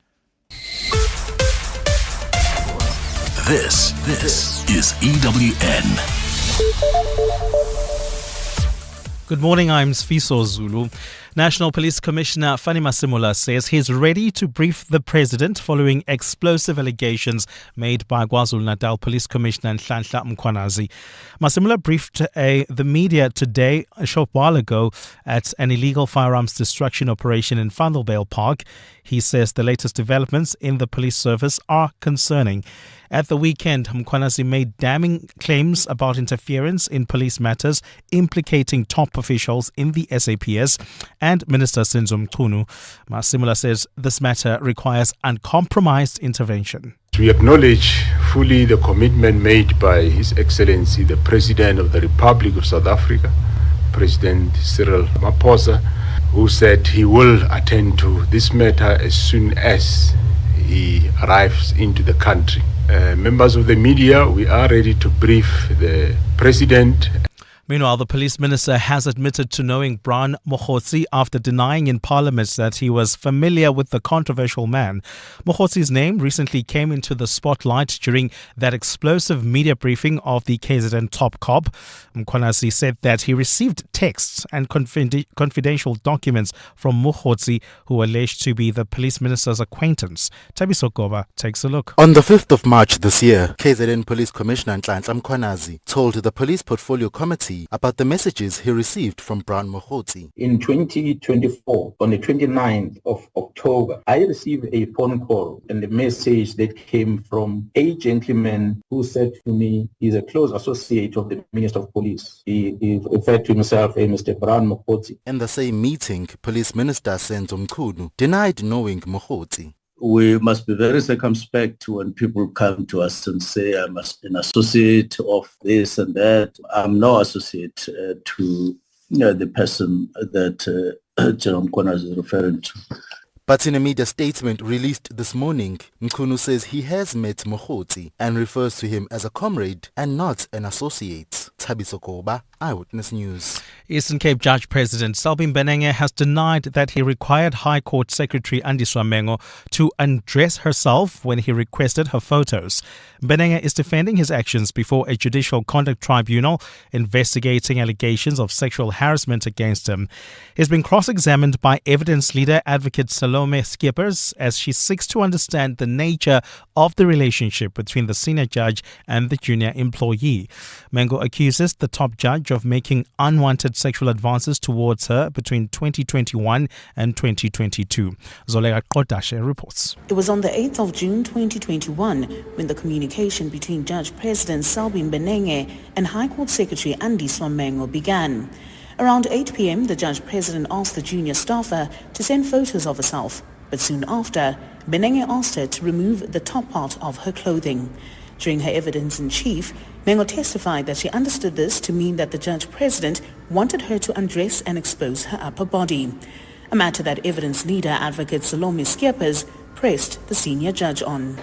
This is EWN. Good morning, I'm Sfiso Zulu. National Police Commissioner Fani Masimula says he's ready to brief the president following explosive allegations made by KwaZulu-Natal Police Commissioner Nhlanhla Mkhwanazi. Masimula briefed the media today, a short while ago, at an illegal firearms destruction operation in Vanderbijl Park. He says the latest developments in the police service are concerning. At the weekend, Mkhwanazi made damning claims about interference in police matters implicating top officials in the SAPS and Minister Senzo Mchunu. Masimula says this matter requires uncompromised intervention. We acknowledge fully the commitment made by His Excellency the President of the Republic of South Africa, President Cyril Ramaphosa, who said he will attend to this matter as soon as he arrives into the country. Members of the media, we are ready to brief the President. Meanwhile, the police minister has admitted to knowing Brown Mogotsi after denying in Parliament that he was familiar with the controversial man. Mogotsi's name recently came into the spotlight during that explosive media briefing of the KZN top cop. Mkhwanazi said that he received texts and confidential documents from Mogotsi, who alleged to be the police minister's acquaintance. Tabiso Goba takes a look. On the 5th of March this year, KZN Police Commissioner Nhlanhla Mkhwanazi told the Police Portfolio Committee about the messages he received from Brown Mogotsi. In 2024, on the 29th of October, I received a phone call and a message that came from a gentleman who said to me he's a close associate of the Minister of Police. He referred to himself as Mr. Brown Mogotsi. In the same meeting, Police Minister Senzo Mchunu denied knowing Mogotsi. We must be very circumspect when people come to us and say, I'm an associate of this and that. I'm no associate to the person that General Mkhwanazi is referring to. But in a media statement released this morning, Mchunu says he has met Mogotsi and refers to him as a comrade and not an associate. Tabiso Koba, Eyewitness News. Eastern Cape Judge President Selby Mbenenge has denied that he required High Court Secretary Andiswa Mengo to undress herself when he requested her photos. Mbenenge is defending his actions before a judicial conduct tribunal investigating allegations of sexual harassment against him. He's been cross-examined by evidence leader advocate Salome Skippers as she seeks to understand the nature of the relationship between the senior judge and the junior employee. Mengo accuses the top judge of making unwanted sexual advances towards her between 2021 and 2022. Zolega Kodashe reports. It was on the 8th of June 2021 when the communication between Judge President Selby Mbenenge and High Court Secretary Andiswa Mengo began. Around 8 p.m., the judge president asked the junior staffer to send photos of herself, but soon after, Mbenenge asked her to remove the top part of her clothing. During her evidence in chief, Mengo testified that she understood this to mean that the judge president wanted her to undress and expose her upper body, a matter that evidence leader advocate Salome Skeepers pressed the senior judge on.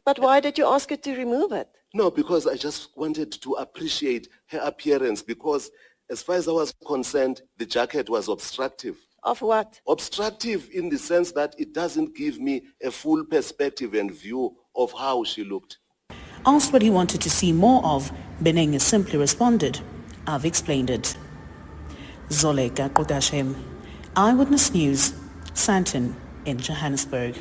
But why did you ask her to remove it? No, because I just wanted to appreciate her appearance, because as far as I was concerned, the jacket was obstructive. Of what? Obstructive in the sense that it doesn't give me a full perspective and view of how she looked. Asked what he wanted to see more of, Mbenenge simply responded, "I've explained it." Zoleka Kodashem, Eyewitness News, Sandton in Johannesburg.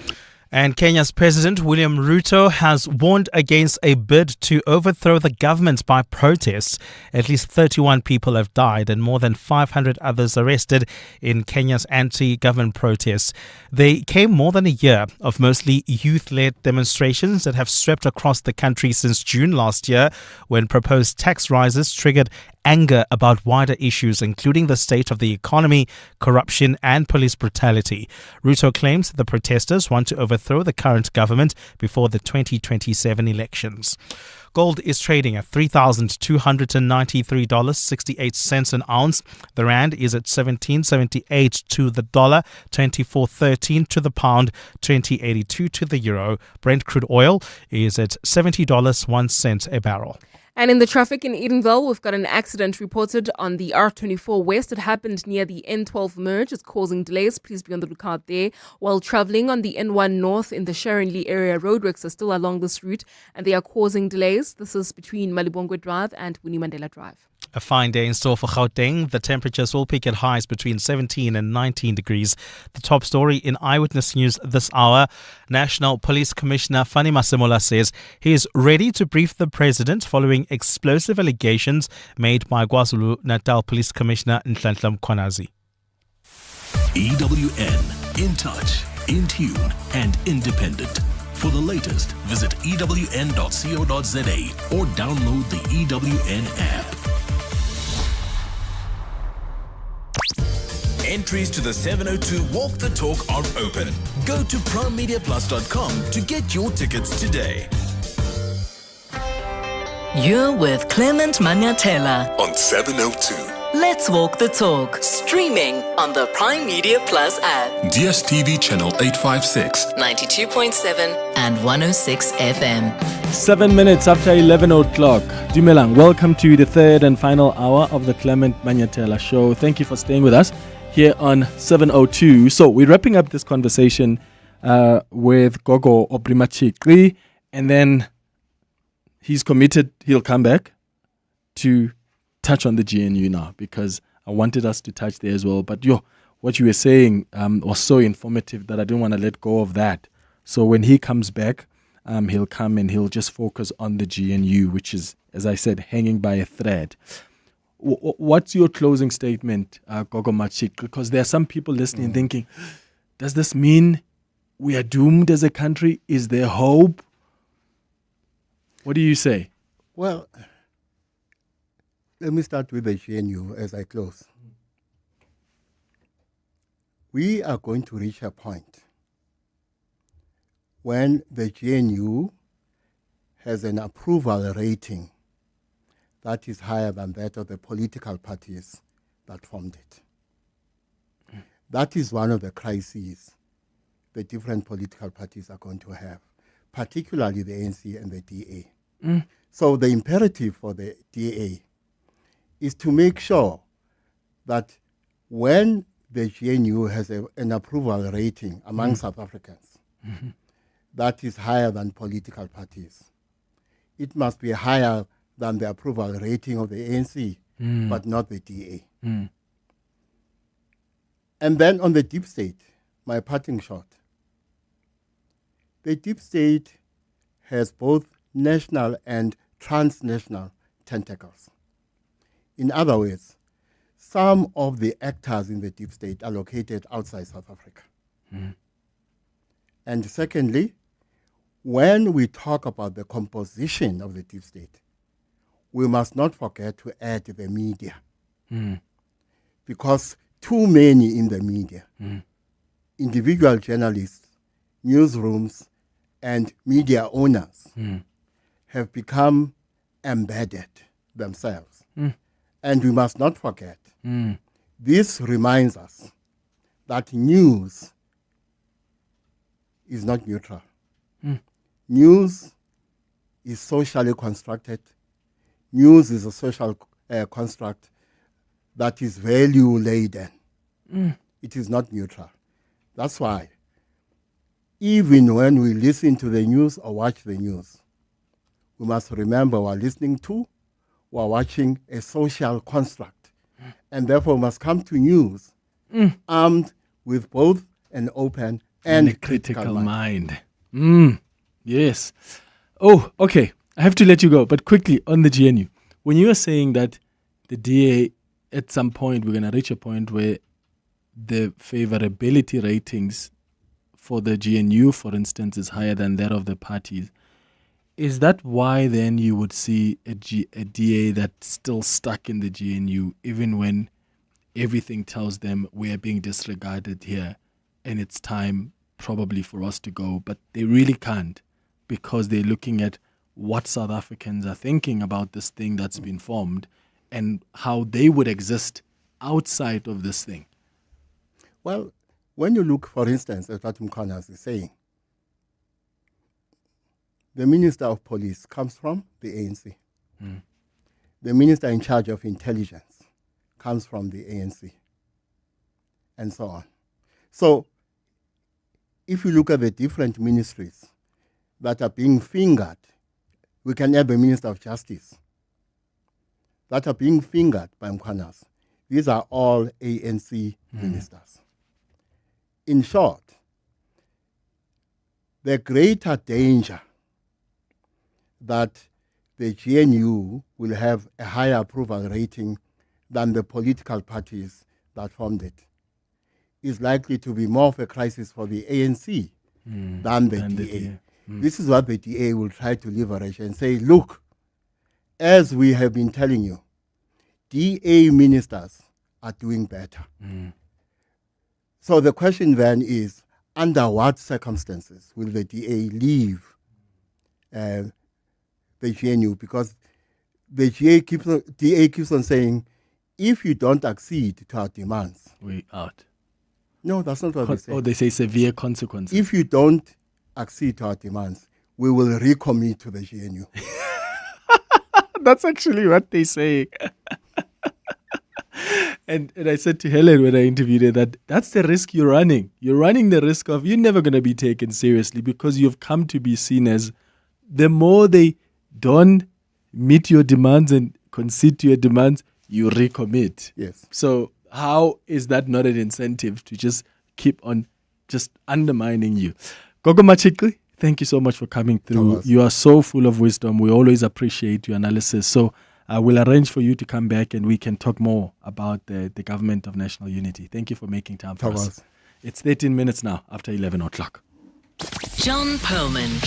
And Kenya's President William Ruto has warned against a bid to overthrow the government by protests. At least 31 people have died and more than 500 others arrested in Kenya's anti-government protests. They came more than a year of mostly youth-led demonstrations that have swept across the country since June last year, when proposed tax rises triggered anger about wider issues, including the state of the economy, corruption and police brutality. Ruto claims the protesters want to overthrow the current government before the 2027 elections. Gold is trading at $3,293.68 an ounce. The rand is at 17.78 to the dollar, 24.13 to the pound, 20.82 to the euro. Brent crude oil is at $70.01 a barrel. And in the traffic in Edenville, we've got an accident reported on the R24 West. It happened near the N12 merge. It's causing delays. Please be on the lookout there. While traveling on the N1 North in the Sharon Lee area, roadworks are still along this route and they are causing delays. This is between Malibongwe Drive and Winnie Mandela Drive. A fine day in store for Gauteng. The temperatures will peak at highs between 17 and 19 degrees. The top story in Eyewitness News this hour. National Police Commissioner Fani Masemola says he is ready to brief the president following explosive allegations made by KwaZulu-Natal Police Commissioner Nhlanhla Mkhwanazi. EWN, in touch, in tune and independent. For the latest, visit ewn.co.za or download the EWN app. Entries to the 702 Walk the Talk are open. Go to primemediaplus.com to get your tickets today. You're with Clement Manyathela On 702. Let's Walk the Talk, streaming on the Prime Media Plus app, DSTV channel 856, 92.7 and 106 FM. 7 minutes after 11 o'clock. Dumelang, welcome to the third and final hour of the Clement Manyathela Show. Thank you for staying with us here on 702. So we're wrapping up this conversation with Gogo Aubrey Matshiqi, and then he's committed he'll come back to touch on the GNU now, because I wanted us to touch there as well. But what you were saying was so informative that I didn't want to let go of that. So when he comes back, he'll come and he'll just focus on the GNU, which is, as I said, hanging by a thread. What's your closing statement, Gogo Matshiqi? Because there are some people listening thinking, does this mean we are doomed as a country? Is there hope? What do you say? Well, let me start with the GNU as I close. We are going to reach a point when the GNU has an approval rating that is higher than that of the political parties that formed it. That is one of the crises the different political parties are going to have, particularly the ANC and the DA. So the imperative for the DA is to make sure that when the GNU has an approval rating among South Africans that is higher than political parties, it must be higher than the approval rating of the ANC, but not the DA. And then on the deep state, my parting shot. The deep state has both national and transnational tentacles. In other words, some of the actors in the deep state are located outside South Africa. And secondly, when we talk about the composition of the deep state, we must not forget to add the media. because too many in the media, individual journalists, newsrooms, and media owners have become embedded themselves. And we must not forget, this reminds us that news is not neutral. News is socially constructed. News is a social construct that is value-laden. It is not neutral. That's why, even when we listen to the news or watch the news, we must remember we're listening to, we're watching a social construct. And therefore must come to news armed with both an open and a critical mind. Yes. Oh, okay. I have to let you go, but quickly on the GNU. When you were saying that the DA, at some point, we're going to reach a point where the favorability ratings for the GNU, for instance, is higher than that of the parties. Is that why then you would see a DA that's still stuck in the GNU, even when everything tells them we are being disregarded here and it's time probably for us to go, but they really can't because they're looking at what South Africans are thinking about this thing that's been formed and how they would exist outside of this thing? Well, when you look, for instance, at what Mkhwana is saying, the Minister of Police comes from the ANC. The Minister in charge of Intelligence comes from the ANC, and so on. So, if you look at the different ministries that are being fingered, we can have the Minister of Justice that are being fingered by Mkhwana. These are all ANC ministers. In short, the greater danger that the GNU will have a higher approval rating than the political parties that formed it is likely to be more of a crisis for the ANC than the DA. This is what the DA will try to leverage and say, look, as we have been telling you, DA ministers are doing better. So the question then is, under what circumstances will the DA leave the GNU? Because the DA keeps on saying, if you don't accede to our demands, we out. No, that's not what they say. Oh, they say severe consequences. If you don't accede to our demands, we will recommit to the GNU. That's actually what they say. And I said to Helen when I interviewed her that that's the risk you're running. You're running the risk of you're never going to be taken seriously because you've come to be seen as the more they don't meet your demands and concede to your demands, you recommit. Yes. So how is that not an incentive to just keep on just undermining you? Gogo Matshiqi, thank you so much for coming through. Thomas. You are so full of wisdom. We always appreciate your analysis. So we'll arrange for you to come back and we can talk more about the government of national unity. Thank you for making time for us. It's 13 minutes now after 11 o'clock. John Perlman.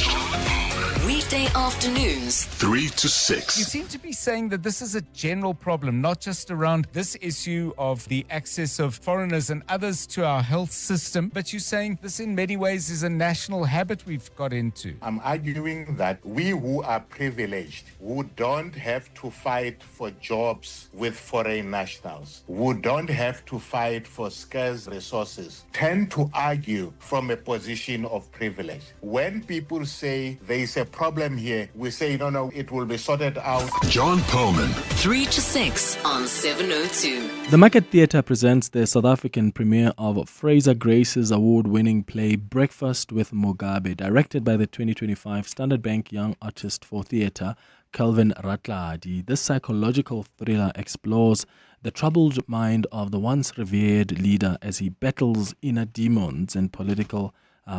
Weekday afternoons, 3 to 6. You seem to be saying that this is a general problem, not just around this issue of the access of foreigners and others to our health system, but you're saying this in many ways is a national habit we've got into. I'm arguing that we who are privileged, who don't have to fight for jobs with foreign nationals, who don't have to fight for scarce resources, tend to argue from a position of privilege. When people say there is a problem here, we say, no, it will be sorted out. John Perlman. 3 to 6 on 702. The Market Theatre presents the South African premiere of Fraser Grace's award-winning play Breakfast with Mugabe, directed by the 2025 Standard Bank Young Artist for Theatre, Kelvin Ratladi. This psychological thriller explores the troubled mind of the once revered leader as he battles inner demons and political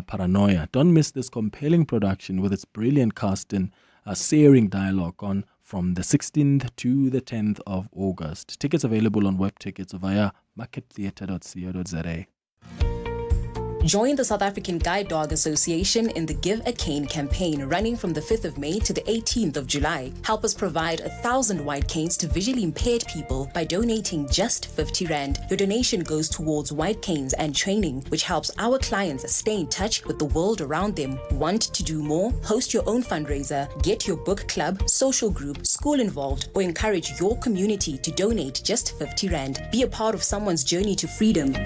paranoia. Don't miss this compelling production with its brilliant cast and searing dialogue on from the 16th to the 10th of August. Tickets available on web tickets via markettheatre.co.za. Join the South African Guide Dog Association in the Give a Cane campaign running from the 5th of May to the 18th of July. Help us provide 1,000 white canes to visually impaired people by donating just 50 Rand. Your donation goes towards white canes and training, which helps our clients stay in touch with the world around them. Want to do more? Host your own fundraiser, get your book club, social group, school involved, or encourage your community to donate just 50 Rand. Be a part of someone's journey to freedom.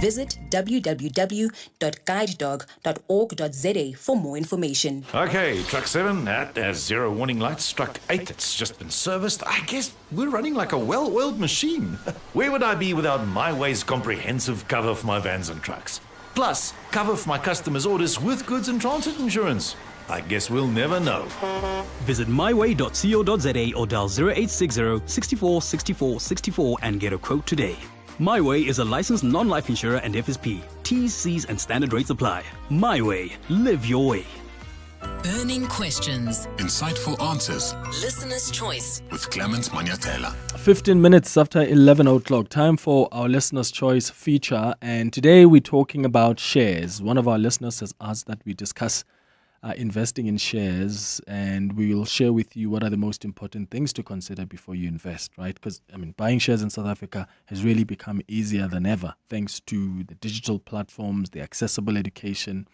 Visit www.guidedog.org.za for more information. Okay, truck 7, that has 0 warning lights. Truck 8, it's just been serviced. I guess we're running like a well-oiled machine. Where would I be without My Way's comprehensive cover for my vans and trucks? Plus, cover for my customers' orders with goods and transit insurance. I guess we'll never know. Visit myway.co.za or dial 0860 64 64 64 and get a quote today. My Way is a licensed non-life insurer and FSP. T's, C's and standard rates apply. My Way. Live your way. Burning questions. Insightful answers. Listener's choice. With Clement Manyathela. 15 minutes after 11 o'clock, time for our Listener's Choice feature. And today we're talking about shares. One of our listeners has asked that we discuss investing in shares, and we will share with you what are the most important things to consider before you invest, right? Because, buying shares in South Africa has really become easier than ever, thanks to the digital platforms, the accessible education,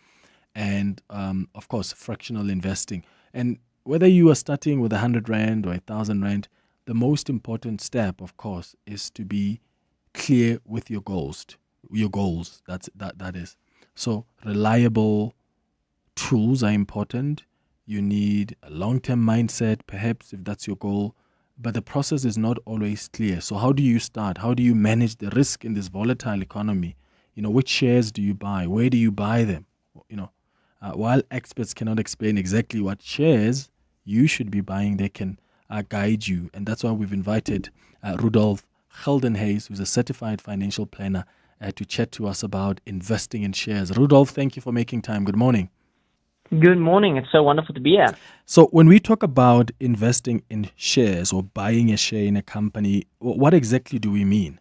and, of course, fractional investing. And whether you are starting with 100 Rand or 1,000 Rand, the most important step, of course, is to be clear with your goals. That is. So, reliable tools are important. You need a long-term mindset, perhaps, if that's your goal. But the process is not always clear. So how do you start? How do you manage the risk in this volatile economy? Which shares do you buy? Where do you buy them? While experts cannot explain exactly what shares you should be buying, they can guide you. And that's why we've invited Rudolph Geldenhuys, who's a certified financial planner, to chat to us about investing in shares. Rudolph, thank you for making time. Good morning. Good morning. It's so wonderful to be here. So when we talk about investing in shares or buying a share in a company, what exactly do we mean?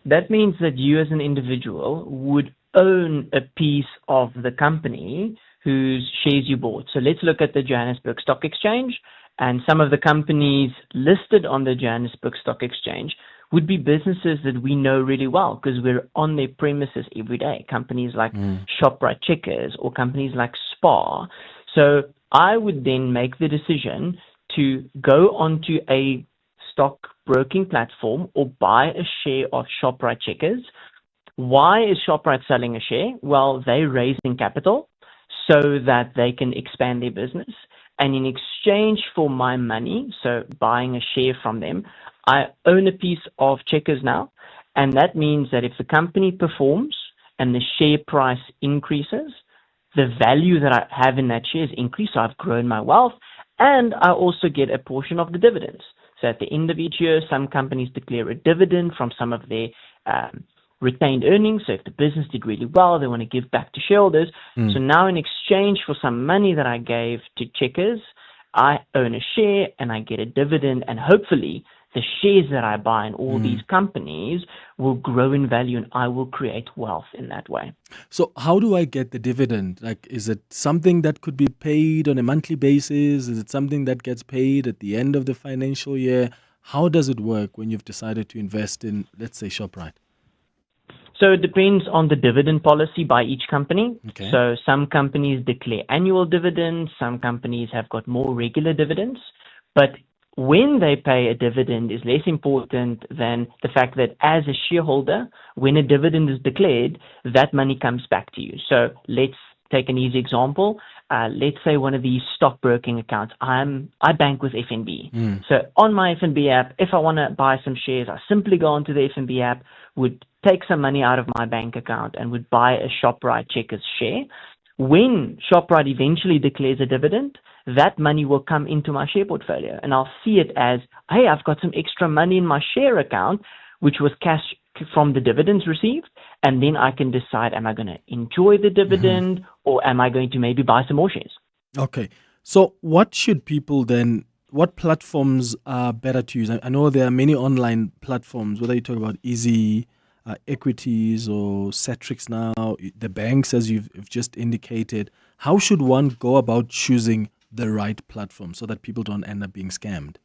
That means that you as an individual would own a piece of the company whose shares you bought. So let's look at the Johannesburg Stock Exchange, and some of the companies listed on the Johannesburg Stock Exchange would be businesses that we know really well because we're on their premises every day. Companies like Shoprite Checkers or companies like Spar. So I would then make the decision to go onto a stock broking platform or buy a share of Shoprite Checkers. Why is Shoprite selling a share? Well, they're raising capital so that they can expand their business. And in exchange for my money, so buying a share from them, I own a piece of Checkers now, and that means that if the company performs and the share price increases, the value that I have in that share is increased, so I've grown my wealth, and I also get a portion of the dividends. So at the end of each year, some companies declare a dividend from some of their retained earnings. So if the business did really well, they want to give back to shareholders. So now in exchange for some money that I gave to Checkers, I own a share and I get a dividend, and hopefully the shares that I buy in all these companies will grow in value and I will create wealth in that way. So how do I get the dividend? Like, is it something that could be paid on a monthly basis? Is it something that gets paid at the end of the financial year? How does it work when you've decided to invest in, let's say, Shoprite? So it depends on the dividend policy by each company. Okay. So some companies declare annual dividends. Some companies have got more regular dividends. But when they pay a dividend is less important than the fact that as a shareholder, when a dividend is declared, that money comes back to you. So let's take an easy example. Let's say one of these stockbroking accounts. I bank with FNB. So on my FNB app, if I want to buy some shares, I simply go onto the FNB app, would take some money out of my bank account and would buy a Shoprite Checkers share. When Shoprite eventually declares a dividend, that money will come into my share portfolio and I'll see it as, hey, I've got some extra money in my share account, which was cash from the dividends received. And then I can decide, am I going to enjoy the dividend or am I going to maybe buy some more shares? Okay. So what should people then, what platforms are better to use? I know there are many online platforms, whether you talk about Easy, equities or Satrix now, the banks, as you've just indicated. How should one go about choosing the right platform so that people don't end up being scammed?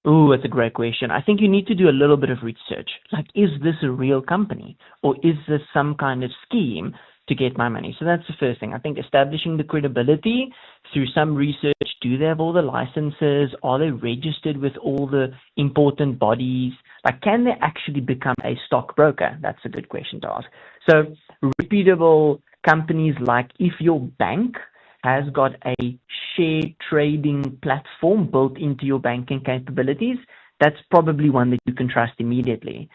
Oh, that's a great question. I think you need to do a little bit of research. Like, is this a real company or is this some kind of scheme to get my money? So that's the first thing. I think establishing the credibility through some research. Do they have all the licenses? Are they registered with all the important bodies? Like, can they actually become a stockbroker? That's a good question to ask. So reputable companies, like if your bank has got a share trading platform built into your banking capabilities, that's probably one that you can trust immediately.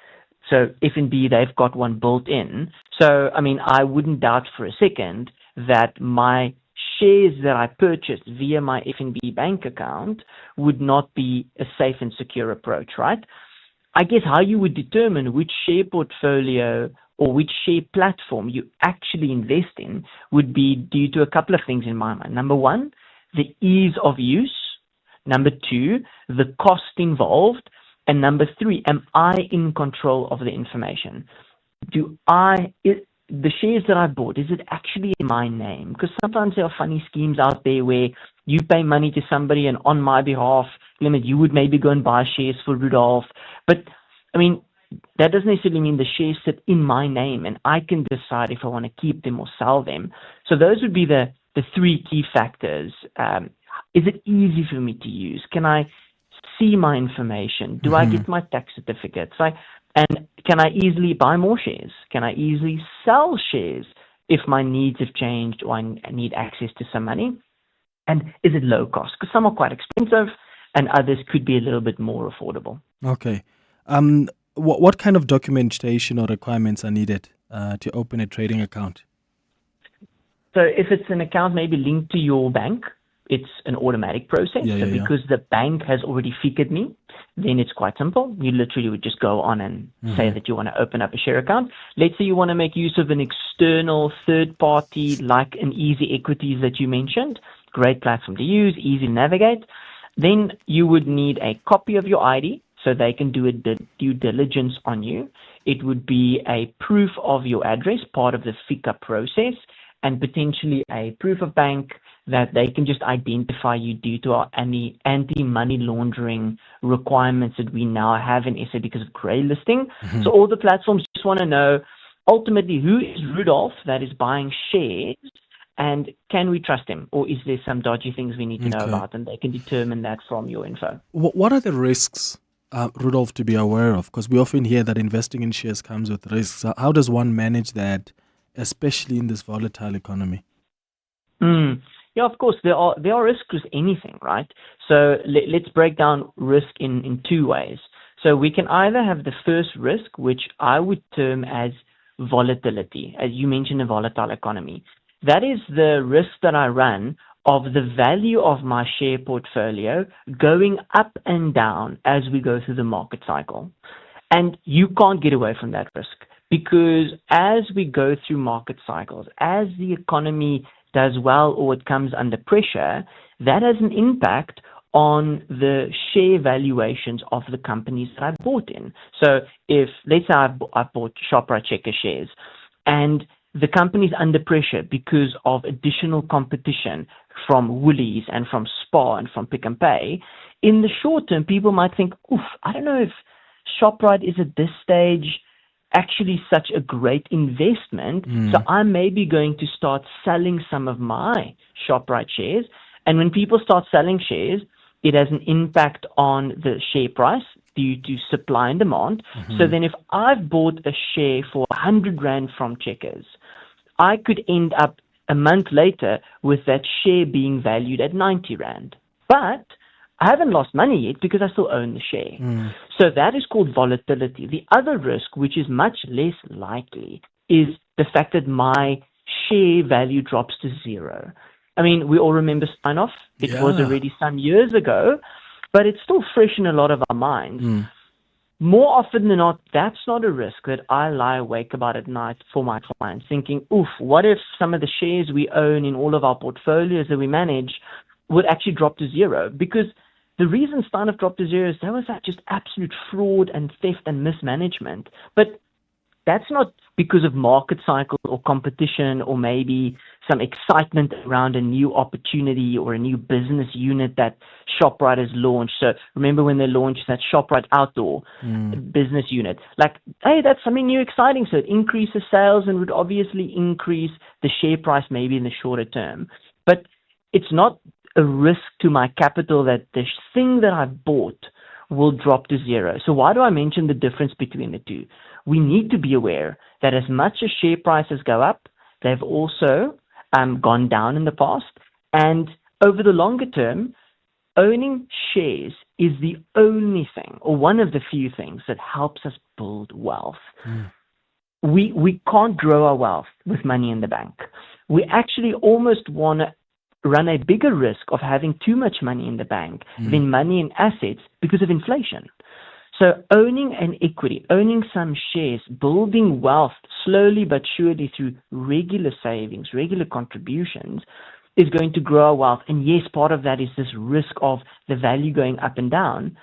So if indeed they've got one built in. So, I mean, I wouldn't doubt for a second that my shares that I purchased via my FNB bank account would not be a safe and secure approach, right? I guess how you would determine which share portfolio or which share platform you actually invest in would be due to a couple of things in my mind. Number one, the ease of use. Number two, the cost involved. And number three, am I in control of the information? The shares that I bought, is it actually in my name? Because sometimes there are funny schemes out there where you pay money to somebody and on my behalf, you would maybe go and buy shares for Rudolph. But, I mean, that doesn't necessarily mean the shares sit in my name and I can decide if I want to keep them or sell them. So those would be the three key factors. Is it easy for me to use? Can I see my information? Do I get my tax certificates? And can I easily buy more shares? Can I easily sell shares if my needs have changed or I need access to some money? And is it low cost? Because some are quite expensive and others could be a little bit more affordable. Okay. What kind of documentation or requirements are needed to open a trading account? So if it's an account maybe linked to your bank, it's an automatic process. Because the bank has already figured me, then it's quite simple. You literally would just go on and say that you want to open up a share account. Let's say you want to make use of an external third party like an Easy Equities that you mentioned. Great platform to use, easy to navigate. Then you would need a copy of your ID so they can do a due diligence on you. It would be a proof of your address, part of the FICA process, and potentially a proof of bank that they can just identify you due to our anti-money laundering requirements that we now have in SA because of grey listing. So all the platforms just want to know, ultimately, who is Rudolph that is buying shares, and can we trust him? Or is there some dodgy things we need to know about? And they can determine that from your info. What are the risks, Rudolph, to be aware of? Because we often hear that investing in shares comes with risks. How does one manage that, especially in this volatile economy? Yeah, of course, there are risks with anything, right? So let's break down risk in two ways. So we can either have the first risk, which I would term as volatility, as you mentioned, a volatile economy. That is the risk that I run of the value of my share portfolio going up and down as we go through the market cycle. And you can't get away from that risk because as we go through market cycles, as the economy does well or it comes under pressure, that has an impact on the share valuations of the companies that I bought in. So if, let's say I bought Shoprite Checker shares and the company's under pressure because of additional competition from Woolies and from Spar and from Pick n Pay, in the short term, people might think, I don't know if Shoprite is at this stage actually such a great investment. So I'm maybe going to start selling some of my Shoprite shares. And when people start selling shares, it has an impact on the share price due to supply and demand. So then if I've bought a share for 100 Rand from Checkers, I could end up a month later with that share being valued at 90 Rand. But I haven't lost money yet because I still own the share. So that is called volatility. The other risk, which is much less likely, is the fact that my share value drops to zero. I mean, we all remember Steinoff. It was already some years ago, but it's still fresh in a lot of our minds. More often than not, that's not a risk that I lie awake about at night for my clients, thinking, what if some of the shares we own in all of our portfolios that we manage would actually drop to zero? Because the reason Steinoff dropped to zero is there was just absolute fraud and theft and mismanagement. But that's not because of market cycle or competition or maybe some excitement around a new opportunity or a new business unit that ShopRite has launched. So remember when they launched that ShopRite Outdoor business unit? Like, hey, that's something new, exciting. So it increases sales and would obviously increase the share price maybe in the shorter term. But it's not a risk to my capital that the thing that I've bought will drop to zero. So why do I mention the difference between the two? We need to be aware that as much as share prices go up, they've also gone down in the past. And over the longer term, owning shares is the only thing, or one of the few things, that helps us build wealth. We can't grow our wealth with money in the bank. We actually almost want to run a bigger risk of having too much money in the bank than money in assets because of inflation. So owning an equity, owning some shares, building wealth slowly but surely through regular savings, regular contributions, is going to grow our wealth. And yes, part of that is this risk of the value going up and down.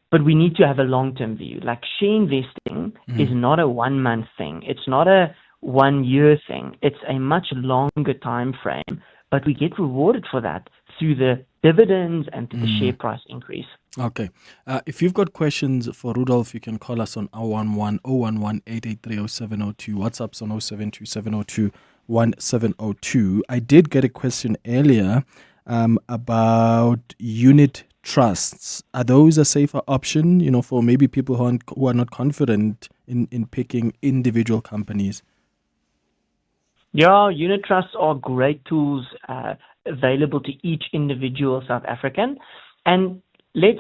But we need to have a long-term view. Like, share investing is not a 1 month thing. It's not a 1 year thing. It's a much longer time frame. But we get rewarded for that through the dividends and through the share price increase. Okay. If you've got questions for Rudolph, you can call us on 011-883-0702. WhatsApp's on 0727021702. I did get a question earlier about unit trusts. Are those a safer option, for maybe people who are not confident in picking individual companies? Yeah, unit trusts are great tools available to each individual South African. And let's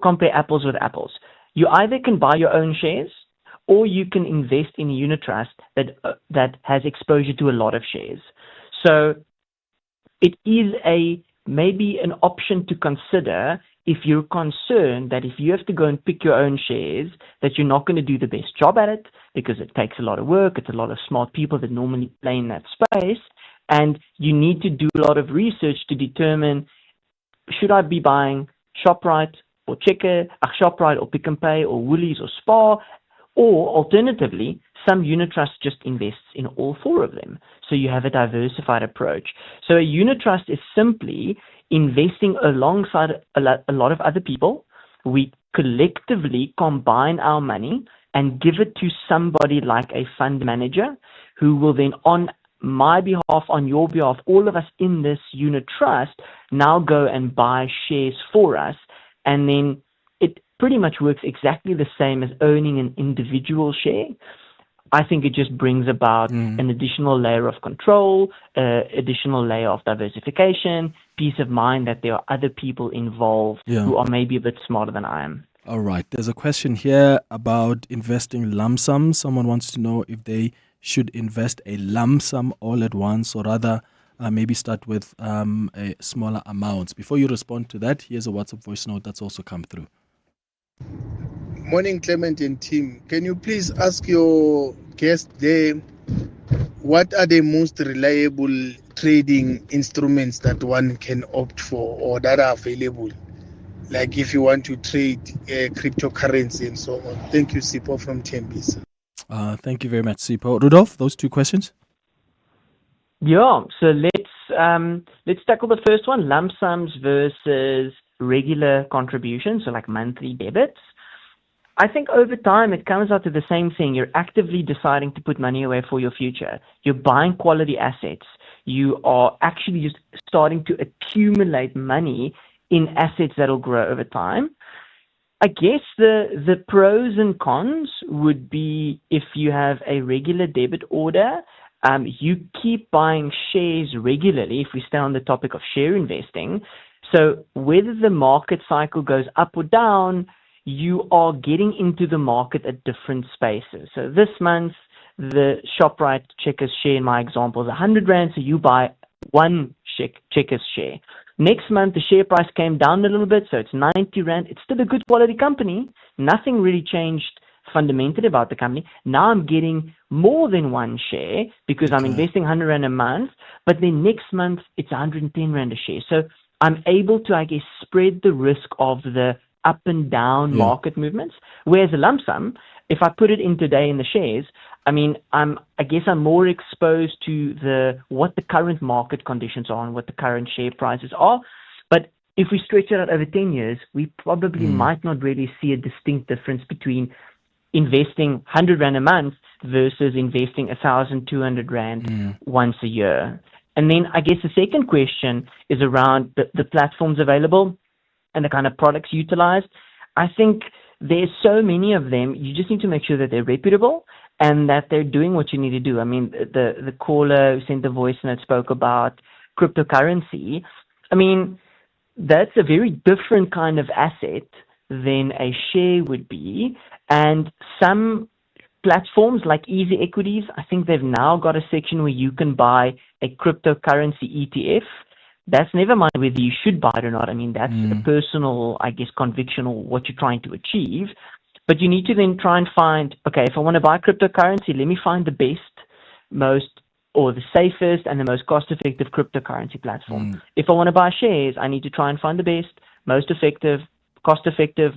compare apples with apples. You either can buy your own shares, or you can invest in a unit trust that has exposure to a lot of shares. So it is maybe an option to consider if you're concerned that if you have to go and pick your own shares, that you're not going to do the best job at it because it takes a lot of work. It's a lot of smart people that normally play in that space. And you need to do a lot of research to determine, should I be buying ShopRite or ShopRite or Pick n Pay or Woolies or Spar? Or alternatively, some unit trust just invests in all four of them. So you have a diversified approach. So a unit trust is simply investing alongside a lot of other people. We collectively combine our money and give it to somebody like a fund manager who will then, on my behalf, on your behalf, all of us in this unit trust now go and buy shares for us. And then it pretty much works exactly the same as owning an individual share. I think it just brings about an additional layer of control, additional layer of diversification, peace of mind that there are other people involved who are maybe a bit smarter than I am. All right. There's a question here about investing lump sum. Someone wants to know if they should invest a lump sum all at once, or rather maybe start with a smaller amounts. Before you respond to that, here's a WhatsApp voice note that's also come through. Morning, Clement and team. Can you please ask your guest there what are the most reliable trading instruments that one can opt for or that are available? Like if you want to trade cryptocurrency and so on. Thank you, Sipo from Tembisa. Thank you very much, Sipo. Rudolph, those two questions? Yeah, so let's tackle the first one, lump sums versus regular contributions, so like monthly debits. I think over time it comes out to the same thing. You're actively deciding to put money away for your future. You're buying quality assets. You are actually just starting to accumulate money in assets that'll grow over time. I guess the pros and cons would be if you have a regular debit order, you keep buying shares regularly, if we stay on the topic of share investing. So whether the market cycle goes up or down, you are getting into the market at different spaces. So this month, the ShopRite Checkers share in my example is 100 Rand, so you buy one Checkers share. Next month, the share price came down a little bit, so it's 90 Rand. It's still a good quality company. Nothing really changed fundamentally about the company. Now I'm getting more than one share because I'm investing 100 Rand a month, but then next month, it's 110 Rand a share. So I'm able to, I guess, spread the risk of the up and down market movements. Whereas a lump sum, if I put it in today in the shares, I mean, I guess I'm more exposed to what the current market conditions are and what the current share prices are. But if we stretch it out over 10 years, we probably might not really see a distinct difference between investing 100 Rand a month versus investing 1,200 Rand once a year. And then I guess the second question is around the platforms available and the kind of products utilized. I think there's so many of them. You just need to make sure that they're reputable and that they're doing what you need to do. I mean, the caller who sent the voice note spoke about cryptocurrency. I mean, that's a very different kind of asset than a share would be. And some platforms like Easy Equities, I think they've now got a section where you can buy a cryptocurrency ETF. That's never mind whether you should buy it or not. I mean, that's a personal, I guess, conviction or what you're trying to achieve. But you need to then try and find, okay, if I want to buy cryptocurrency, let me find the best, most, or the safest and the most cost-effective cryptocurrency platform. If I want to buy shares, I need to try and find the best, most effective, cost-effective,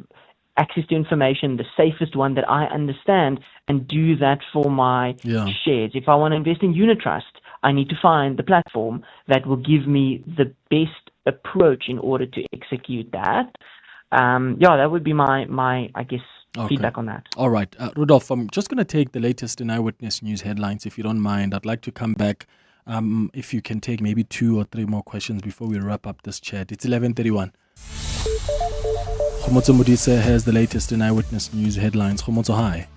access to information, the safest one that I understand, and do that for my shares. If I want to invest in unit trust, I need to find the platform that will give me the best approach in order to execute that. That would be my I guess, feedback on that. All right. Rudolph, I'm just going to take the latest in Eyewitness News headlines, if you don't mind. I'd like to come back, if you can take maybe 2 or 3 more questions before we wrap up this chat. It's 11:31. Khomotso Modise has the latest in Eyewitness News headlines. Khomotso, hi.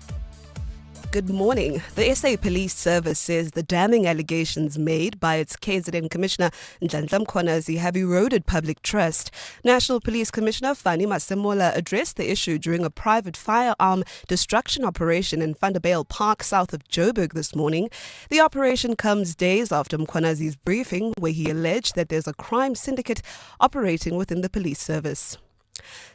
Good morning. The SA Police Service says the damning allegations made by its KZN Commissioner Nhlanhla Mkhwanazi have eroded public trust. National Police Commissioner Fani Masemola addressed the issue during a private firearm destruction operation in Vanderbijl Park, south of Joburg this morning. The operation comes days after Mkhwanazi's briefing, where he alleged that there's a crime syndicate operating within the police service.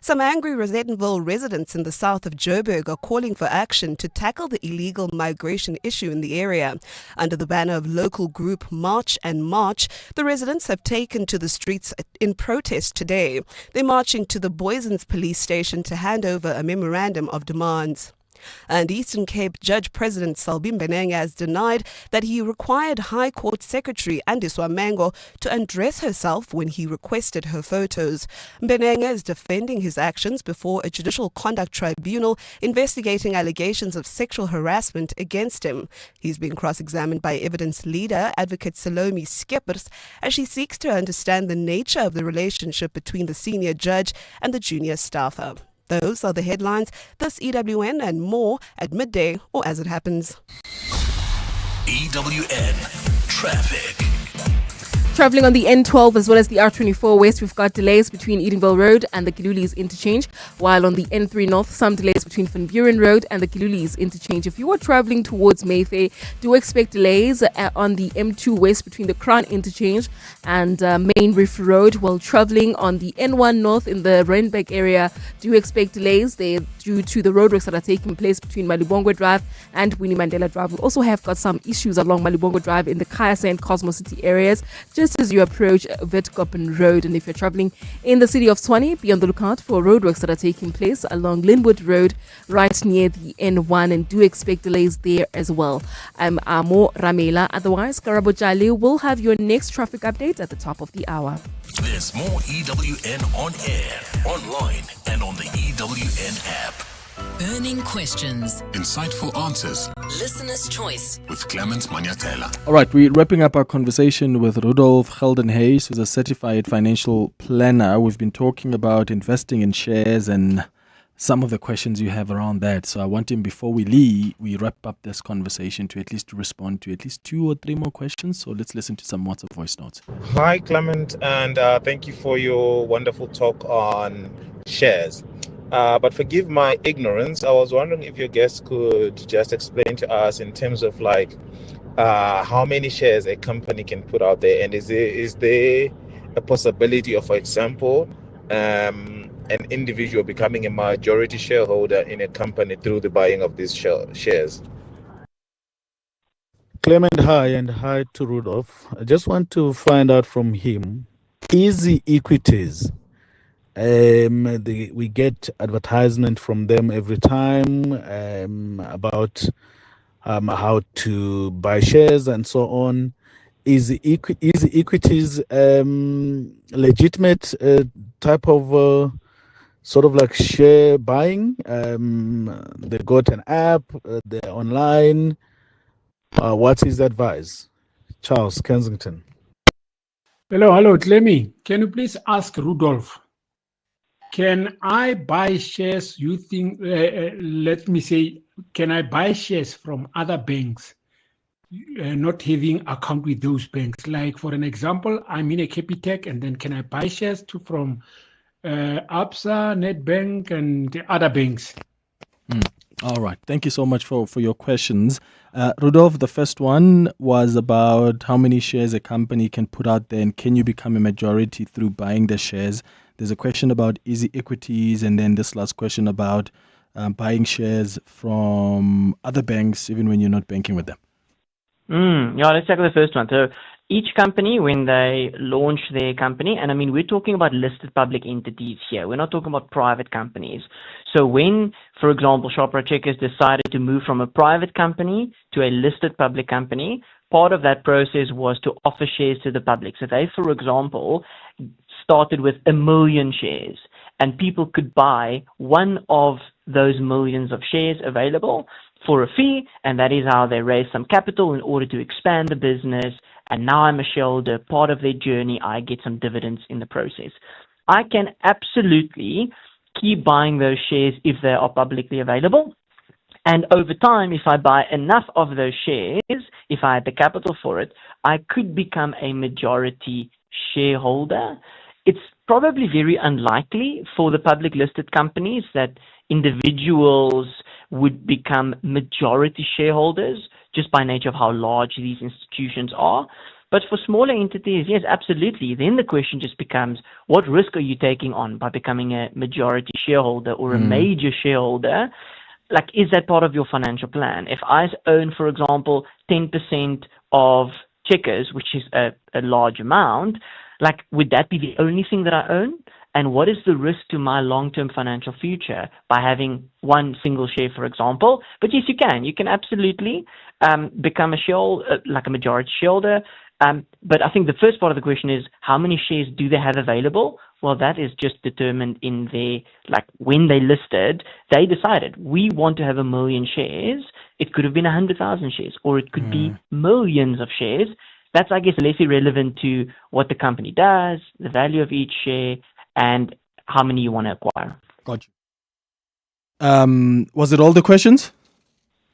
Some angry Rosettenville residents in the south of Joburg are calling for action to tackle the illegal migration issue in the area. Under the banner of local group March and March, the residents have taken to the streets in protest today. They're marching to the Boysons police station to hand over a memorandum of demands. And Eastern Cape Judge President Selby Mbenenge has denied that he required High Court Secretary Andiswa Mango to undress herself when he requested her photos. Mbenenge is defending his actions before a judicial conduct tribunal investigating allegations of sexual harassment against him. He's been cross-examined by evidence leader Advocate Salome Skeppers as she seeks to understand the nature of the relationship between the senior judge and the junior staffer. Those are the headlines. This EWN and more at midday or as it happens. EWN Traffic. Travelling on the N12 as well as the R24 West, we've got delays between Edenville Road and the Kilulis interchange, while on the N3 North, some delays between Van Buren Road and the Kilulis interchange. If you are travelling towards Mayfair, do expect delays on the M2 West between the Crown interchange and Main Reef Road, while travelling on the N1 North in the Randburg area, do expect delays there due to the roadworks that are taking place between Malibongwe Drive and Winnie Mandela Drive. We also have got some issues along Malibongwe Drive in the Kaya and Cosmo City areas, just as you approach Witkoppen Road. And if you're traveling in the city of Tshwane, be on the lookout for roadworks that are taking place along Linwood Road right near the N1, and do expect delays there as well. I'm Amo Ramela. Otherwise, Karabo Jali will have your next traffic update at the top of the hour. There's more EWN on air, online, and on the EWN app. Burning questions. Insightful answers. Listener's choice. With Clement Manyathela. All right, we're wrapping up our conversation with Rudolph Geldenhuys, who's a certified financial planner. We've been talking about investing in shares and some of the questions you have around that. So I want him, before we wrap up this conversation, to at least respond to at least 2 or 3 more questions. So let's listen to some WhatsApp voice notes. Hi, Clement, and thank you for your wonderful talk on shares. But forgive my ignorance. I was wondering if your guest could just explain to us in terms of how many shares a company can put out there, and is there a possibility of, for example, an individual becoming a majority shareholder in a company through the buying of these shares? Clement, hi, and hi to Rudolph. I just want to find out from him, Easy Equities We get advertisement from them every time about how to buy shares and so on. Is equities legitimate type of sort of like share buying? They got an app, they're online. What is advice? Charles, Kensington. Hello, Clemmy. Can you please ask Rudolph? Can I buy shares? You think? Let me say, can I buy shares from other banks, not having account with those banks? Like for an example, I'm in a Capitec, and then can I buy shares from Absa, Nedbank, and the other banks? All right. Thank you so much for your questions. Rudolph, the first one was about how many shares a company can put out there and can you become a majority through buying the shares? There's a question about easy equities, and then this last question about buying shares from other banks even when you're not banking with them. Yeah, let's tackle the first one. So each company, when they launch their company, and I mean, we're talking about listed public entities here. We're not talking about private companies. So when, for example, Shoprite Checkers decided to move from a private company to a listed public company, part of that process was to offer shares to the public. So they, for example, started with 1 million shares, and people could buy one of those millions of shares available for a fee, and that is how they raised some capital in order to expand the business. And now I'm a shareholder, part of their journey. I get some dividends in the process. I can absolutely keep buying those shares if they are publicly available. And over time, if I buy enough of those shares, if I had the capital for it, I could become a majority shareholder. It's probably very unlikely for the public listed companies that individuals would become majority shareholders just by nature of how large these institutions are. But for smaller entities, yes, absolutely. Then the question just becomes, what risk are you taking on by becoming a majority shareholder or a major shareholder? Like, is that part of your financial plan? If I own, for example, 10% of Checkers, which is a large amount, like, would that be the only thing that I own? And what is the risk to my long-term financial future by having one single share, for example? But yes, you can. You can absolutely become a shareholder, like a majority shareholder. But I think the first part of the question is, how many shares do they have available? Well, that is just determined in their, like, when they listed, they decided, we want to have 1 million shares. It could have been 100,000 shares, or it could be millions of shares. That's, I guess, less irrelevant to what the company does, the value of each share, and how many you want to acquire. Got you. Was it all the questions?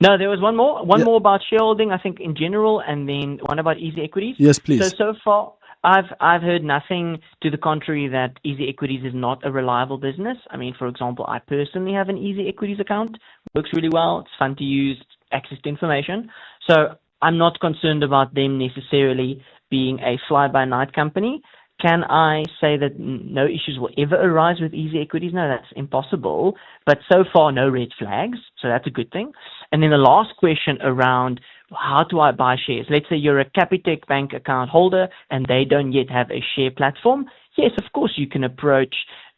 No, there was one more. One more about shareholding, I think, in general, and then one about easy equities. Yes, please. So far, I've heard nothing to the contrary that easy equities is not a reliable business. I mean, for example, I personally have an easy equities account. Works really well. It's fun to use, access to information. So I'm not concerned about them necessarily being a fly-by-night company. Can I say that no issues will ever arise with easy equities? No, that's impossible. But so far, no red flags. So that's a good thing. And then the last question around how do I buy shares? Let's say you're a Capitec Bank account holder and they don't yet have a share platform. Yes, of course, you can approach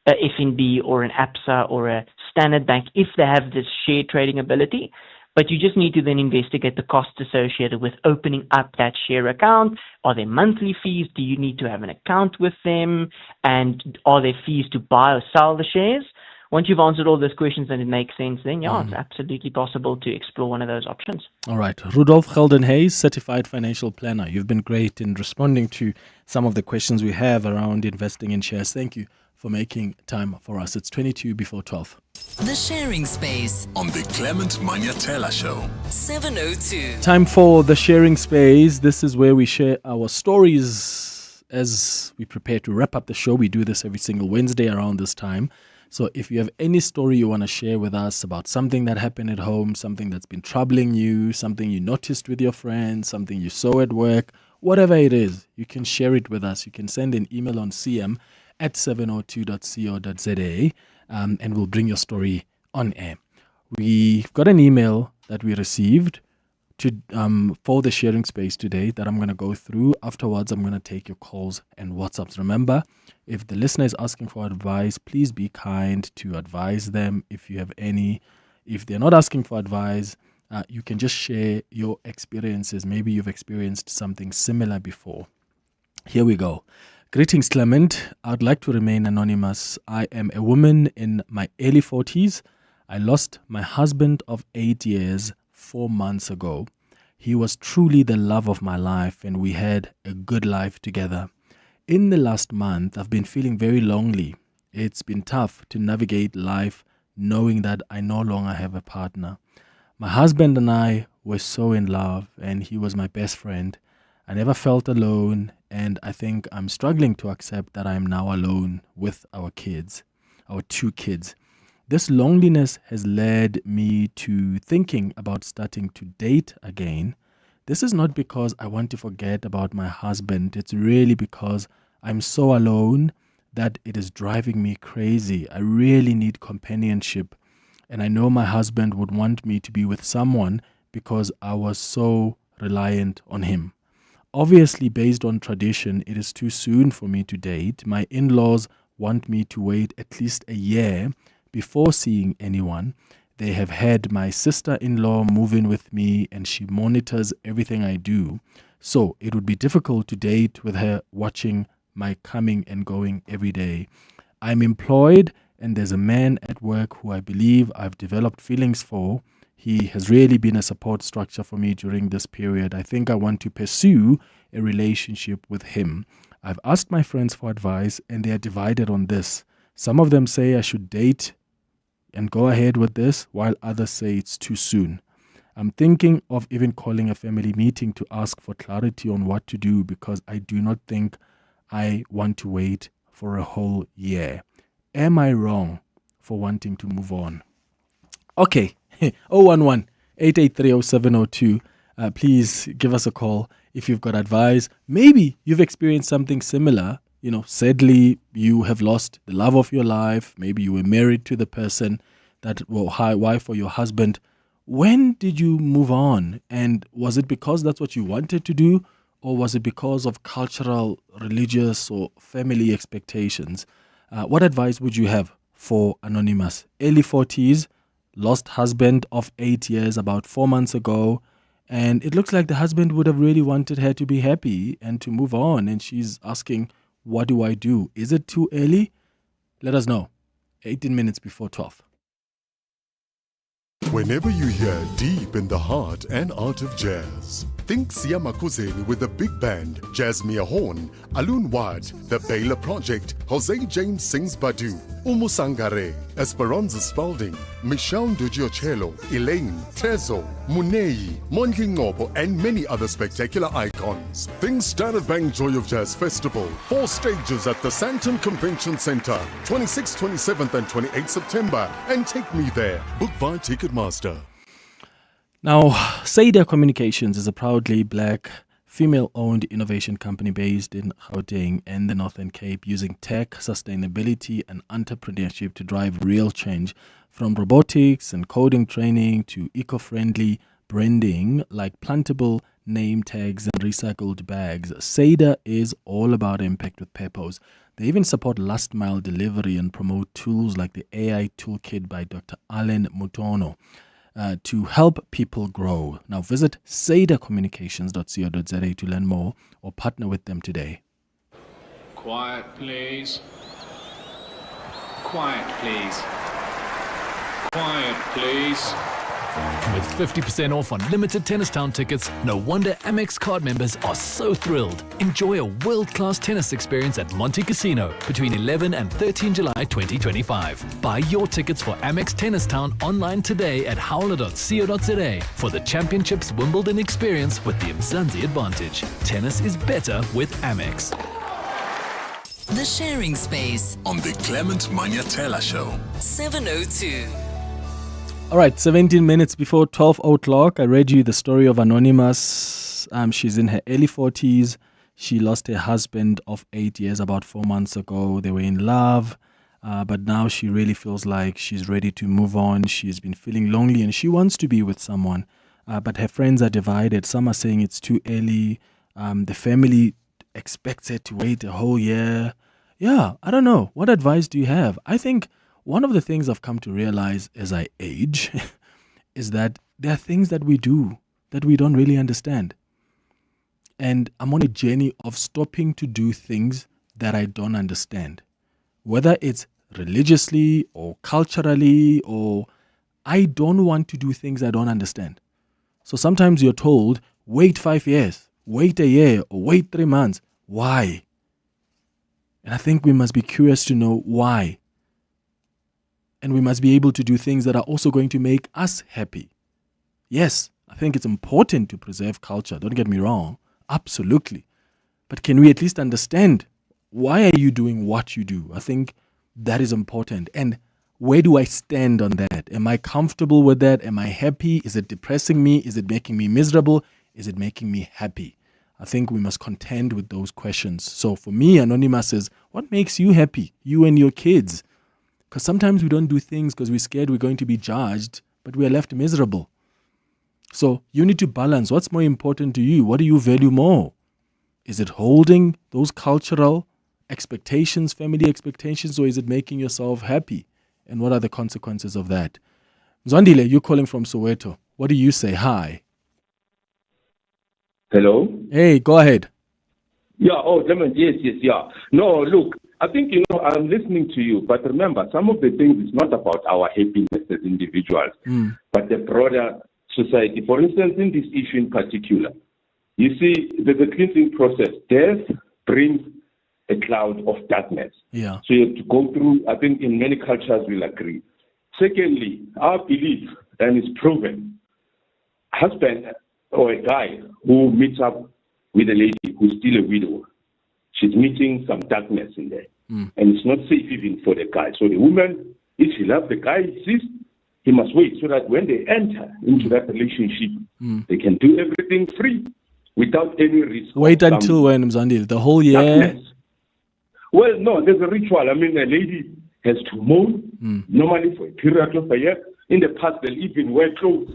a FNB or an ABSA or a Standard Bank if they have this share trading ability. But you just need to then investigate the costs associated with opening up that share account. Are there monthly fees? Do you need to have an account with them? And are there fees to buy or sell the shares? Once you've answered all those questions and it makes sense, then it's absolutely possible to explore one of those options. All right. Rudolph Geldenhuys, Certified Financial Planner. You've been great in responding to some of the questions we have around investing in shares. Thank you for making time for us. It's 22 before 12. The Sharing Space on the Clement Manyathela Show. 702. Time for the Sharing Space. This is where we share our stories as we prepare to wrap up the show. We do this every single Wednesday around this time. So if you have any story you want to share with us about something that happened at home, something that's been troubling you, something you noticed with your friends, something you saw at work, whatever it is, you can share it with us. You can send an email on cm@702.co.za. And we'll bring your story on air. We've got an email that we received for the sharing space today that I'm going to go through. Afterwards, I'm going to take your calls and WhatsApps. Remember, if the listener is asking for advice, please be kind to advise them if you have any. If they're not asking for advice, you can just share your experiences. Maybe you've experienced something similar before. Here we go. Greetings, Clement. I'd like to remain anonymous. I am a woman in my early 40s. I lost my husband of 8 years 4 months ago. He was truly the love of my life and we had a good life together. In the last month, I've been feeling very lonely. It's been tough to navigate life knowing that I no longer have a partner. My husband and I were so in love and he was my best friend. I never felt alone and I think I'm struggling to accept that I'm now alone with our kids, our 2 kids. This loneliness has led me to thinking about starting to date again. This is not because I want to forget about my husband. It's really because I'm so alone that it is driving me crazy. I really need companionship. And I know my husband would want me to be with someone because I was so reliant on him. Obviously, based on tradition, it is too soon for me to date. My in-laws want me to wait at least a year before seeing anyone. They have had my sister-in-law move in with me and she monitors everything I do. So it would be difficult to date with her watching my coming and going every day. I'm employed and there's a man at work who I believe I've developed feelings for. He has really been a support structure for me during this period. I think I want to pursue a relationship with him. I've asked my friends for advice and they are divided on this. Some of them say I should date and go ahead with this, while others say it's too soon. I'm thinking of even calling a family meeting to ask for clarity on what to do because I do not think I want to wait for a whole year. Am I wrong for wanting to move on? Okay, 011-883-0702. Please give us a call if you've got advice. Maybe you've experienced something similar. You know, sadly, you have lost the love of your life. Maybe you were married to the person that, well, wife or your husband. When did you move on? And was it because that's what you wanted to do? Or was it because of cultural, religious, or family expectations? What advice would you have for Anonymous? Early 40s, lost husband of 8 years about 4 months ago. And it looks like the husband would have really wanted her to be happy and to move on. And she's asking, what do I do? Is it too early? Let us know. 18 minutes before 12. Whenever you hear deep in the heart and art of jazz, think Sia Makuzeni with the big band, Jasmine Horn, Alun Wad, The Baylor Project, Jose James sings Badu, Umusangare, Esperanza Spalding, Michelle Ndujiochelo, Elaine, Tezo, Munei, Mondli Ngobo, and many other spectacular icons. Think Standard Bank Joy of Jazz Festival, 4 stages at the Sandton Convention Center, 26th, 27th, and 28th September, and take me there. Book via Ticketmaster. Now, Seda Communications is a proudly black, female-owned innovation company based in Gauteng and the Northern Cape, using tech, sustainability, and entrepreneurship to drive real change, from robotics and coding training to eco-friendly branding like plantable name tags and recycled bags. Seda is all about impact with purpose. They even support last-mile delivery and promote tools like the AI Toolkit by Dr. Alan Mutono. To help people grow. Now visit sadacommunications.co.za to learn more or partner with them today. Quiet, please. Quiet, please. Quiet, please. With 50% off on limited Tennis Town tickets, no wonder Amex card members are so thrilled. Enjoy a world-class tennis experience at Monte Casino between 11 and 13 July 2025. Buy your tickets for Amex Tennis Town online today at howler.co.za for the Championships Wimbledon experience with the Mzansi advantage. Tennis is better with Amex. The Sharing Space on the Clement Manyathela Show. 702. All right, 17 minutes before 12 o'clock, I read you the story of Anonymous. She's in her early 40s. She lost her husband of 8 years about 4 months ago. They were in love, but now she really feels like she's ready to move on. She's been feeling lonely and she wants to be with someone. but her friends are divided. Some are saying it's too early. The family expects her to wait a whole year. Yeah, I don't know. What advice do you have? I think one of the things I've come to realize as I age is that there are things that we do that we don't really understand. And I'm on a journey of stopping to do things that I don't understand. Whether it's religiously or culturally, or I don't want to do things I don't understand. So sometimes you're told, wait 5 years, wait a year, or wait 3 months. Why? And I think we must be curious to know why. And we must be able to do things that are also going to make us happy. Yes, I think it's important to preserve culture. Don't get me wrong. Absolutely. But can we at least understand why are you doing what you do? I think that is important. And where do I stand on that? Am I comfortable with that? Am I happy? Is it depressing me? Is it making me miserable? Is it making me happy? I think we must contend with those questions. So for me, Anonymous is, what makes you happy? You and your kids. Because sometimes we don't do things because we're scared we're going to be judged, but we're left miserable. So you need to balance. What's more important to you? What do you value more? Is it holding those cultural expectations, family expectations, or is it making yourself happy? And what are the consequences of that? Zondile, you're calling from Soweto. What do you say? Hi. Hello? Hey, go ahead. Yeah, oh, Clement, yes, yeah. No, look, I think, I'm listening to you, but remember, some of the things is not about our happiness as individuals, but the broader society. For instance, in this issue in particular, you see, the cleansing process, death brings a cloud of darkness. Yeah. So you have to go through, I think in many cultures we'll agree. Secondly, our belief, and it's proven, husband or a guy who meets up with a lady who's still a widow, she's meeting some darkness in there. And it's not safe even for the guy. So the woman, if she loves the guy, insists, he must wait so that when they enter into that relationship, they can do everything free without any risk. Wait until when, Mzandile? The whole year? Darkness. Well, no, there's a ritual. I mean, a lady has to mourn, normally for a period of a year. In the past, they'll even wear clothes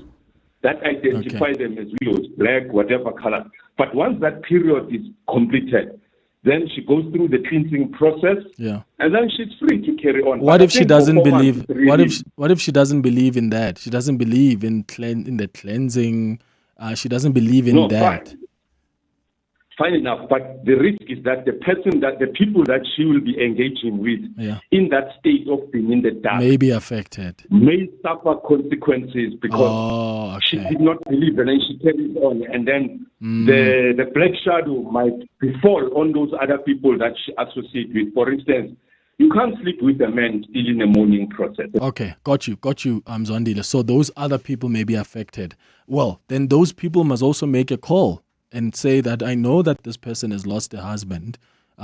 that identify them as widows, black, whatever color. But once that period is completed, then she goes through the cleansing process, and then she's free to carry on. What if she doesn't believe? What if she doesn't believe in that? She doesn't believe in the cleansing. She doesn't believe in that. Fine enough, but the risk is that the people that she will be engaging with in that state of being in the dark may be affected, may suffer consequences because she did not believe, and then she carries on, and then the black shadow might befall on those other people that she associates with. For instance, you can't sleep with a man still in the mourning process. Okay, got you, Zondile. So those other people may be affected. Well, then those people must also make a call and say that I know that this person has lost their husband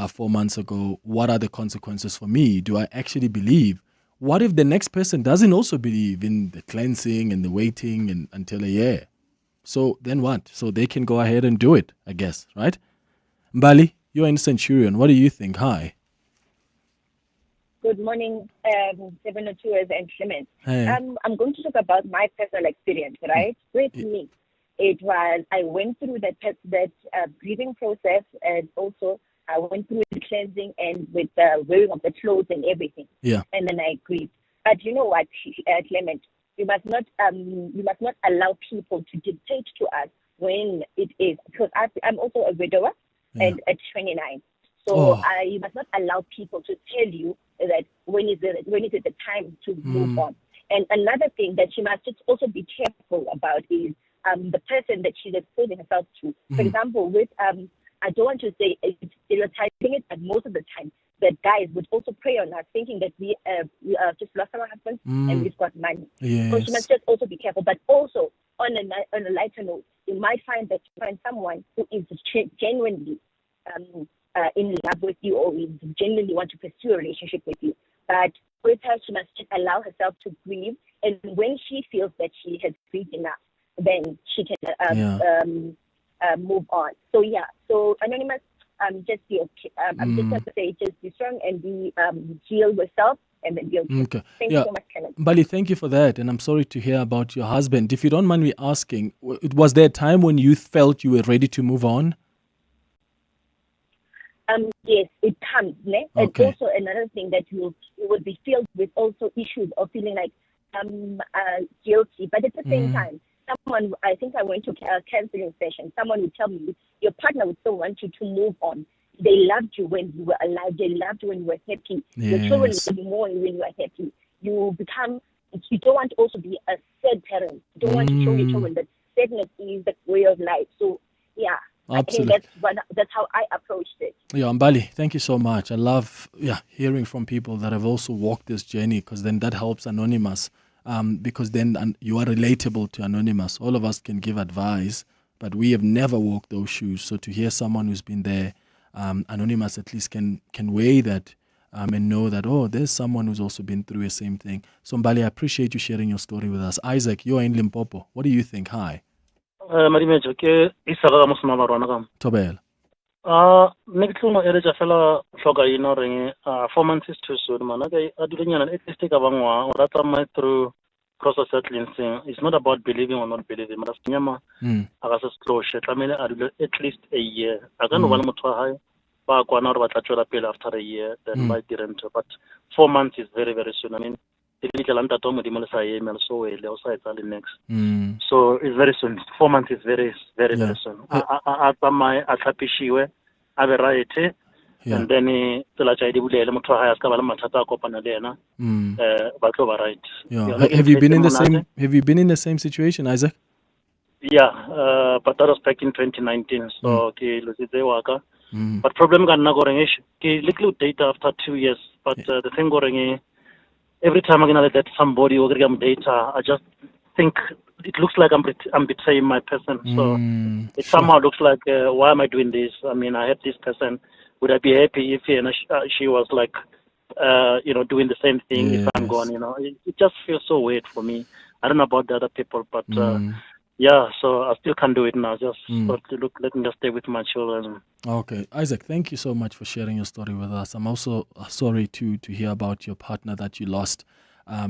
4 months ago. What are the consequences for me? Do I actually believe? What if the next person doesn't also believe in the cleansing and the waiting and until a year? So then what? So they can go ahead and do it, I guess, right? Mbali, you're in Centurion. What do you think? Hi. Good morning, 702 and Clement. Hey. I'm going to talk about my personal experience, right? With me. It was, I went through that grieving process, and also I went through the cleansing and with the wearing of the clothes and everything. Yeah. And then I grieved. But you know what, Clement, you must not allow people to dictate to us when it is, because I'm also a widower and at 29. So you must not allow people to tell you that when is it the time to move on. And another thing that you must just also be careful about is the person that she's exposing herself to. For example, with I don't want to say stereotyping it, but most of the time that guys would also prey on us, thinking that we just lost our husband and we've got money. Yes. So she must just also be careful. But also on a lighter note, you might find someone who is genuinely in love with you, or is genuinely want to pursue a relationship with you. But with her, she must just allow herself to grieve, and when she feels that she has grieved enough, then she can move on. So Anonymous, just be okay. I'm just going to say, just be strong and be heal yourself and then guilty. Okay. Thank Yeah. you so much, Clement. Bali, thank you for that. And I'm sorry to hear about your husband. If you don't mind me asking, was there a time when you felt you were ready to move on? Yes, it comes, ne? And Okay. also another thing that you will be filled with also issues of feeling like guilty, but at the same time, someone, I think I went to a counseling session, someone would tell me, your partner would still want you to move on. They loved you when you were alive. They loved you when you were happy. Your children Yes. love you more when you are happy. You don't want to also be a sad parent. You don't want to show your children that sadness is the way of life. So, yeah, Absolutely. I think that's how I approached it. Yeah, Mbali, thank you so much. I love hearing from people that have also walked this journey, because then that helps Anonymous, because then you are relatable to Anonymous. All of us can give advice, but we have never walked those shoes. So to hear someone who's been there, Anonymous at least can weigh that and know that, oh, there's someone who's also been through the same thing. So Mbali, I appreciate you sharing your story with us. Isaac, you're in Limpopo. What do you think? Hi. Marimejo ke isara musma barwana kam. Tobel. Ne ke tlono eletsa fela hloka ino reng 4 months is too soon man. Okay, adulenyana at least ka bangwa o rata my through process of cleansing. It's not about believing or not believing. Mara nyama aga se closure tlamele adule at least a year. Aga no bana motho wa hae ba kwana re batla tswela pele after a year then by direct, but 4 months is very very soon. I mean so it's very soon. 4 months is very very soon. And then Have you been in the same situation, Isaac? Yeah, but that was back in 2019. So but problem got little data after 2 years. But the thing going every time I'm gonna let somebody or get data, I just think it looks like I'm betraying my person. So it somehow looks like why am I doing this? I mean, I have this person. Would I be happy if she was like doing the same thing if I'm gone? It just feels so weird for me. I don't know about the other people, but yeah, so I still can't do it now. Just let me just stay with my children. Okay, Isaac, thank you so much for sharing your story with us. I'm also sorry to hear about your partner that you lost.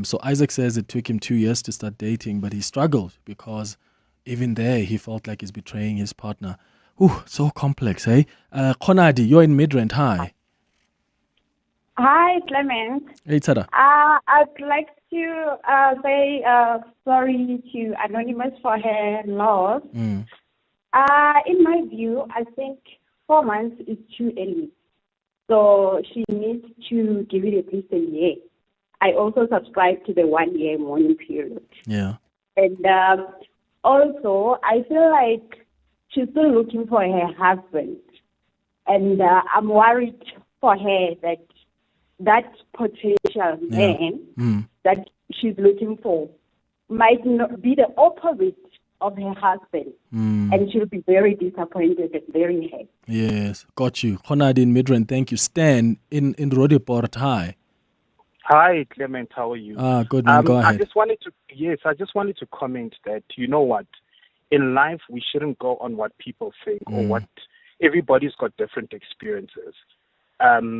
So Isaac says it took him 2 years to start dating, but he struggled because even there he felt like he's betraying his partner. Ooh, so complex, hey? Konadi, you're in Midrand. Hi. Hi, Clement. Hey, Tara. I'd like to say sorry to Anonymous for her loss. In my view, I think 4 months is too early. So she needs to give it at least a year. I also subscribe to the 1 year mourning period. Yeah. And also, I feel like she's still looking for her husband. And I'm worried for her that potential man that she's looking for might not be the opposite of her husband. And she'll be very disappointed and very hurt. Yes, got you. Konadi in Midrand, thank you. Stan in Rodiport. Hi. Hi, Clement. How are you? Good man. Go ahead. I just wanted to comment that, you know what, in life we shouldn't go on what people think or what everybody's got different experiences. I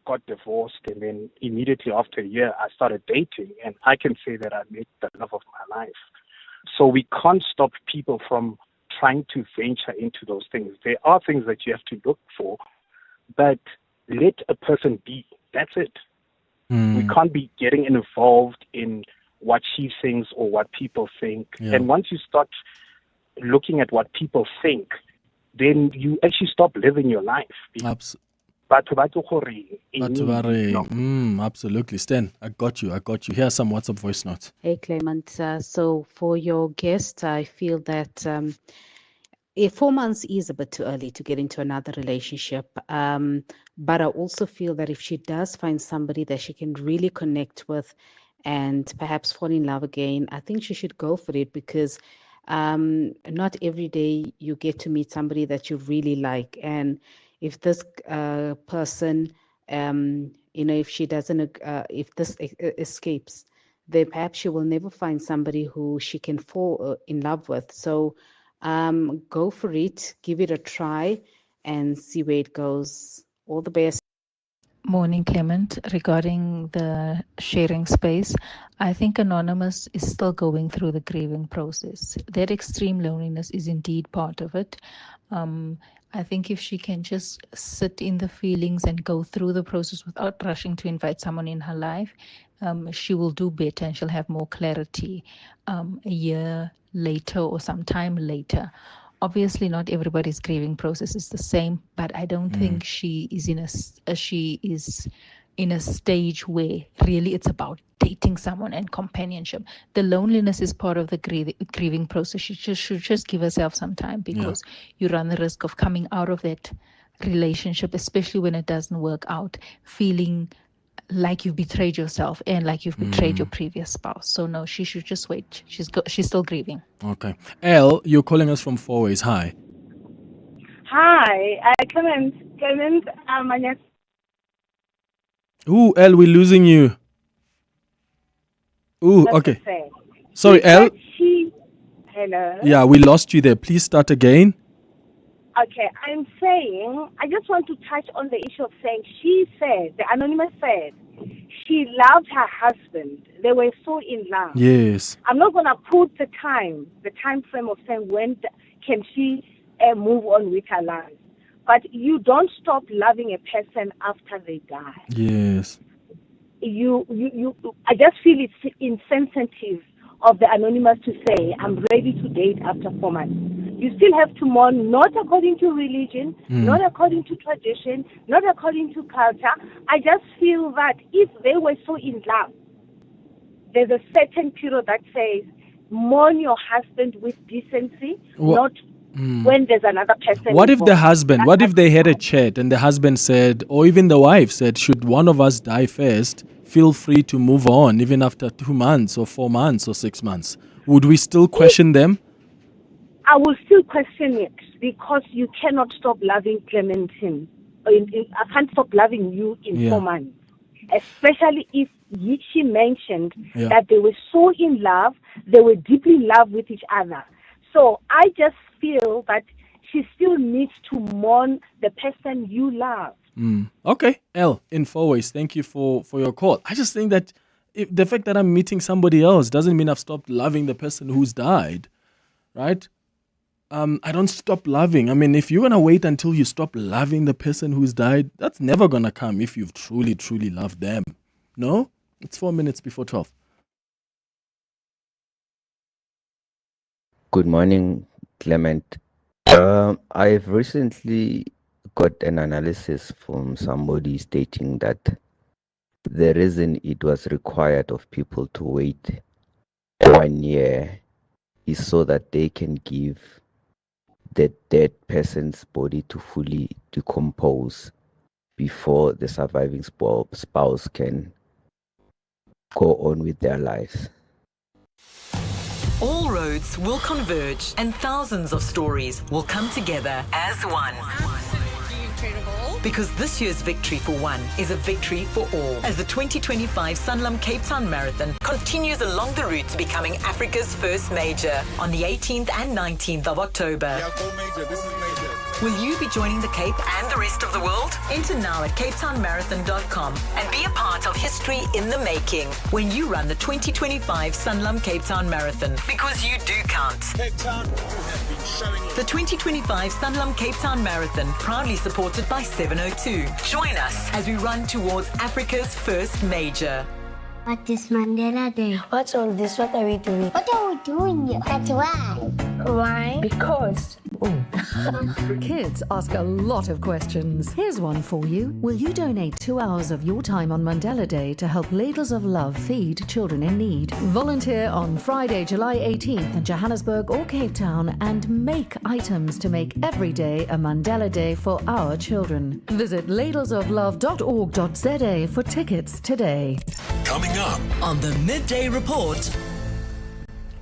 got divorced, and then immediately after a year I started dating, and I can say that I met the love of my life. So we can't stop people from trying to venture into those things. There are things that you have to look for, but let a person be. That's it. We can't be getting involved in what she thinks or what people think. Yeah. And once you start looking at what people think, then you actually stop living your life. Absolutely. Stan, I got you. Here are some WhatsApp voice notes. Hey, Clement. So for your guest, I feel that 4 months is a bit too early to get into another relationship. But I also feel that if she does find somebody that she can really connect with and perhaps fall in love again, I think she should go for it, because not every day you get to meet somebody that you really like. And if this person, if she doesn't, if this escapes, then perhaps she will never find somebody who she can fall in love with. So go for it, give it a try, and see where it goes. All the best. Morning, Clement. Regarding the sharing space, I think Anonymous is still going through the grieving process. That extreme loneliness is indeed part of it. I think if she can just sit in the feelings and go through the process without rushing to invite someone in her life, she will do better and she'll have more clarity a year later or sometime later. Obviously, not everybody's grieving process is the same, but I don't think she is in a stage where really it's about dating someone and companionship. The loneliness is part of the grieving process. She should just give herself some time, because you run the risk of coming out of that relationship, especially when it doesn't work out, feeling like you've betrayed yourself and like you've betrayed your previous spouse. So no, she should just wait. She's still grieving. Okay. Elle, you're calling us from Four Ways. Hi. Hi, Clement Manyathela. Ooh, Elle, we're losing you. Ooh, okay. Sorry, Elle. Hello. Yeah, we lost you there. Please start again. Okay, I'm saying, I just want to touch on the issue of saying, the anonymous said, she loved her husband. They were so in love. Yes. I'm not going to put the time frame of saying when can she move on with her life. But you don't stop loving a person after they die. Yes. I just feel it's insensitive of the anonymous to say, I'm ready to date after 4 months. You still have to mourn, not according to religion, not according to tradition, not according to culture. I just feel that if they were so in love, there's a certain period that says, mourn your husband with decency, not when there's another person. What if what if they had a chat and the husband said, or even the wife said, should one of us die first, feel free to move on, even after 2 months or 4 months or 6 months? Would we still question them? I will still question it, because you cannot stop loving Clementine. I can't stop loving you in 4 months. Especially if she mentioned that they were so in love, they were deeply in love with each other. So I just feel that she still needs to mourn the person you love. Okay, Elle, in Four Ways, thank you for your call. I just think that the fact that I'm meeting somebody else doesn't mean I've stopped loving the person who's died, right? I don't stop loving. I mean, if you're going to wait until you stop loving the person who's died, that's never going to come if you've truly, truly loved them. No? It's 4 minutes before 12. Good morning, Clement. I've recently got an analysis from somebody stating that the reason it was required of people to wait 1 year is so that they can give the dead person's body to fully decompose before the surviving spouse can go on with their lives. All roads will converge and thousands of stories will come together as one. Because this year's Victory for One is a victory for all. As the 2025 Sanlam Cape Town Marathon continues along the route to becoming Africa's first major on the 18th and 19th of October. Will you be joining the Cape and the rest of the world? Enter now at capetownmarathon.com and be a part of history in the making when you run the 2025 Sanlam Cape Town Marathon, because you do count. Cape Town, the 2025 Sanlam Cape Town Marathon, proudly supported by 702. Join us as we run towards Africa's first major. What is Mandela Day? What's all this? What are we doing? What are we doing here? That's why. Why? Because. Kids ask a lot of questions. Here's one for you. Will you donate 2 hours of your time on Mandela Day to help Ladles of Love feed children in need? Volunteer on Friday, July 18th in Johannesburg or Cape Town and make items to make every day a Mandela Day for our children. Visit ladlesoflove.org.za for tickets today. Coming up on the Midday Report.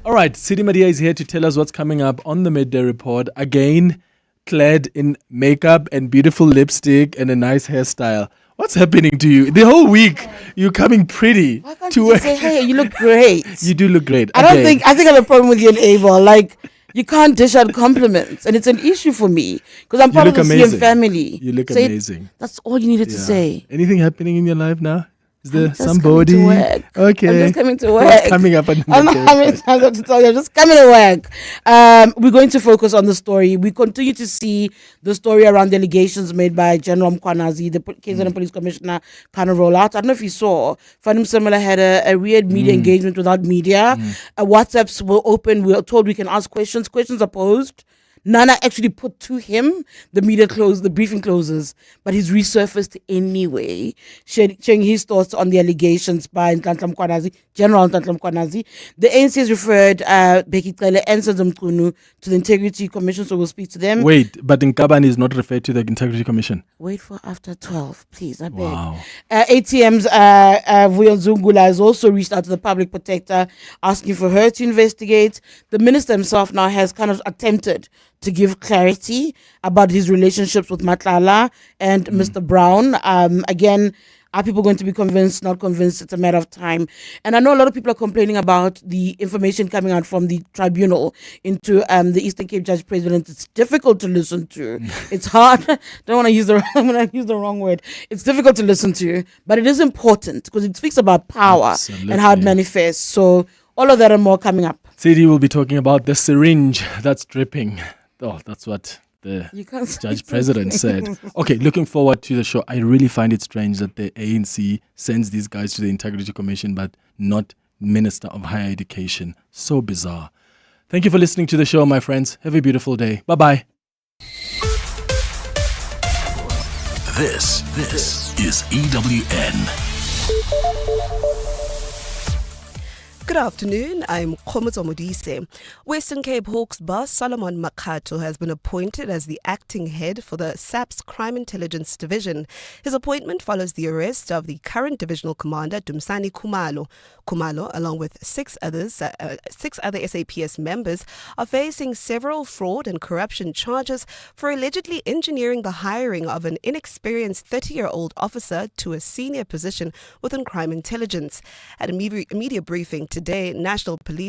All right, Sidi Madia is here to tell us what's coming up on the Midday Report. Again, clad in makeup and beautiful lipstick and a nice hairstyle. What's happening to you? The whole week, you're coming pretty. Why can't you just say, hey, you look great? You do look great. I think I have a problem with you and Abel. Like, You can't dish out compliments, and it's an issue for me because I'm part of the CM family. You look Say amazing. That's all you needed to say. Anything happening in your life now? Is there I'm just somebody? coming to work. Okay. I'm just coming to work. What's coming up? I'm not having time to tell you. I'm just coming to work. We're going to focus on the story. We continue to see the story around the allegations made by General Mkhwanazi, the KZN Police Commissioner, kind of roll out. I don't know if you saw. Fanim Semela had a weird media engagement without media. WhatsApps were open. We were told we can ask questions. Questions are posed. Nana actually put to him the briefing closes, but he's resurfaced anyway, sharing his thoughts on the allegations by General Nhlanhla Mkhwanazi. The ANC has referred Bheki Cele and Senzo Mchunu to the Integrity Commission, so we'll speak to them. Wait, but Nkabani is not referred to the Integrity Commission. Wait for after 12, please, I beg. Wow. ATM's Vuyo Nzungula has also reached out to the public protector, asking for her to investigate. The minister himself now has kind of attempted to give clarity about his relationships with Matlala and Mr. Brown. Again, are people going to be convinced, not convinced? It's a matter of time. And I know a lot of people are complaining about the information coming out from the tribunal into the Eastern Cape Judge President. It's difficult to listen to. It's hard. Don't want to use the wrong word. It's difficult to listen to, but it is important because it speaks about power and how it manifests. So all of that and more coming up. CD will be talking about the syringe that's dripping. Oh, that's what the judge president said. Okay, looking forward to the show. I really find it strange that the ANC sends these guys to the Integrity Commission, but not Minister of Higher Education. So bizarre. Thank you for listening to the show, my friends. Have a beautiful day. Bye-bye. This is EWN. Good afternoon, I'm Khomoto Modise. Western Cape Hawks boss Solomon Makhato has been appointed as the acting head for the SAP's Crime Intelligence Division. His appointment follows the arrest of the current divisional commander, Dumsani Khumalo. Khumalo, along with six other SAPS members, are facing several fraud and corruption charges for allegedly engineering the hiring of an inexperienced 30-year-old officer to a senior position within crime intelligence. At a media briefing today, National Police